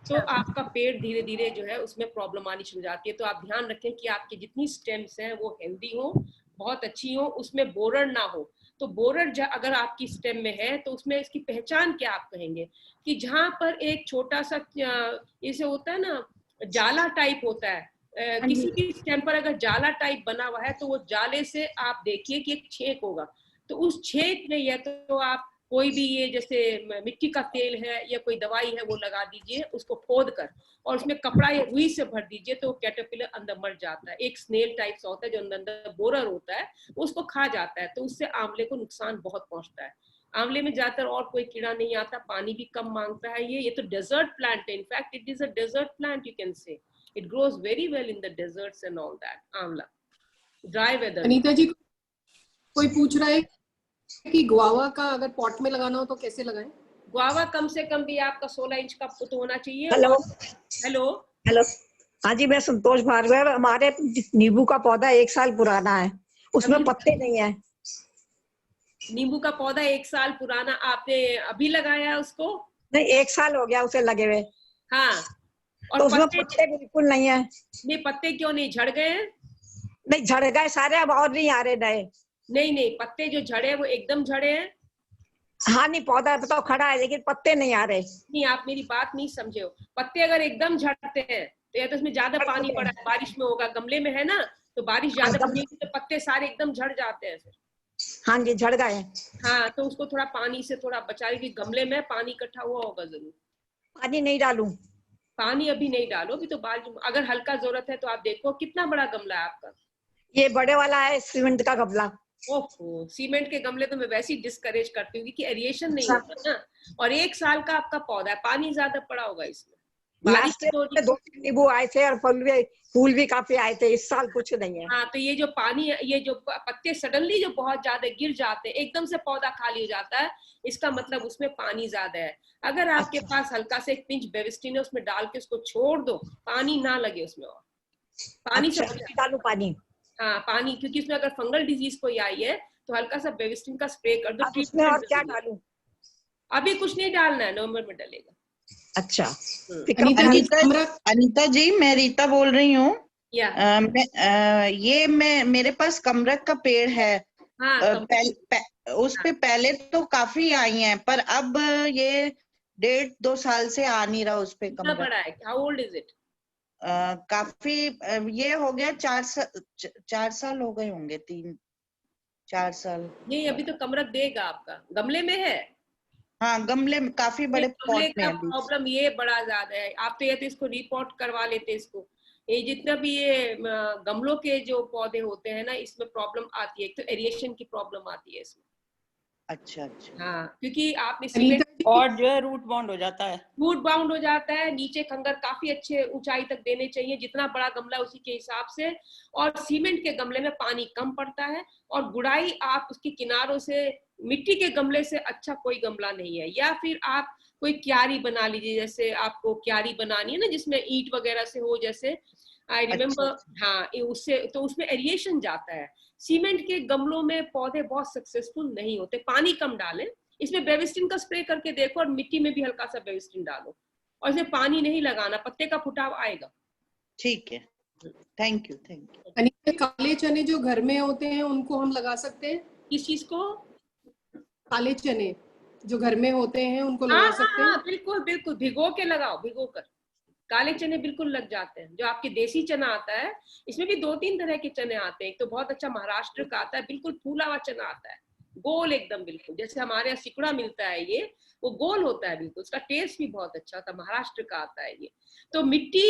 तो आपका पेड़ धीरे धीरे जो है उसमें प्रॉब्लम आनी शुरू हो जाती है। तो आप ध्यान रखें कि आपकी जितनी स्टेम्स हैं वो हेल्दी हो, बहुत अच्छी हो, उसमें बोरर ना हो। तो बोरर अगर आपकी स्टेम में है तो उसमें इसकी पहचान क्या आप कहेंगे कि जहां पर एक छोटा सा जैसे होता है ना, जाला टाइप होता है, किसी भी स्टेम पर अगर जाला टाइप बना हुआ है तो वो जाले से आप देखिए कि एक छेद होगा, तो उस छेद में या तो आप कोई भी ये जैसे मिट्टी का तेल है या कोई दवाई है वो लगा दीजिए, उसको खोद कर, और उसमें कपड़ा या रुई से भर दीजिए, तो कैटरपिलर अंदर मर जाता है। एक स्नेल टाइप सा होता है जो अंदर बोरर होता है, उसको खा जाता है, तो उससे आंवले को नुकसान बहुत पहुंचता है। आंवले में ज्यादातर और कोई कीड़ा नहीं आता, पानी भी कम मांगता है। ये तो डेजर्ट प्लांट है, in fact it is a desert plant, you can say it grows very well in the deserts and all that. आंवला ड्राई वेदर। अनीता जी, कोई पूछ रहा है कि गुआवा का अगर पॉट में लगाना हो तो कैसे लगाएं? गुआवा कम से कम भी आपका 16 इंच का पुट होना चाहिए। हेलो हेलो हेलो, हाँ जी, मैं संतोष भार्गव। हमारे नींबू का पौधा 1 साल पुराना है, उसमें पत्ते नहीं है। नींबू का पौधा 1 साल पुराना, आपने अभी लगाया है उसको? नहीं, 1 साल हो गया उसे लगे हुए। हाँ, और तो उसमें पत्ते बिल्कुल नहीं है। नहीं, पत्ते क्यों नहीं, झड़ गए हैं? नहीं, झड़ गए सारे, अब और नहीं आ रहे नए। नहीं, पत्ते जो झड़े हैं वो एकदम झड़े हैं। हाँ, नहीं, पौधा तो खड़ा है लेकिन पत्ते नहीं आ रहे। नहीं, आप मेरी बात नहीं समझे हो। पत्ते अगर एकदम झड़ते हैं तो या तो उसमें ज्यादा पानी पड़ा है, बारिश में होगा, गमले में है ना, तो बारिश ज्यादा पड़ी तो पत्ते सारे एकदम झड़ जाते हैं फिर। हाँ जी, झड़ गए। हाँ, तो उसको थोड़ा पानी से थोड़ा बचा लीजिए, गमले में पानी इकट्ठा हुआ होगा जरूर। पानी नहीं डालूं? पानी अभी नहीं डालो, अभी तो अगर हल्का जरूरत है तो आप देखो कितना बड़ा गमला है आपका। ये बड़े वाला है, सीमेंट का गमला। ओहो, सीमेंट के गमले तो मैं वैसे ही डिस्करेज करती हूँ कि एरिएशन नहीं होता ना, और 1 साल का आपका पौधा है, पानी ज्यादा पड़ा होगा इसमें। लास्ट में 2-3 नींबू आए थे और फूल भी काफी आए थे, इस साल कुछ नहीं है। हाँ, तो ये जो पानी है, ये जो पत्ते सडनली जो बहुत ज्यादा गिर जाते हैं, एकदम से पौधा खाली हो जाता है, इसका मतलब उसमें पानी ज्यादा है। अगर आपके पास हल्का से 1 पिंच बेविस्टिन है, उसमें डाल के उसको छोड़ दो, पानी ना लगे उसमें, और पानी से डालू पानी? हाँ, पानी, क्योंकि उसमें अगर फंगल डिजीज कोई आई है तो हल्का सा बेविस्टिन का स्प्रे कर दो। उसमें और क्या डालूं? अभी कुछ नहीं डालना है, नवंबर में डलेगा। अच्छा। अनीता जी, मैं रीता बोल रही हूँ। या मेरे पास कमरक का पेड़ है। हाँ, उस पे पहले तो काफी आई हैं, पर अब ये 1.5-2 साल से आ नहीं रहा उस पे कितना कमरक। बड़ा है? How old is it? काफी ये हो गया 4 साल हो गए होंगे, 3-4 साल। नहीं अभी तो कमरख देगा आपका, गमले में है। हाँ गमले में, काफी बड़े गमले पॉट में का है अभी। प्रॉब्लम ये बड़ा ज्यादा है, आप तो ये तो इसको रिपोर्ट करवा लेते इसको। ये जितना भी ये गमलों के जो पौधे होते हैं ना, इसमें प्रॉब्लम आती है, एक तो एरिएशन की प्रॉब्लम आती है इसमें। अच्छा अच्छा। हाँ क्योंकि आपने अनीता सीमेंट जी, और जो है रूट बाउंड हो जाता है। रूट बाउंड हो जाता है, नीचे खंगर काफी अच्छे ऊंचाई तक देने चाहिए, जितना बड़ा गमला उसी के हिसाब से। और सीमेंट के गमले में पानी कम पड़ता है, और गुड़ाई आप उसके किनारों से, मिट्टी के गमले से अच्छा कोई गमला नहीं है। या फिर आप कोई क्यारी बना लीजिए, जैसे आपको क्यारी बनानी है ना जिसमें ईंट वगैरह से हो, जैसे आई रिमेम्बर। अच्छा। हाँ उससे तो उसमें एरिएशन जाता है। सीमेंट के गमलों में पौधे बहुत सक्सेसफुल नहीं होते। पानी कम डालें, इसमें बेविस्टिन का स्प्रे करके देखो, और मिट्टी में भी हल्का सा बेविस्टिन डालो, और इसमें पानी नहीं लगाना, पत्ते का फुटाव आएगा। ठीक है, thank you thank you. Anita, काले चने जो घर में होते हैं उनको हम लगा सकते हैं? किस चीज को? काले चने जो घर में होते हैं उनको हाँ लगा हाँ सकते हैं? हाँ बिल्कुल बिल्कुल, भिगो के लगाओ, भिगो कर। काले चने बिल्कुल लग जाते हैं। जो आपके देसी चना आता है, इसमें भी 2-3 तरह के चने आते हैं। एक तो बहुत अच्छा महाराष्ट्र का आता है, बिल्कुल फूला हुआ चना आता है, गोल एकदम, बिल्कुल जैसे हमारे यहाँ सिकुड़ा मिलता है, ये वो गोल होता है बिल्कुल, उसका टेस्ट भी बहुत अच्छा होता है, महाराष्ट्र का आता है ये। तो मिट्टी,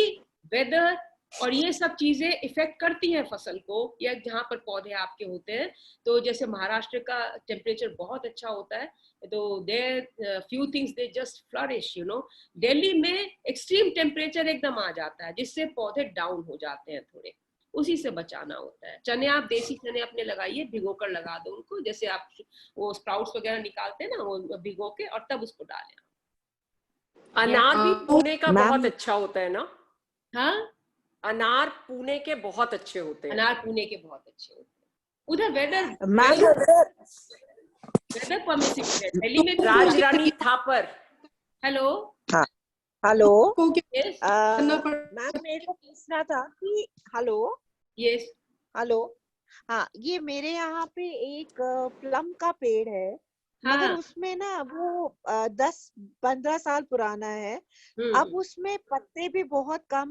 वेदर और ये सब चीजें इफेक्ट करती हैं फसल को, या जहाँ पर पौधे आपके होते हैं। तो जैसे महाराष्ट्र का टेम्परेचर बहुत अच्छा होता है, तो there few things they just flourish, you know. Delhi में एक्सट्रीम टेम्परेचर एकदम आ जाता है, जिससे पौधे डाउन हो जाते हैं थोड़े, उसी से बचाना होता है। चने आप देसी चने अपने लगाइए, भिगो कर लगा दो उनको, जैसे आप वो स्प्राउट्स वगैरह निकालते हैं ना, वो भिगो के और तब उसको डालें। अनार भी पुणे का मैम, बहुत अच्छा होता है ना? हाँ अनार पुणे के बहुत अच्छे होते हैं। अनार पुणे के बहुत अच्छे होते हैं। उधर वेदर मैम वेदर परमिसिव है, दिल्ली में भी। राजरानी थापर, हेलो हेलो को क्या यस करना पड़? मैम, मेरे को पूछना था कि हेलो यस हेलो हाँ, ये मेरे यहाँ पे एक प्लम का पेड़ है, हाँ मगर उसमें ना वो 10-15 साल पुराना है। अब उसमें पत्ते भी बहुत कम